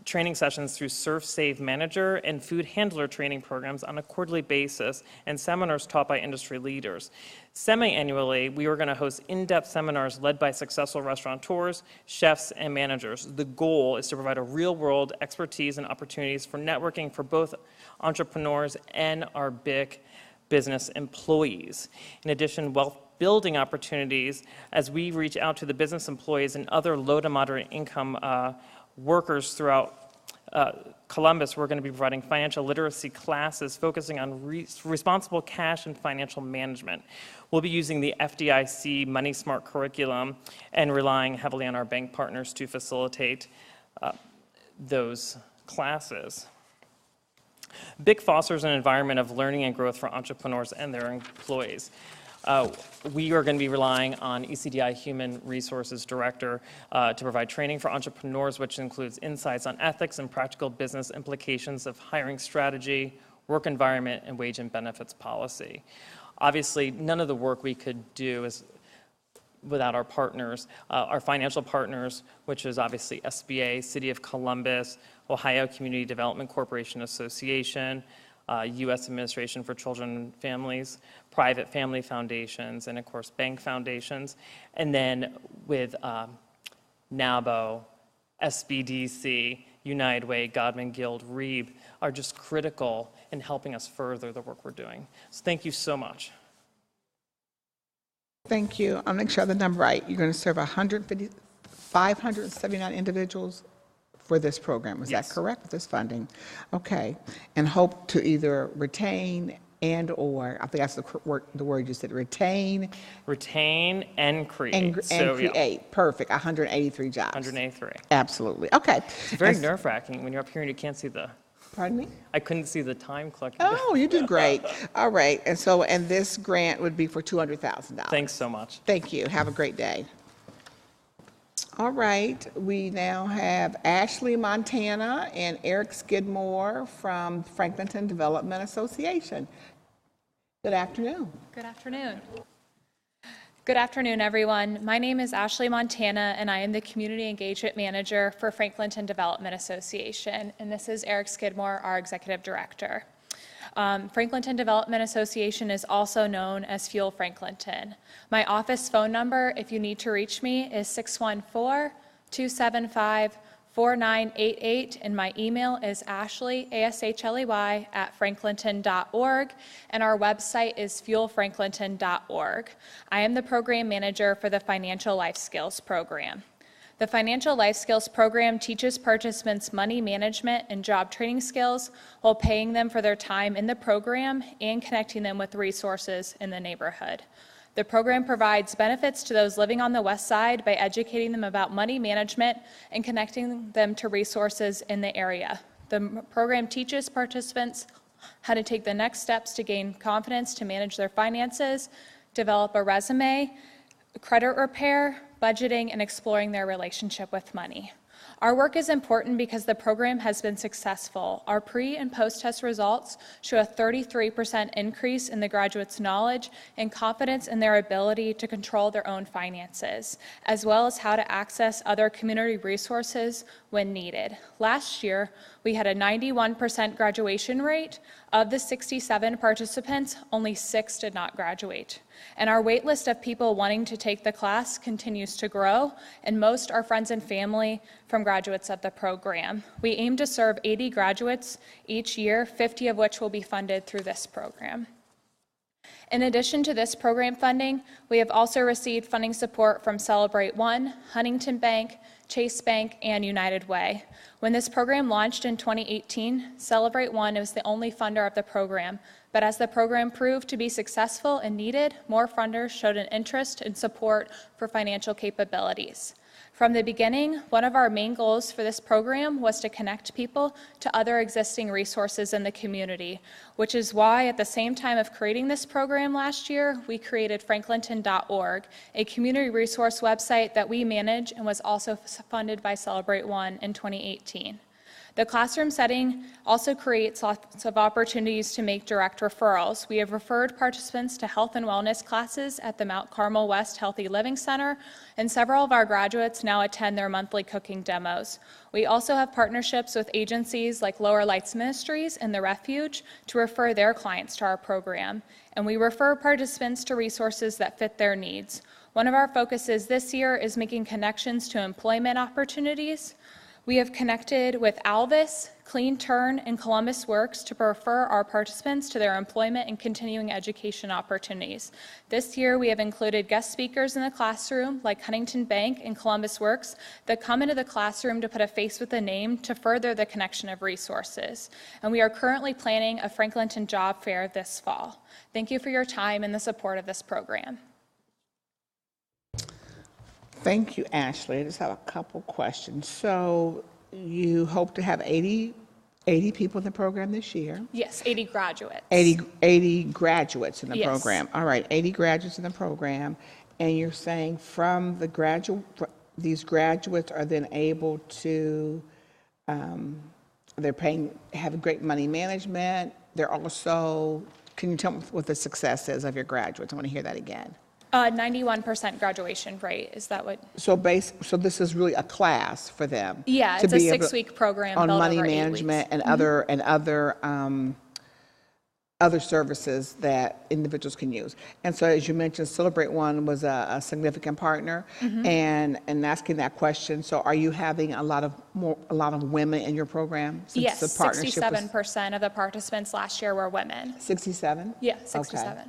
[SPEAKER 2] training sessions through Surf Save Manager and food handler training programs on a quarterly basis and seminars taught by industry leaders. Semi-annually, we are going to host in-depth seminars led by successful restaurateurs, chefs, and managers. The goal is to provide a real-world expertise and opportunities for networking for both entrepreneurs and our BIC business employees. In addition, wealth building opportunities as we reach out to the business employees and other low to moderate income workers throughout Columbus. We're going to be providing financial literacy classes focusing on responsible cash and financial management. We'll be using the FDIC Money Smart curriculum and relying heavily on our bank partners to facilitate those classes. BIC fosters an environment of learning and growth for entrepreneurs and their employees. We are going to be relying on ECDI Human Resources Director to provide training for entrepreneurs, which includes insights on ethics and practical business implications of hiring strategy, work environment, and wage and benefits policy. Obviously, none of the work we could do is without our partners, our financial partners, which is obviously SBA, City of Columbus, Ohio Community Development Corporation Association, U.S. Administration for Children and Families, private family foundations, and of course bank foundations. And then with NABO, SBDC, United Way, Godman Guild, REEB are just critical in helping us further the work we're doing. So thank you so much.
[SPEAKER 1] Thank you. I'll make sure I have the number right. You're going to serve 579 individuals for this program. Is that correct, with this funding? Okay. And hope to either retain and/or, I think that's the word you said, retain.
[SPEAKER 2] Retain and create.
[SPEAKER 1] And create.
[SPEAKER 2] Yeah.
[SPEAKER 1] Perfect. 183 jobs.
[SPEAKER 2] 183.
[SPEAKER 1] Absolutely. Okay.
[SPEAKER 2] It's very nerve-wracking when you're up here and you can't see the...
[SPEAKER 1] Pardon me?
[SPEAKER 2] I couldn't see the time clock.
[SPEAKER 1] Oh, you did great. All right. And this grant would be for $200,000.
[SPEAKER 2] Thanks so much.
[SPEAKER 1] Thank you. Have a great day. All right. We now have Ashley Montana and Eric Skidmore from Franklinton Development Association. Good afternoon.
[SPEAKER 4] Good afternoon. Good afternoon, everyone. My name is Ashley Montana, and I am the Community Engagement Manager for Franklinton Development Association, and this is Eric Skidmore, our Executive Director. Franklinton Development Association is also known as Fuel Franklinton. My office phone number, if you need to reach me, is 614-275-4988, and my email is Ashley, ASHLEY, @franklinton.org, and our website is fuelfranklinton.org. I am the program manager for the Financial Life Skills program. The Financial Life Skills program teaches participants money management and job training skills while paying them for their time in the program and connecting them with resources in the neighborhood. The program provides benefits to those living on the West Side by educating them about money management and connecting them to resources in the area. The program teaches participants how to take the next steps to gain confidence to manage their finances, develop a resume, credit repair, budgeting, and exploring their relationship with money. Our work is important because the program has been successful. Our pre- and post-test results show a 33% increase in the graduates' knowledge and confidence in their ability to control their own finances, as well as how to access other community resources when needed. Last year, we had a 91% graduation rate. Of the 67 participants, only 6 did not graduate. And our wait list of people wanting to take the class continues to grow, and most are friends and family from graduates of the program. We aim to serve 80 graduates each year, 50 of which will be funded through this program. In addition to this program funding, we have also received funding support from Celebrate One, Huntington Bank, Chase Bank, and United Way. When this program launched in 2018, Celebrate One was the only funder of the program, but as the program proved to be successful and needed, more funders showed an interest and support for financial capabilities. From the beginning, one of our main goals for this program was to connect people to other existing resources in the community, which is why at the same time of creating this program last year, we created franklinton.org, a community resource website that we manage and was also funded by Celebrate One in 2018. The classroom setting also creates lots of opportunities to make direct referrals. We have referred participants to health and wellness classes at the Mount Carmel West Healthy Living Center, and several of our graduates now attend their monthly cooking demos. We also have partnerships with agencies like Lower Lights Ministries and The Refuge to refer their clients to our program, and we refer participants to resources that fit their needs. One of our focuses this year is making connections to employment opportunities. We have connected with Alvis, Clean Turn, and Columbus Works to refer our participants to their employment and continuing education opportunities. This year, we have included guest speakers in the classroom, like Huntington Bank and Columbus Works, that come into the classroom to put a face with a name to further the connection of resources. And we are currently planning a Franklinton job fair this fall. Thank you for your time and the support of this program.
[SPEAKER 1] Thank you, Ashley. I just have a couple questions. So you hope to have 80 people in the program this year?
[SPEAKER 4] Yes, 80 graduates.
[SPEAKER 1] 80 graduates in the
[SPEAKER 4] Yes.
[SPEAKER 1] program. All right, 80 graduates in the program. And you're saying from the these graduates are then able to, have great money management. They're also, can you tell me what the success is of your graduates? I want to hear that again.
[SPEAKER 4] 91% graduation rate, is that what?
[SPEAKER 1] So this is really a class for them.
[SPEAKER 4] Yeah,
[SPEAKER 1] to
[SPEAKER 4] it's a
[SPEAKER 1] be able
[SPEAKER 4] 6-week program
[SPEAKER 1] on
[SPEAKER 4] built
[SPEAKER 1] money
[SPEAKER 4] over 8
[SPEAKER 1] management
[SPEAKER 4] weeks.
[SPEAKER 1] and other other services that individuals can use. And so, as you mentioned, Celebrate One was a significant partner, and asking that question. So, are you having a lot of women in your program? Since
[SPEAKER 4] Yes,
[SPEAKER 1] the partnership was
[SPEAKER 4] 67% of the participants last year were women.
[SPEAKER 1] 67?
[SPEAKER 4] Yeah, 67.
[SPEAKER 1] Okay.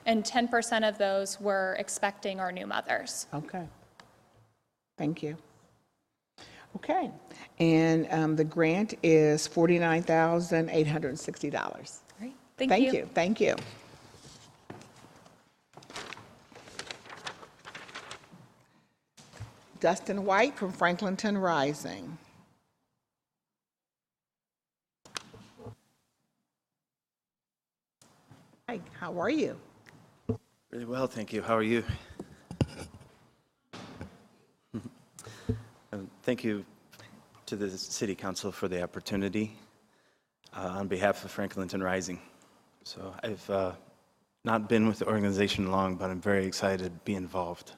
[SPEAKER 4] And 10% of those were expecting or new mothers.
[SPEAKER 1] Okay. Thank you. Okay. And the grant is $49,860.
[SPEAKER 4] Great. Thank you.
[SPEAKER 1] Thank you. Dustin White from Franklinton Rising. Hi, how are you?
[SPEAKER 3] Really well, thank you. How are you? Thank you to the City Council for the opportunity on behalf of Franklinton Rising. So I've not been with the organization long, but I'm very excited to be involved.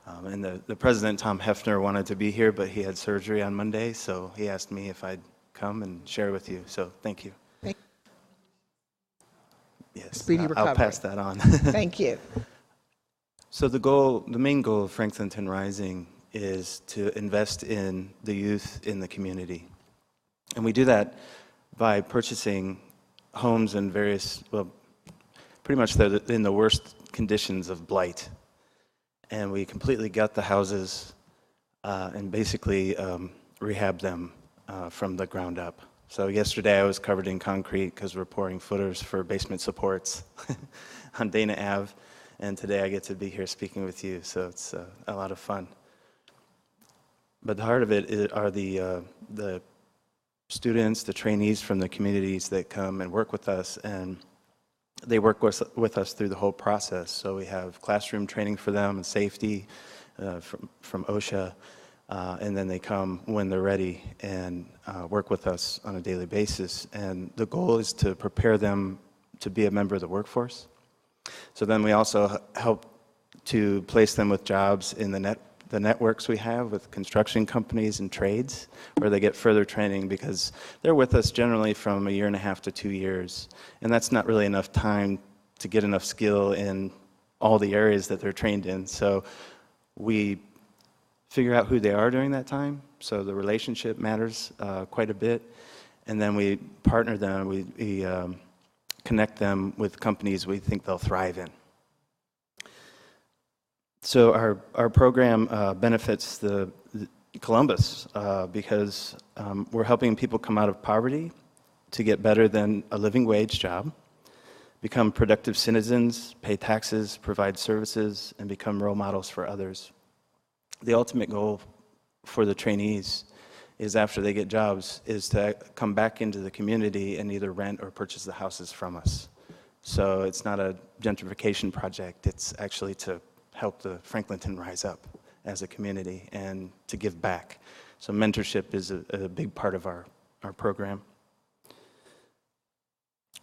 [SPEAKER 3] And the president, Tom Hefner, wanted to be here, but he had surgery on Monday, so he asked me if I'd come and share with you. So thank you. Yes,
[SPEAKER 1] Speedy recovery.
[SPEAKER 3] I'll pass that on.
[SPEAKER 1] Thank you.
[SPEAKER 3] So the main goal of Franklinton Rising is to invest in the youth in the community. And we do that by purchasing homes in various, well, pretty much they're in the worst conditions of blight. And we completely gut the houses and basically rehab them from the ground up. So yesterday I was covered in concrete because we're pouring footers for basement supports on Dana Ave. And today I get to be here speaking with you, so it's a lot of fun. But the heart of it are the students, the trainees from the communities that come and work with us, and they work with us through the whole process. So we have classroom training for them and safety from OSHA, and then they come when they're ready and work with us on a daily basis. And the goal is to prepare them to be a member of the workforce. So then we also help to place them with jobs in the networks we have with construction companies and trades, where they get further training, because they're with us generally from 1.5 to 2 years. And that's not really enough time to get enough skill in all the areas that they're trained in. So we figure out who they are during that time. So the relationship matters quite a bit. And then we partner them, we connect them with companies we think they'll thrive in. So our program benefits the Columbus because we're helping people come out of poverty to get better than a living wage job, become productive citizens, pay taxes, provide services, and become role models for others. The ultimate goal for the trainees is, after they get jobs, is to come back into the community and either rent or purchase the houses from us. So it's not a gentrification project, it's actually to help the Franklinton rise up as a community and to give back. So mentorship is a big part of our program.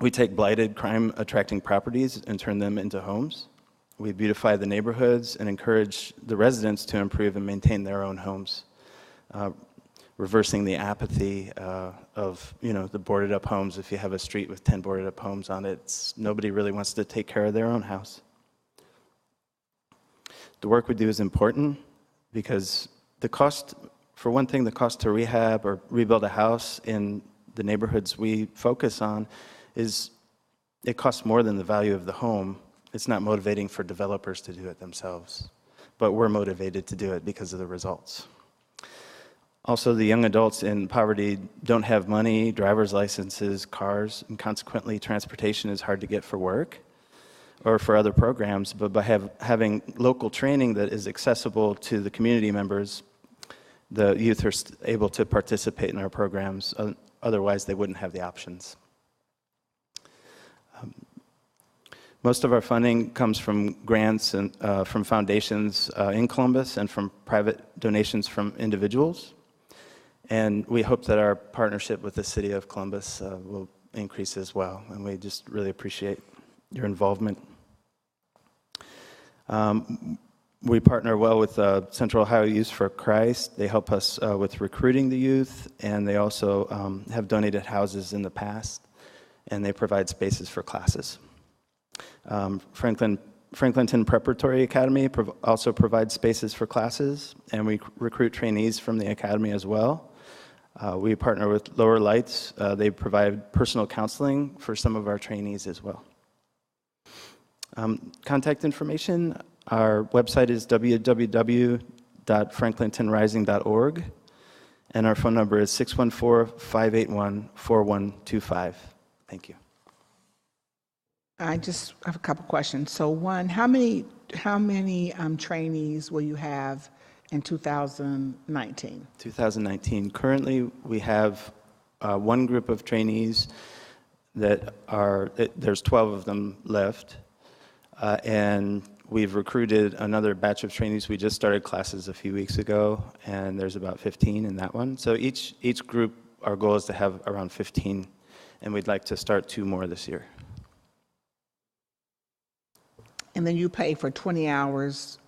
[SPEAKER 3] We take blighted, crime-attracting properties and turn them into homes. We beautify the neighborhoods and encourage the residents to improve and maintain their own homes, reversing the apathy of the boarded-up homes. If you have a street with 10 boarded-up homes on it, nobody really wants to take care of their own house. The work we do is important because the cost, for one thing, the cost to rehab or rebuild a house in the neighborhoods we focus on it costs more than the value of the home. It's not motivating for developers to do it themselves, but we're motivated to do it because of the results. Also, the young adults in poverty don't have money, driver's licenses, cars, and consequently transportation is hard to get for work or for other programs, but by having local training that is accessible to the community members, the youth are able to participate in our programs. Otherwise, they wouldn't have the options. Most of our funding comes from grants and from foundations in Columbus and from private donations from individuals. And we hope that our partnership with the City of Columbus will increase as well. And we just really appreciate your involvement. We partner well with Central Ohio Youth for Christ. They help us with recruiting the youth, and they also have donated houses in the past, and they provide spaces for classes. Franklinton Preparatory Academy also provides spaces for classes, and we recruit trainees from the academy as well. We partner with Lower Lights. They provide personal counseling for some of our trainees as well. Contact information, our website is www.franklintonrising.org, and our phone number is 614-581-4125. Thank you.
[SPEAKER 1] I just have a couple questions. So one, how many trainees will you have in 2019?
[SPEAKER 3] 2019. Currently, we have one group of trainees that are, there's 12 of them left, and we've recruited another batch of trainees. We just started classes a few weeks ago, and there's about 15 in that one. So each group, our goal is to have around 15, and we'd like to start 2 more this year.
[SPEAKER 1] And then you pay for 20 hours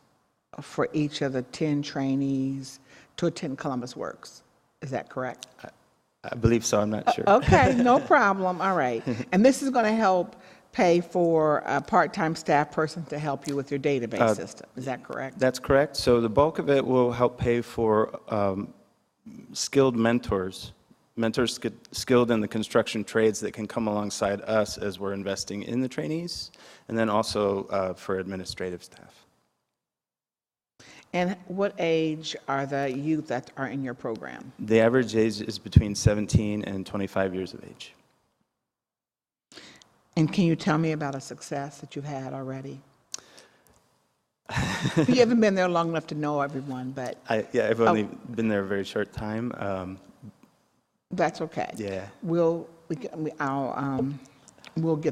[SPEAKER 1] for each of the 10 trainees to attend Columbus Works. Is that correct?
[SPEAKER 3] I believe so. I'm not sure.
[SPEAKER 1] Okay, no problem. All right. And this is going to help pay for a part-time staff person to help you with your database system. Is that correct?
[SPEAKER 3] That's correct. So the bulk of it will help pay for skilled mentors skilled in the construction trades that can come alongside us as we're investing in the trainees, and then also for administrative staff.
[SPEAKER 1] And what age are the youth that are in your program?
[SPEAKER 3] The average age is between 17 and 25 years of age.
[SPEAKER 1] And can you tell me about a success that you've had already? You haven't been there long enough to know everyone, but...
[SPEAKER 3] I've only been there a very short time.
[SPEAKER 1] That's okay.
[SPEAKER 3] Yeah.
[SPEAKER 1] We'll get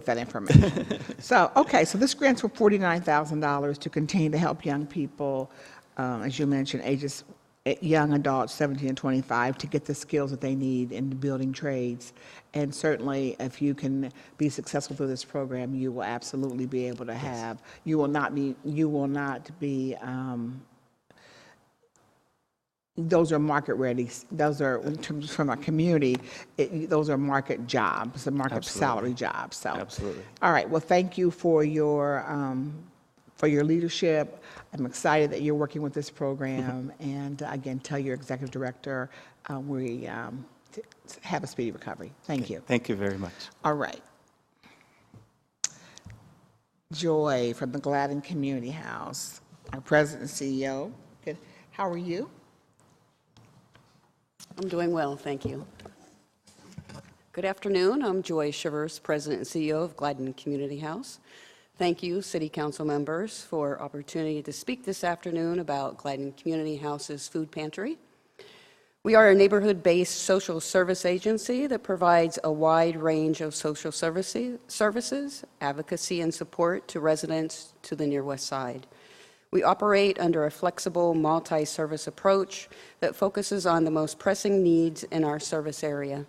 [SPEAKER 1] that information. So this grant's for $49,000 to continue to help young people, as you mentioned, young adults 17 and 25, to get the skills that they need in building trades. And certainly, if you can be successful through this program, you will absolutely be able to have. You will not be. Those are market ready. Those are, in terms from our community, those are market jobs, the market salary jobs. So,
[SPEAKER 3] absolutely.
[SPEAKER 1] All right. Well, thank you for your leadership. I'm excited that you're working with this program. And again, tell your executive director we have a speedy recovery. Thank you.
[SPEAKER 3] Thank you very much.
[SPEAKER 1] All right. Joy from the Gladden Community House, our president and CEO. Good. How are you?
[SPEAKER 6] I'm doing well, thank you. Good afternoon. I'm Joy Shivers, President and CEO of Gladden Community House. Thank you, City Council members, for opportunity to speak this afternoon about Gladden Community House's food pantry. We are a neighborhood-based social service agency that provides a wide range of social services, advocacy, and support to residents to the Near West Side. We operate under a flexible, multi-service approach that focuses on the most pressing needs in our service area.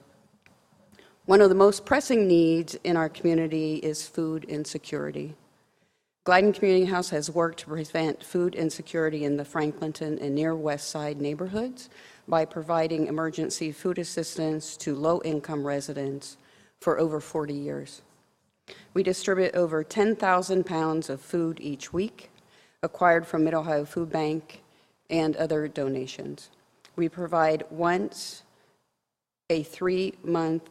[SPEAKER 6] One of the most pressing needs in our community is food insecurity. Gladden Community House has worked to prevent food insecurity in the Franklinton and Near West Side neighborhoods by providing emergency food assistance to low-income residents for over 40 years. We distribute over 10,000 pounds of food each week, acquired from Mid-Ohio Food Bank and other donations. We provide once a month,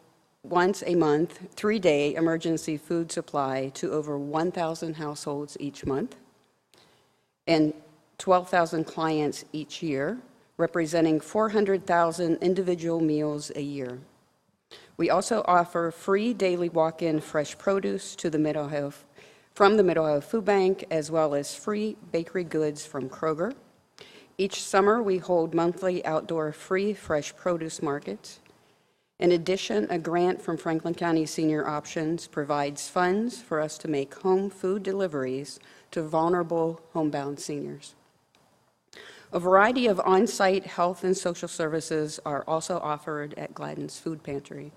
[SPEAKER 6] 3-day emergency food supply to over 1,000 households each month and 12,000 clients each year, representing 400,000 individual meals a year. We also offer free daily walk-in fresh produce to the from the Mid-Ohio Food Bank, as well as free bakery goods from Kroger. Each summer, we hold monthly outdoor free fresh produce markets. In addition, a grant from Franklin County Senior Options provides funds for us to make home food deliveries to vulnerable homebound seniors. A variety of on-site health and social services are also offered at Gladden's Food Pantry.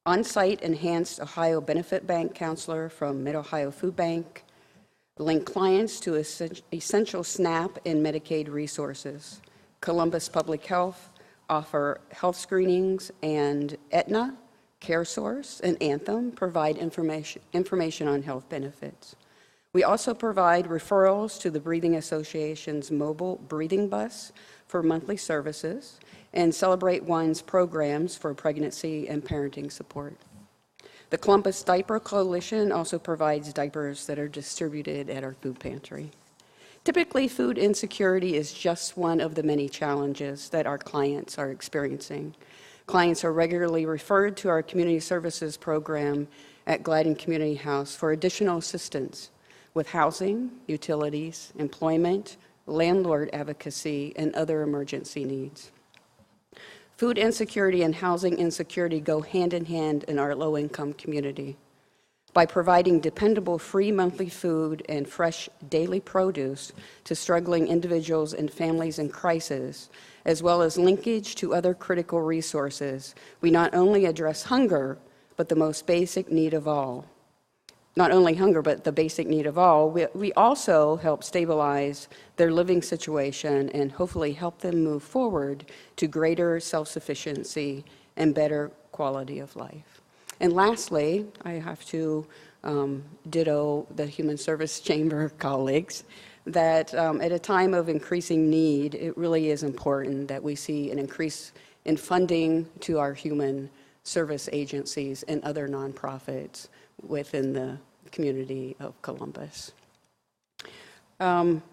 [SPEAKER 6] On-site enhanced Ohio Benefit Bank counselor from Mid-Ohio Food Bank, link clients to essential SNAP and Medicaid resources. Columbus Public Health offer health screenings, and Aetna, CareSource, and Anthem provide information on health benefits. We also provide referrals to the Breathing Association's mobile breathing bus for monthly services and Celebrate One's programs for pregnancy and parenting support. The Columbus Diaper Coalition also provides diapers that are distributed at our food pantry. Typically, food insecurity is just one of the many challenges that our clients are experiencing. Clients are regularly referred to our community services program at Gladden Community House for additional assistance with housing, utilities, employment, landlord advocacy, and other emergency needs. Food insecurity and housing insecurity go hand in hand in our low-income community. By providing dependable free monthly food and fresh daily produce to struggling individuals and families in crisis, as well as linkage to other critical resources, we not only address hunger, but the most basic need of all. Not only hunger, but the basic need of all. We also help stabilize their living situation and hopefully help them move forward to greater self-sufficiency and better quality of life. And lastly, I have to ditto the Human Service Chamber colleagues that at a time of increasing need, it really is important that we see an increase in funding to our human service agencies and other nonprofits within the community of Columbus. Gladden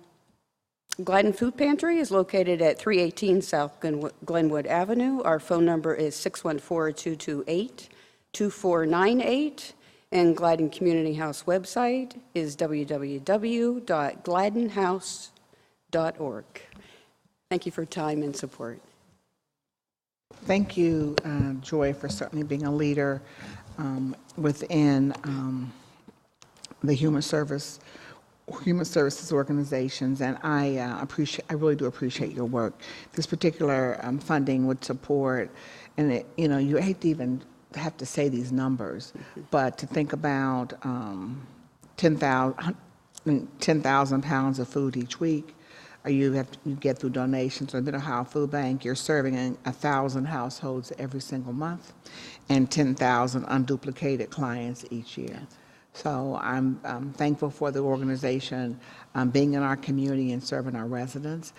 [SPEAKER 6] Food Pantry is located at 318 South Glenwood Avenue. Our phone number is 614-228-2498, and Gladden Community House website is www.gladdenhouse.org. Thank you for your time and support.
[SPEAKER 1] Thank you, Joy, for certainly being a leader within the human services organizations, and I really do appreciate your work. This particular funding would support, and you hate to even have to say these numbers, but to think about 10,000 pounds of food each week. You get through donations from the Mid-Ohio Food Bank. You're serving 1,000 households every single month, and 10,000 unduplicated clients each year. So I'm thankful for the organization being in our community and serving our residents.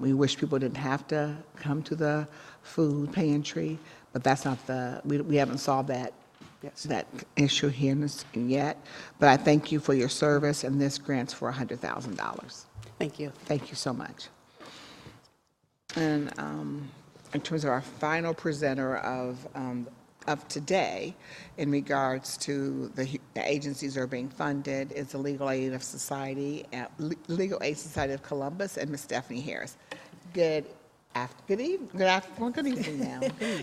[SPEAKER 1] We wish people didn't have to come to the food pantry, but that's not we haven't solved that issue here yet. But I thank you for your service, and this grants for $100,000.
[SPEAKER 6] Thank you.
[SPEAKER 1] Thank you so much. And in terms of our final presenter of today, in regards to the agencies that are being funded, is the Legal Aid Society of Columbus, and Ms. Stephanie Harris. Good evening now.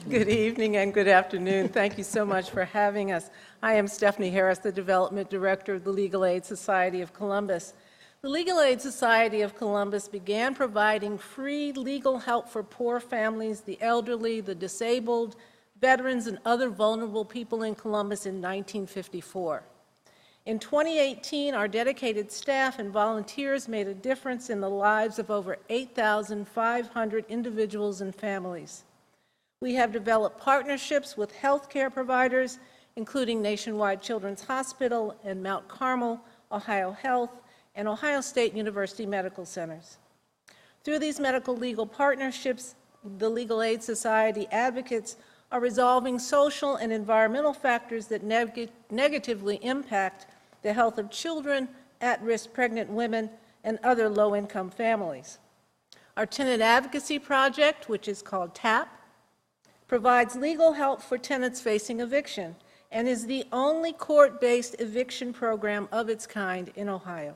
[SPEAKER 7] Good evening and good afternoon. Thank you so much for having us. I am Stephanie Harris, the Development Director of the Legal Aid Society of Columbus. The Legal Aid Society of Columbus began providing free legal help for poor families, the elderly, the disabled, veterans, and other vulnerable people in Columbus in 1954. In 2018, our dedicated staff and volunteers made a difference in the lives of over 8,500 individuals and families. We have developed partnerships with healthcare providers, including Nationwide Children's Hospital and Mount Carmel, Ohio Health, and Ohio State University Medical Centers. Through these medical legal partnerships, the Legal Aid Society advocates are resolving social and environmental factors that negatively impact the health of children, at-risk pregnant women, and other low-income families. Our tenant advocacy project, which is called TAP, provides legal help for tenants facing eviction and is the only court-based eviction program of its kind in Ohio.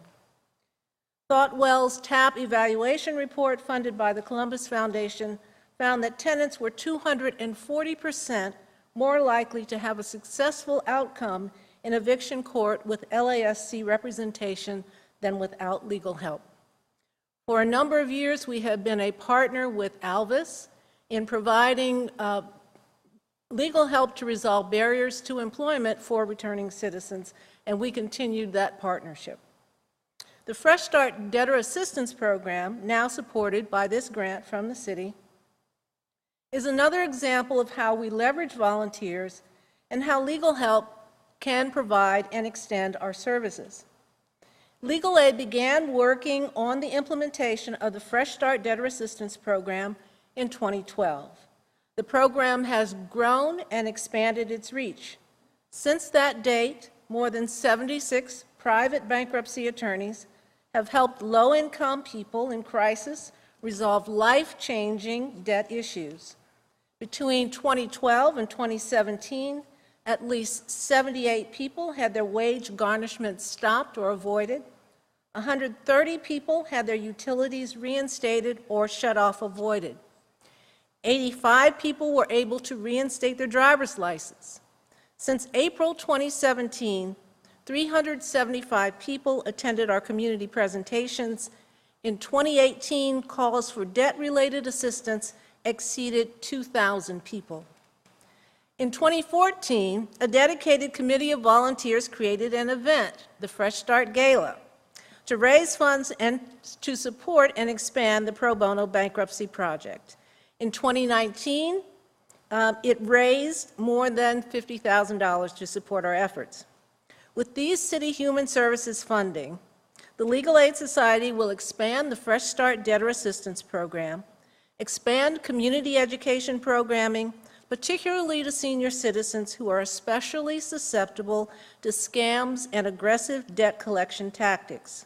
[SPEAKER 7] Thoughtwell's TAP evaluation report, funded by the Columbus Foundation, found that tenants were 240% more likely to have a successful outcome in eviction court with LASC representation than without legal help. For a number of years, we have been a partner with Alvis in providing legal help to resolve barriers to employment for returning citizens, and we continued that partnership. The Fresh Start Debtor Assistance Program, now supported by this grant from the city, is another example of how we leverage volunteers and how legal help can provide and extend our services. Legal Aid began working on the implementation of the Fresh Start Debtor Assistance Program in 2012. The program has grown and expanded its reach. Since that date, more than 76 private bankruptcy attorneys have helped low-income people in crisis resolve life-changing debt issues. Between 2012 and 2017, at least 78 people had their wage garnishments stopped or avoided. 130 people had their utilities reinstated or shut off avoided. 85 people were able to reinstate their driver's license. Since April 2017, 375 people attended our community presentations. In 2018, calls for debt-related assistance exceeded 2,000 people. In 2014, a dedicated committee of volunteers created an event, the Fresh Start Gala, to raise funds and to support and expand the Pro Bono Bankruptcy Project. In 2019, it raised more than $50,000 to support our efforts. With these City Human Services funding, the Legal Aid Society will expand the Fresh Start Debtor Assistance Program, expand community education programming, particularly to senior citizens who are especially susceptible to scams and aggressive debt collection tactics.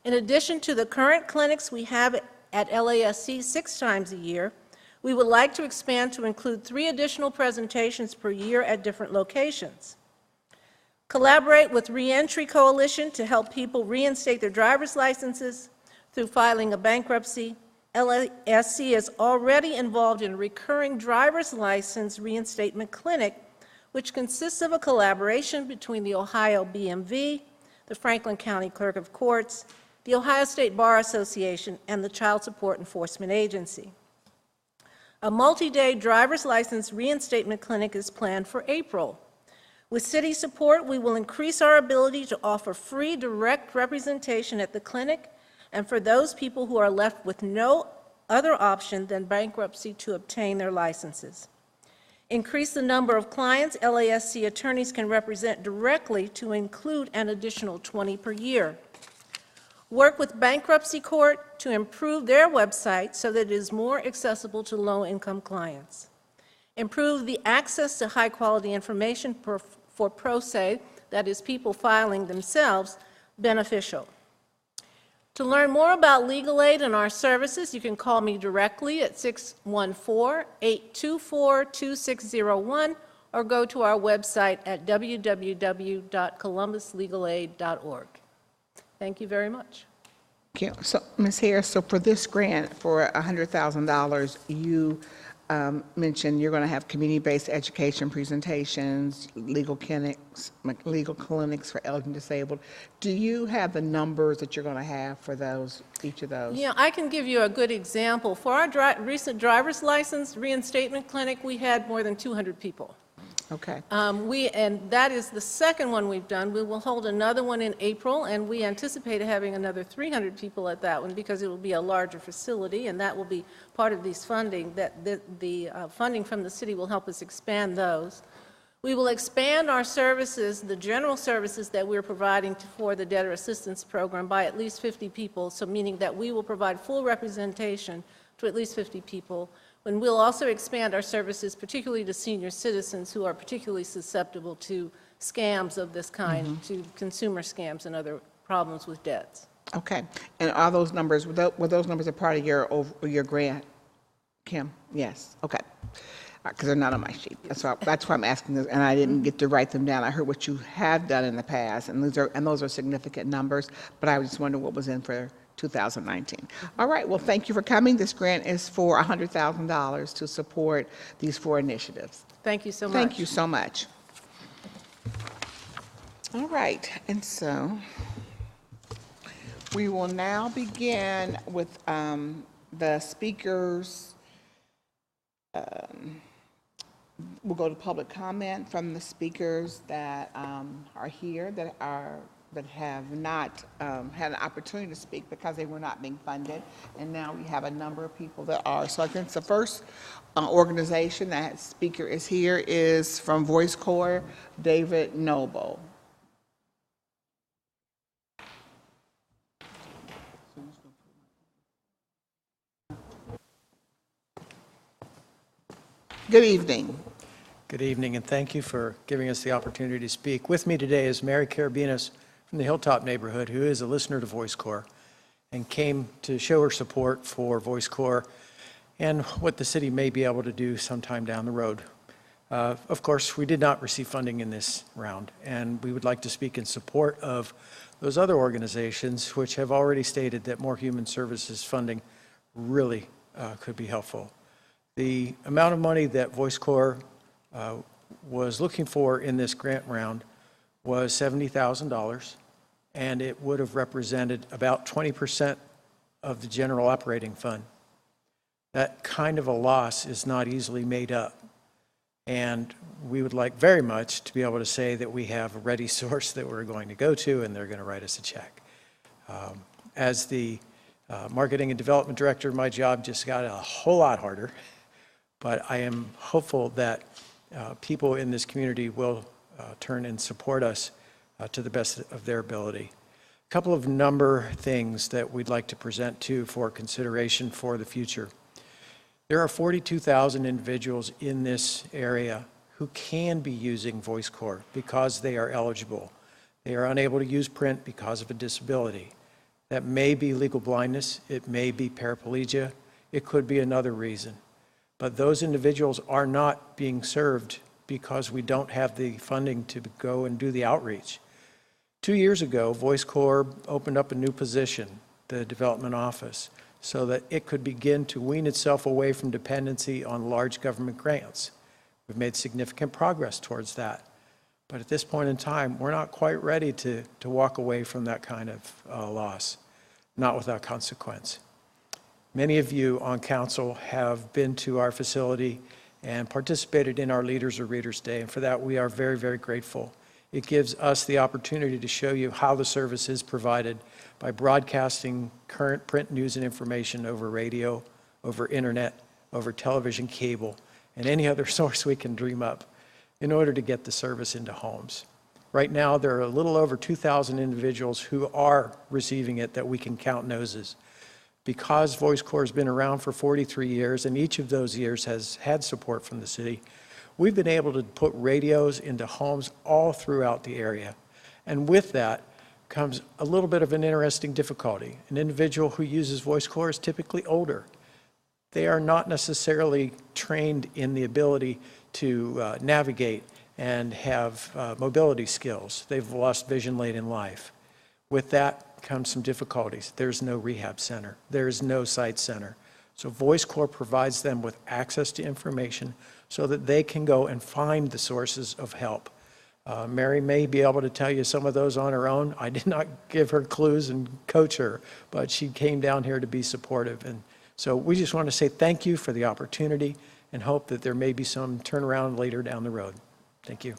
[SPEAKER 7] In addition to the current clinics we have at LASC 6 times a year, we would like to expand to include 3 additional presentations per year at different locations. Collaborate with Reentry Coalition to help people reinstate their driver's licenses through filing a bankruptcy. LASC is already involved in a recurring driver's license reinstatement clinic, which consists of a collaboration between the Ohio BMV, the Franklin County Clerk of Courts, the Ohio State Bar Association, and the Child Support Enforcement Agency. A multi-day driver's license reinstatement clinic is planned for April. With city support, we will increase our ability to offer free direct representation at the clinic and for those people who are left with no other option than bankruptcy to obtain their licenses. Increase the number of clients LASC attorneys can represent directly to include an additional 20 per year. Work with bankruptcy court to improve their website so that it is more accessible to low-income clients. Improve the access to high-quality information for pro se, that is, people filing themselves, beneficial. To learn more about legal aid and our services, you can call me directly at 614-824-2601 or go to our website at www.columbuslegalaid.org. Thank you very much.
[SPEAKER 1] Thank you. So, Ms. Harris, so for this grant for $100,000, you mentioned you're going to have community-based education presentations, legal clinics for elderly and disabled. Do you have the numbers that you're going to have for those, each of those?
[SPEAKER 7] Yeah, I can give you a good example. For our recent driver's license reinstatement clinic, we had more than 200 people.
[SPEAKER 1] Okay.
[SPEAKER 7] And that is the second one we've done. We will hold another one in April, and we anticipate having another 300 people at that one because it will be a larger facility, and that will be part of these funding, that the funding from the city will help us expand those. We will expand our services, the general services that we're providing for the debtor assistance program by at least 50 people, so meaning that we will provide full representation to at least 50 people. And we'll also expand our services, particularly to senior citizens who are particularly susceptible to scams of this kind, to consumer scams and other problems with debts.
[SPEAKER 1] Okay. And are those numbers, were those numbers a part of your grant, Kim? Yes. Okay. Because they're not on my sheet. That's why I'm asking this, and I didn't get to write them down. I heard what you have done in the past, and those are significant numbers, but I just wondered what was in for 2019. All right, well, thank you for coming. This grant is for $100,000 to support these 4 initiatives.
[SPEAKER 7] Thank you so much.
[SPEAKER 1] Thank you so much. All right, and so we will now begin with the speakers. We'll go to public comment from the speakers that are here, that are but have not had an opportunity to speak because they were not being funded. And now we have a number of people that are. So I think the first organization that speaker is here is from Voice Corps, David Noble. Good evening.
[SPEAKER 8] Good evening, and thank you for giving us the opportunity to speak. With me today is Mary Carabinas from the Hilltop neighborhood, who is a listener to Voice Corps and came to show her support for Voice Corps and what the city may be able to do sometime down the road. Of course, we did not receive funding in this round, and we would like to speak in support of those other organizations which have already stated that more human services funding really could be helpful. The amount of money that Voice Corps was looking for in this grant round was $70,000, and it would have represented about 20% of the general operating fund. That kind of a loss is not easily made up, and we would like very much to be able to say that we have a ready source that we're going to go to and they're going to write us a check. As the marketing and development director, my job just got a whole lot harder. But I am hopeful that people in this community will turn and support us to the best of their ability. A couple of number things that we'd like to present to for consideration for the future. There are 42,000 individuals in this area who can be using Voice Corps because they are eligible. They are unable to use print because of a disability. That may be legal blindness, it may be paraplegia, it could be another reason. But those individuals are not being served because we don't have the funding to go and do the outreach. 2 years ago, Voice Corps opened up a new position, the development office, so that it could begin to wean itself away from dependency on large government grants. We've made significant progress towards that. But at this point in time, we're not quite ready to walk away from that kind of loss, not without consequence. Many of you on council have been to our facility and participated in our Leaders or Readers Day, and for that we are very, very grateful. It gives us the opportunity to show you how the service is provided by broadcasting current print news and information over radio, over internet, over television, cable, and any other source we can dream up in order to get the service into homes. Right now, there are a little over 2,000 individuals who are receiving it that we can count noses. Because Voice Corps has been around for 43 years, and each of those years has had support from the city, we've been able to put radios into homes all throughout the area. And with that comes a little bit of an interesting difficulty. An individual who uses Voice Corps is typically older. They are not necessarily trained in the ability to navigate and have mobility skills. They've lost vision late in life. With that comes some difficulties. There's no rehab center. There's no site center. So Voice Corps provides them with access to information so that they can go and find the sources of help. Mary may be able to tell you some of those on her own. I did not give her clues and coach her, but she came down here to be supportive. And so we just want to say thank you for the opportunity and hope that there may be some turnaround later down the road. Thank you.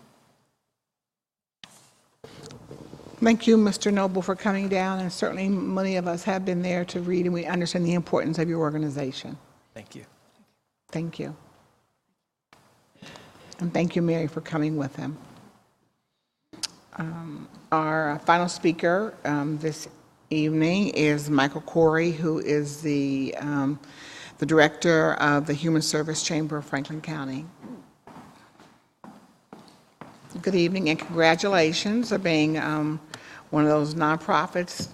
[SPEAKER 1] Thank you, Mr. Noble, for coming down, and certainly many of us have been there to read, and we understand the importance of your organization.
[SPEAKER 8] Thank you.
[SPEAKER 1] Thank you. And thank you, Mary, for coming with him. Our final speaker this evening is Michael Corey, who is the director of the Human Service Chamber of Franklin County. Good evening and congratulations on being one of those nonprofits,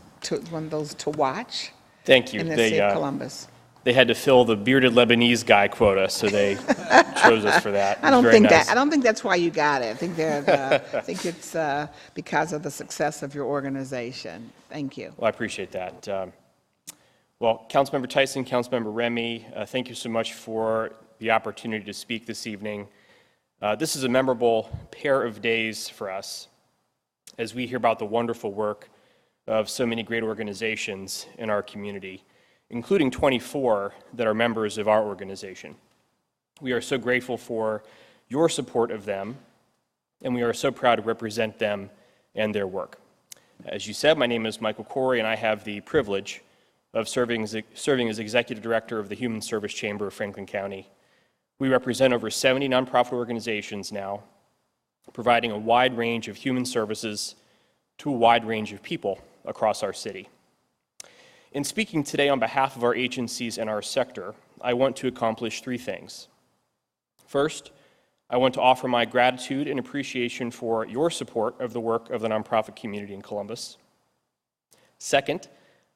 [SPEAKER 1] one of those to watch.
[SPEAKER 22] Thank you.
[SPEAKER 1] In the city of Columbus.
[SPEAKER 22] They had to fill the bearded Lebanese guy quota, so they chose us for that.
[SPEAKER 1] I don't think that's why you got it. I think I think it's because of the success of your organization. Thank you.
[SPEAKER 22] Well, I appreciate that. Well, Councilmember Tyson, Councilmember Remy, thank you so much for the opportunity to speak this evening. This is a memorable pair of days for us as we hear about the wonderful work of so many great organizations in our community, including 24 that are members of our organization. We are so grateful for your support of them, and we are so proud to represent them and their work. As you said, my name is Michael Corey, and I have the privilege of serving as Executive Director of the Human Service Chamber of Franklin County. We represent over 70 nonprofit organizations now, providing a wide range of human services to a wide range of people across our city. In speaking today on behalf of our agencies and our sector, I want to accomplish three things. First, I want to offer my gratitude and appreciation for your support of the work of the nonprofit community in Columbus. Second,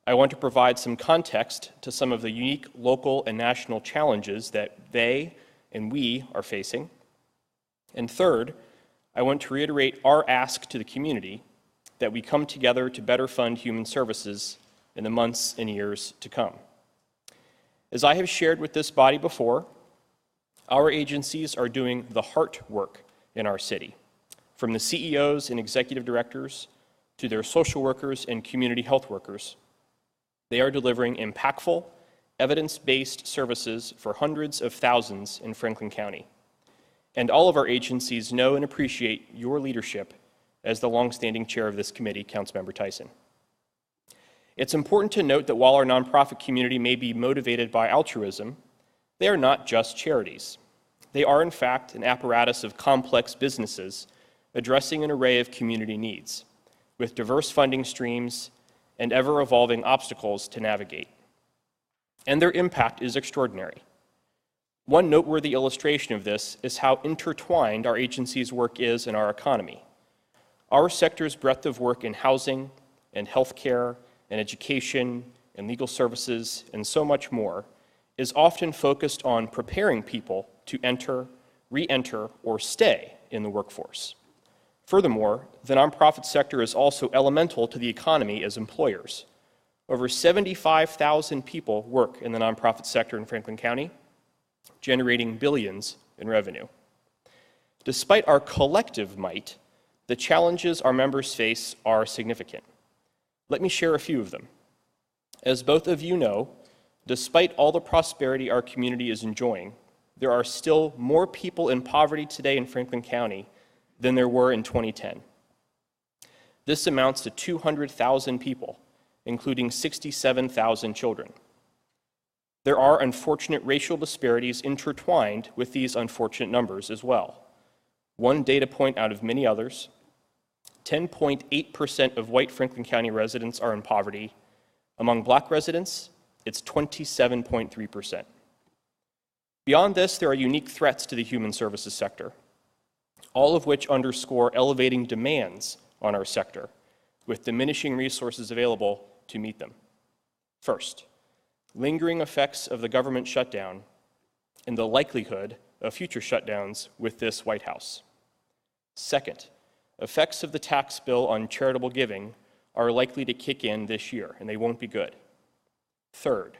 [SPEAKER 22] I want to provide some context to some of the unique local and national challenges that they and we are facing. And third, I want to reiterate our ask to the community that we come together to better fund human services in the months and years to come. As I have shared with this body before, our agencies are doing the heart work in our city, from the CEOs and executive directors to their social workers and community health workers. They are delivering impactful, evidence-based services for hundreds of thousands in Franklin County. And all of our agencies know and appreciate your leadership as the longstanding chair of this committee, Councilmember Tyson. It's important to note that while our nonprofit community may be motivated by altruism, they are not just charities. They are, in fact, an apparatus of complex businesses addressing an array of community needs, with diverse funding streams and ever-evolving obstacles to navigate. And their impact is extraordinary. One noteworthy illustration of this is how intertwined our agency's work is in our economy. Our sector's breadth of work in housing and healthcare and education and legal services and so much more is often focused on preparing people to enter, re-enter, or stay in the workforce. Furthermore, the nonprofit sector is also elemental to the economy as employers. Over 75,000 people work in the nonprofit sector in Franklin County, generating billions in revenue. Despite our collective might, the challenges our members face are significant. Let me share a few of them. As both of you know, despite all the prosperity our community is enjoying, there are still more people in poverty today in Franklin County than there were in 2010. This amounts to 200,000 people, including 67,000 children. There are unfortunate racial disparities intertwined with these unfortunate numbers as well. One data point out of many others, 10.8% of white Franklin County residents are in poverty. Among black residents, it's 27.3%. Beyond this, there are unique threats to the human services sector, all of which underscore elevating demands on our sector, with diminishing resources available to meet them. First, lingering effects of the government shutdown and the likelihood of future shutdowns with this White House. Second, effects of the tax bill on charitable giving are likely to kick in this year, and they won't be good. Third,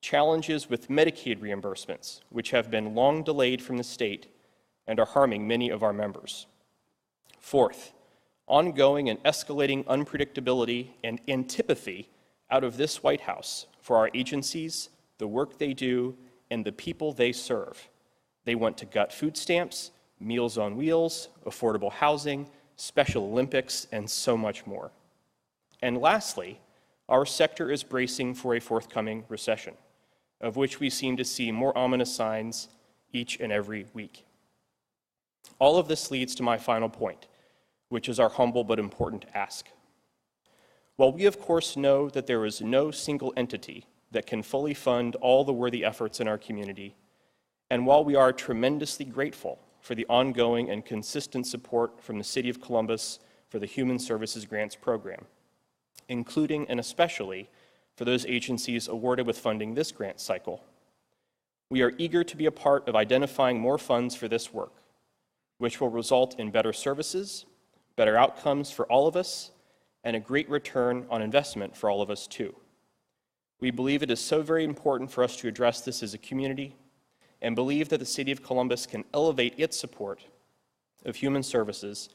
[SPEAKER 22] challenges with Medicaid reimbursements, which have been long delayed from the state and are harming many of our members. Fourth, ongoing and escalating unpredictability and antipathy out of this White House for our agencies, the work they do, and the people they serve. They want to gut food stamps, Meals on Wheels, affordable housing, Special Olympics, and so much more. And lastly, our sector is bracing for a forthcoming recession, of which we seem to see more ominous signs each and every week. All of this leads to my final point, which is our humble but important ask. While we of course know that there is no single entity that can fully fund all the worthy efforts in our community, and while we are tremendously grateful for the ongoing and consistent support from the City of Columbus for the Human Services Grants Program, including and especially for those agencies awarded with funding this grant cycle, we are eager to be a part of identifying more funds for this work, which will result in better services, better outcomes for all of us, and a great return on investment for all of us too. We believe it is so very important for us to address this as a community and believe that the City of Columbus can elevate its support of human services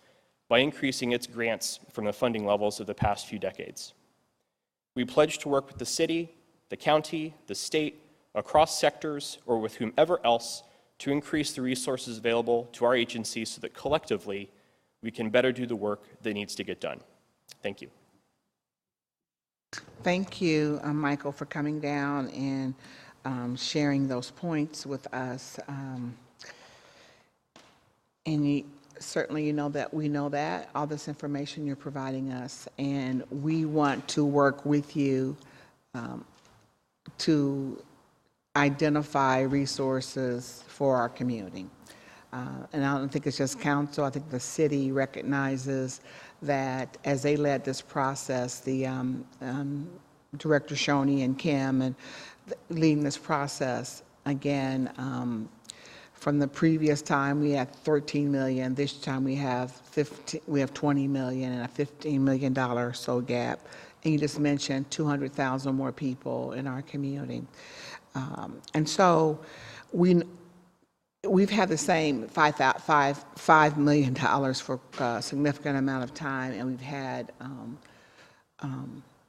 [SPEAKER 22] by increasing its grants from the funding levels of the past few decades. We pledge to work with the city, the county, the state, across sectors, or with whomever else to increase the resources available to our agencies so that collectively we can better do the work that needs to get done. Thank you.
[SPEAKER 1] Thank you, Michael, for coming down and sharing those points with us. Certainly, you know that we know that all this information you're providing us, and we want to work with you to identify resources for our community. And I don't think it's just council. I think the city recognizes that as they led this process, the Director Shoney and Kim, and leading this process, again, from the previous time we had 13 million. This time we have 20 million and a $15 million so gap. And you just mentioned 200,000 more people in our community. And so we've had the same $5 million for a significant amount of time, and we've had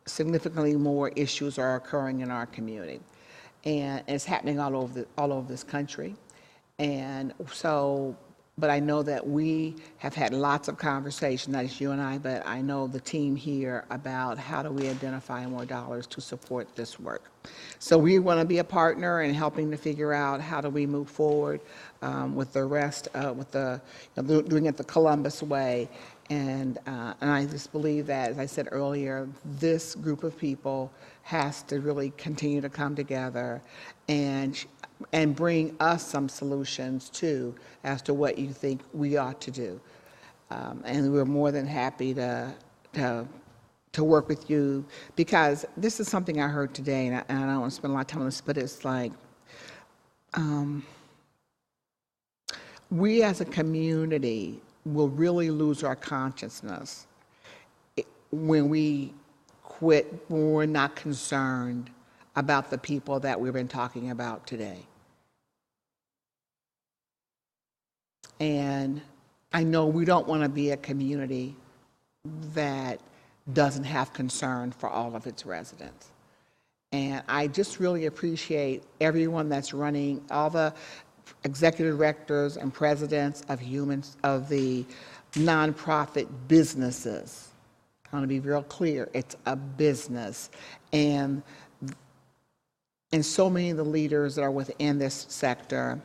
[SPEAKER 1] significantly more issues are occurring in our community. And it's happening all over this country. And so, but I know that we have had lots of conversation, not just you and I, but I know the team here, about how do we identify more dollars to support this work. So we want to be a partner in helping to figure out how do we move forward with the rest, doing it the Columbus way. And I just believe that, as I said earlier, this group of people has to really continue to come together and bring us some solutions too as to what you think we ought to do. And we're more than happy to work with you, because this is something I heard today, and I don't want to spend a lot of time on this, but it's like we as a community will really lose our consciousness when we quit, when we're not concerned about the people that we've been talking about today. And I know we don't want to be a community that doesn't have concern for all of its residents. And I just really appreciate everyone that's running, all the executive directors and presidents of the nonprofit businesses. I want to be real clear, it's a business. And so many of the leaders that are within this sector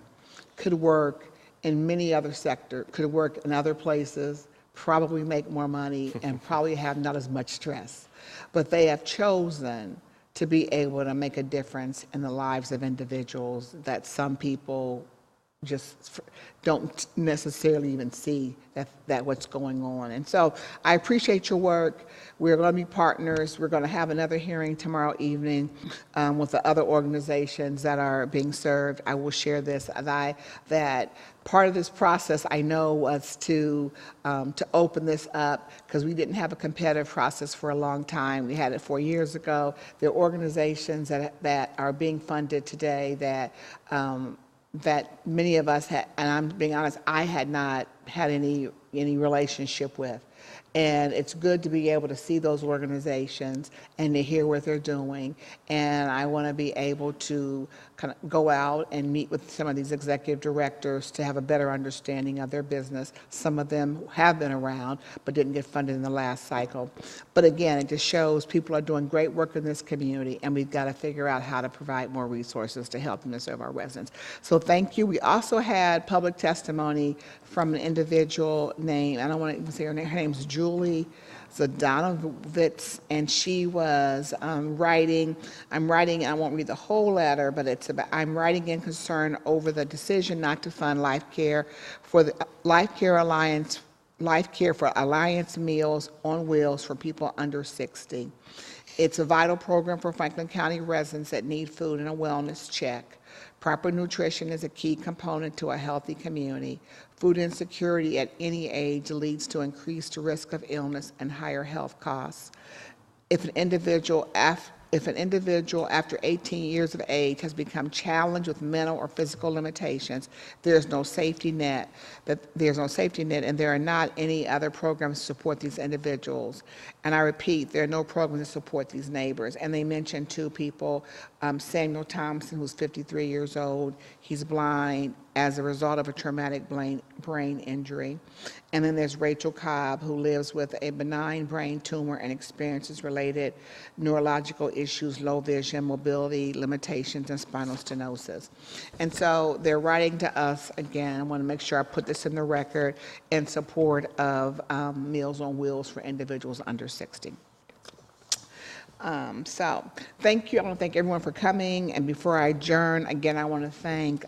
[SPEAKER 1] could work in many other sectors, could work in other places, probably make more money, and probably have not as much stress. But they have chosen to be able to make a difference in the lives of individuals that some people just don't necessarily even see that what's going on. And so I appreciate your work. We're going to be partners. We're going to have another hearing tomorrow evening with the other organizations that are being served. I will share this, that part of this process I know was to open this up, because we didn't have a competitive process for a long time. We had it 4 years ago. There are organizations that are being funded today that many of us had, and I'm being honest, I had not had any relationship with. And it's good to be able to see those organizations and to hear what they're doing. And I want to be able to kind of go out and meet with some of these executive directors to have a better understanding of their business. Some of them have been around but didn't get funded in the last cycle. But again, it just shows people are doing great work in this community, and we've got to figure out how to provide more resources to help them to serve our residents. So thank you. We also had public testimony from an individual named, I don't want to even say her name, her name's Julie Zadanovitz, and she was writing, I won't read the whole letter, but it's about, I'm writing in concern over the decision not to fund Life Care for the Life Care for Alliance Meals on Wheels for people under 60. It's a vital program for Franklin County residents that need food and a wellness check. Proper nutrition is a key component to a healthy community. Food insecurity at any age leads to increased risk of illness and higher health costs. If an individual after 18 years of age has become challenged with mental or physical limitations, there's no safety net, and there are not any other programs to support these individuals. And I repeat, there are no programs to support these neighbors. And they mentioned two people, Samuel Thompson, who's 53 years old, he's blind, as a result of a traumatic brain injury. And then there's Rachel Cobb, who lives with a benign brain tumor and experiences related neurological issues, low vision, mobility limitations, and spinal stenosis. And so they're writing to us again. I want to make sure I put this in the record in support of Meals on Wheels for individuals under 60. So thank you. I want to thank everyone for coming. And before I adjourn, again, I want to thank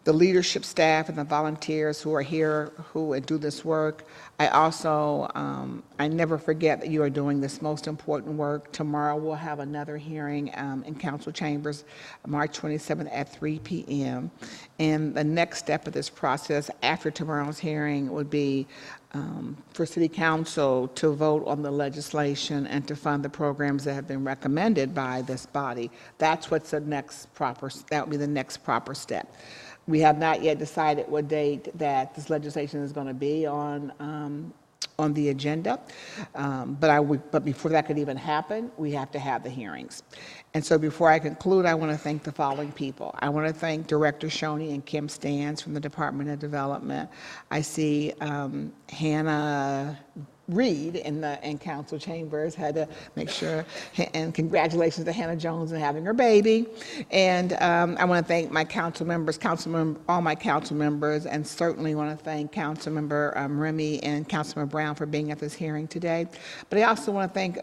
[SPEAKER 1] the leadership staff and the volunteers who are here who do this work. I also, I never forget that you are doing this most important work. Tomorrow we'll have another hearing in council chambers, March 27th at 3 p.m. And the next step of this process after tomorrow's hearing would be for City Council to vote on the legislation and to fund the programs that have been recommended by this body. That's what's the next proper, that would be the next proper step. We have not yet decided what date that this legislation is going to be on the agenda, but before that could even happen, we have to have the hearings. And so before I conclude, I want to thank the following people. I want to thank Director Shoney and Kim Stans from the Department of Development. I see Hannah Reed in council chambers, had to make sure, and congratulations to Hannah Jones and having her baby. And I want to thank my council members, all my council members, and certainly want to thank Councilmember Remy and Councilmember Brown for being at this hearing today. But I also want to thank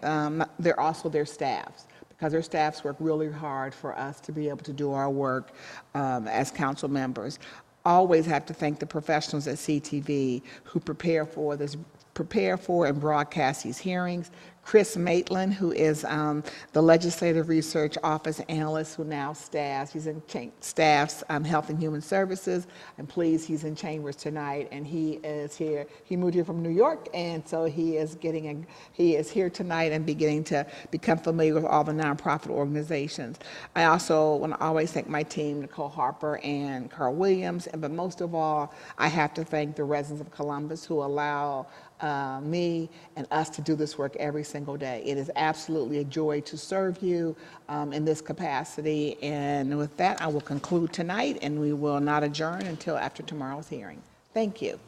[SPEAKER 1] their staffs, because their staffs work really hard for us to be able to do our work as council members. Always have to thank the professionals at CTV who prepare for and broadcast these hearings. Chris Maitland, who is the Legislative Research Office Analyst who now staffs, he's in staffs Health and Human Services. I'm pleased he's in chambers tonight, and he is here. He moved here from New York, and so he is here tonight and beginning to become familiar with all the nonprofit organizations. I also want to always thank my team, Nicole Harper and Carl Williams, but most of all, I have to thank the residents of Columbus who allow me and us to do this work every single day. It is absolutely a joy to serve you in this capacity. And with that, I will conclude tonight, and we will not adjourn until after tomorrow's hearing. Thank you.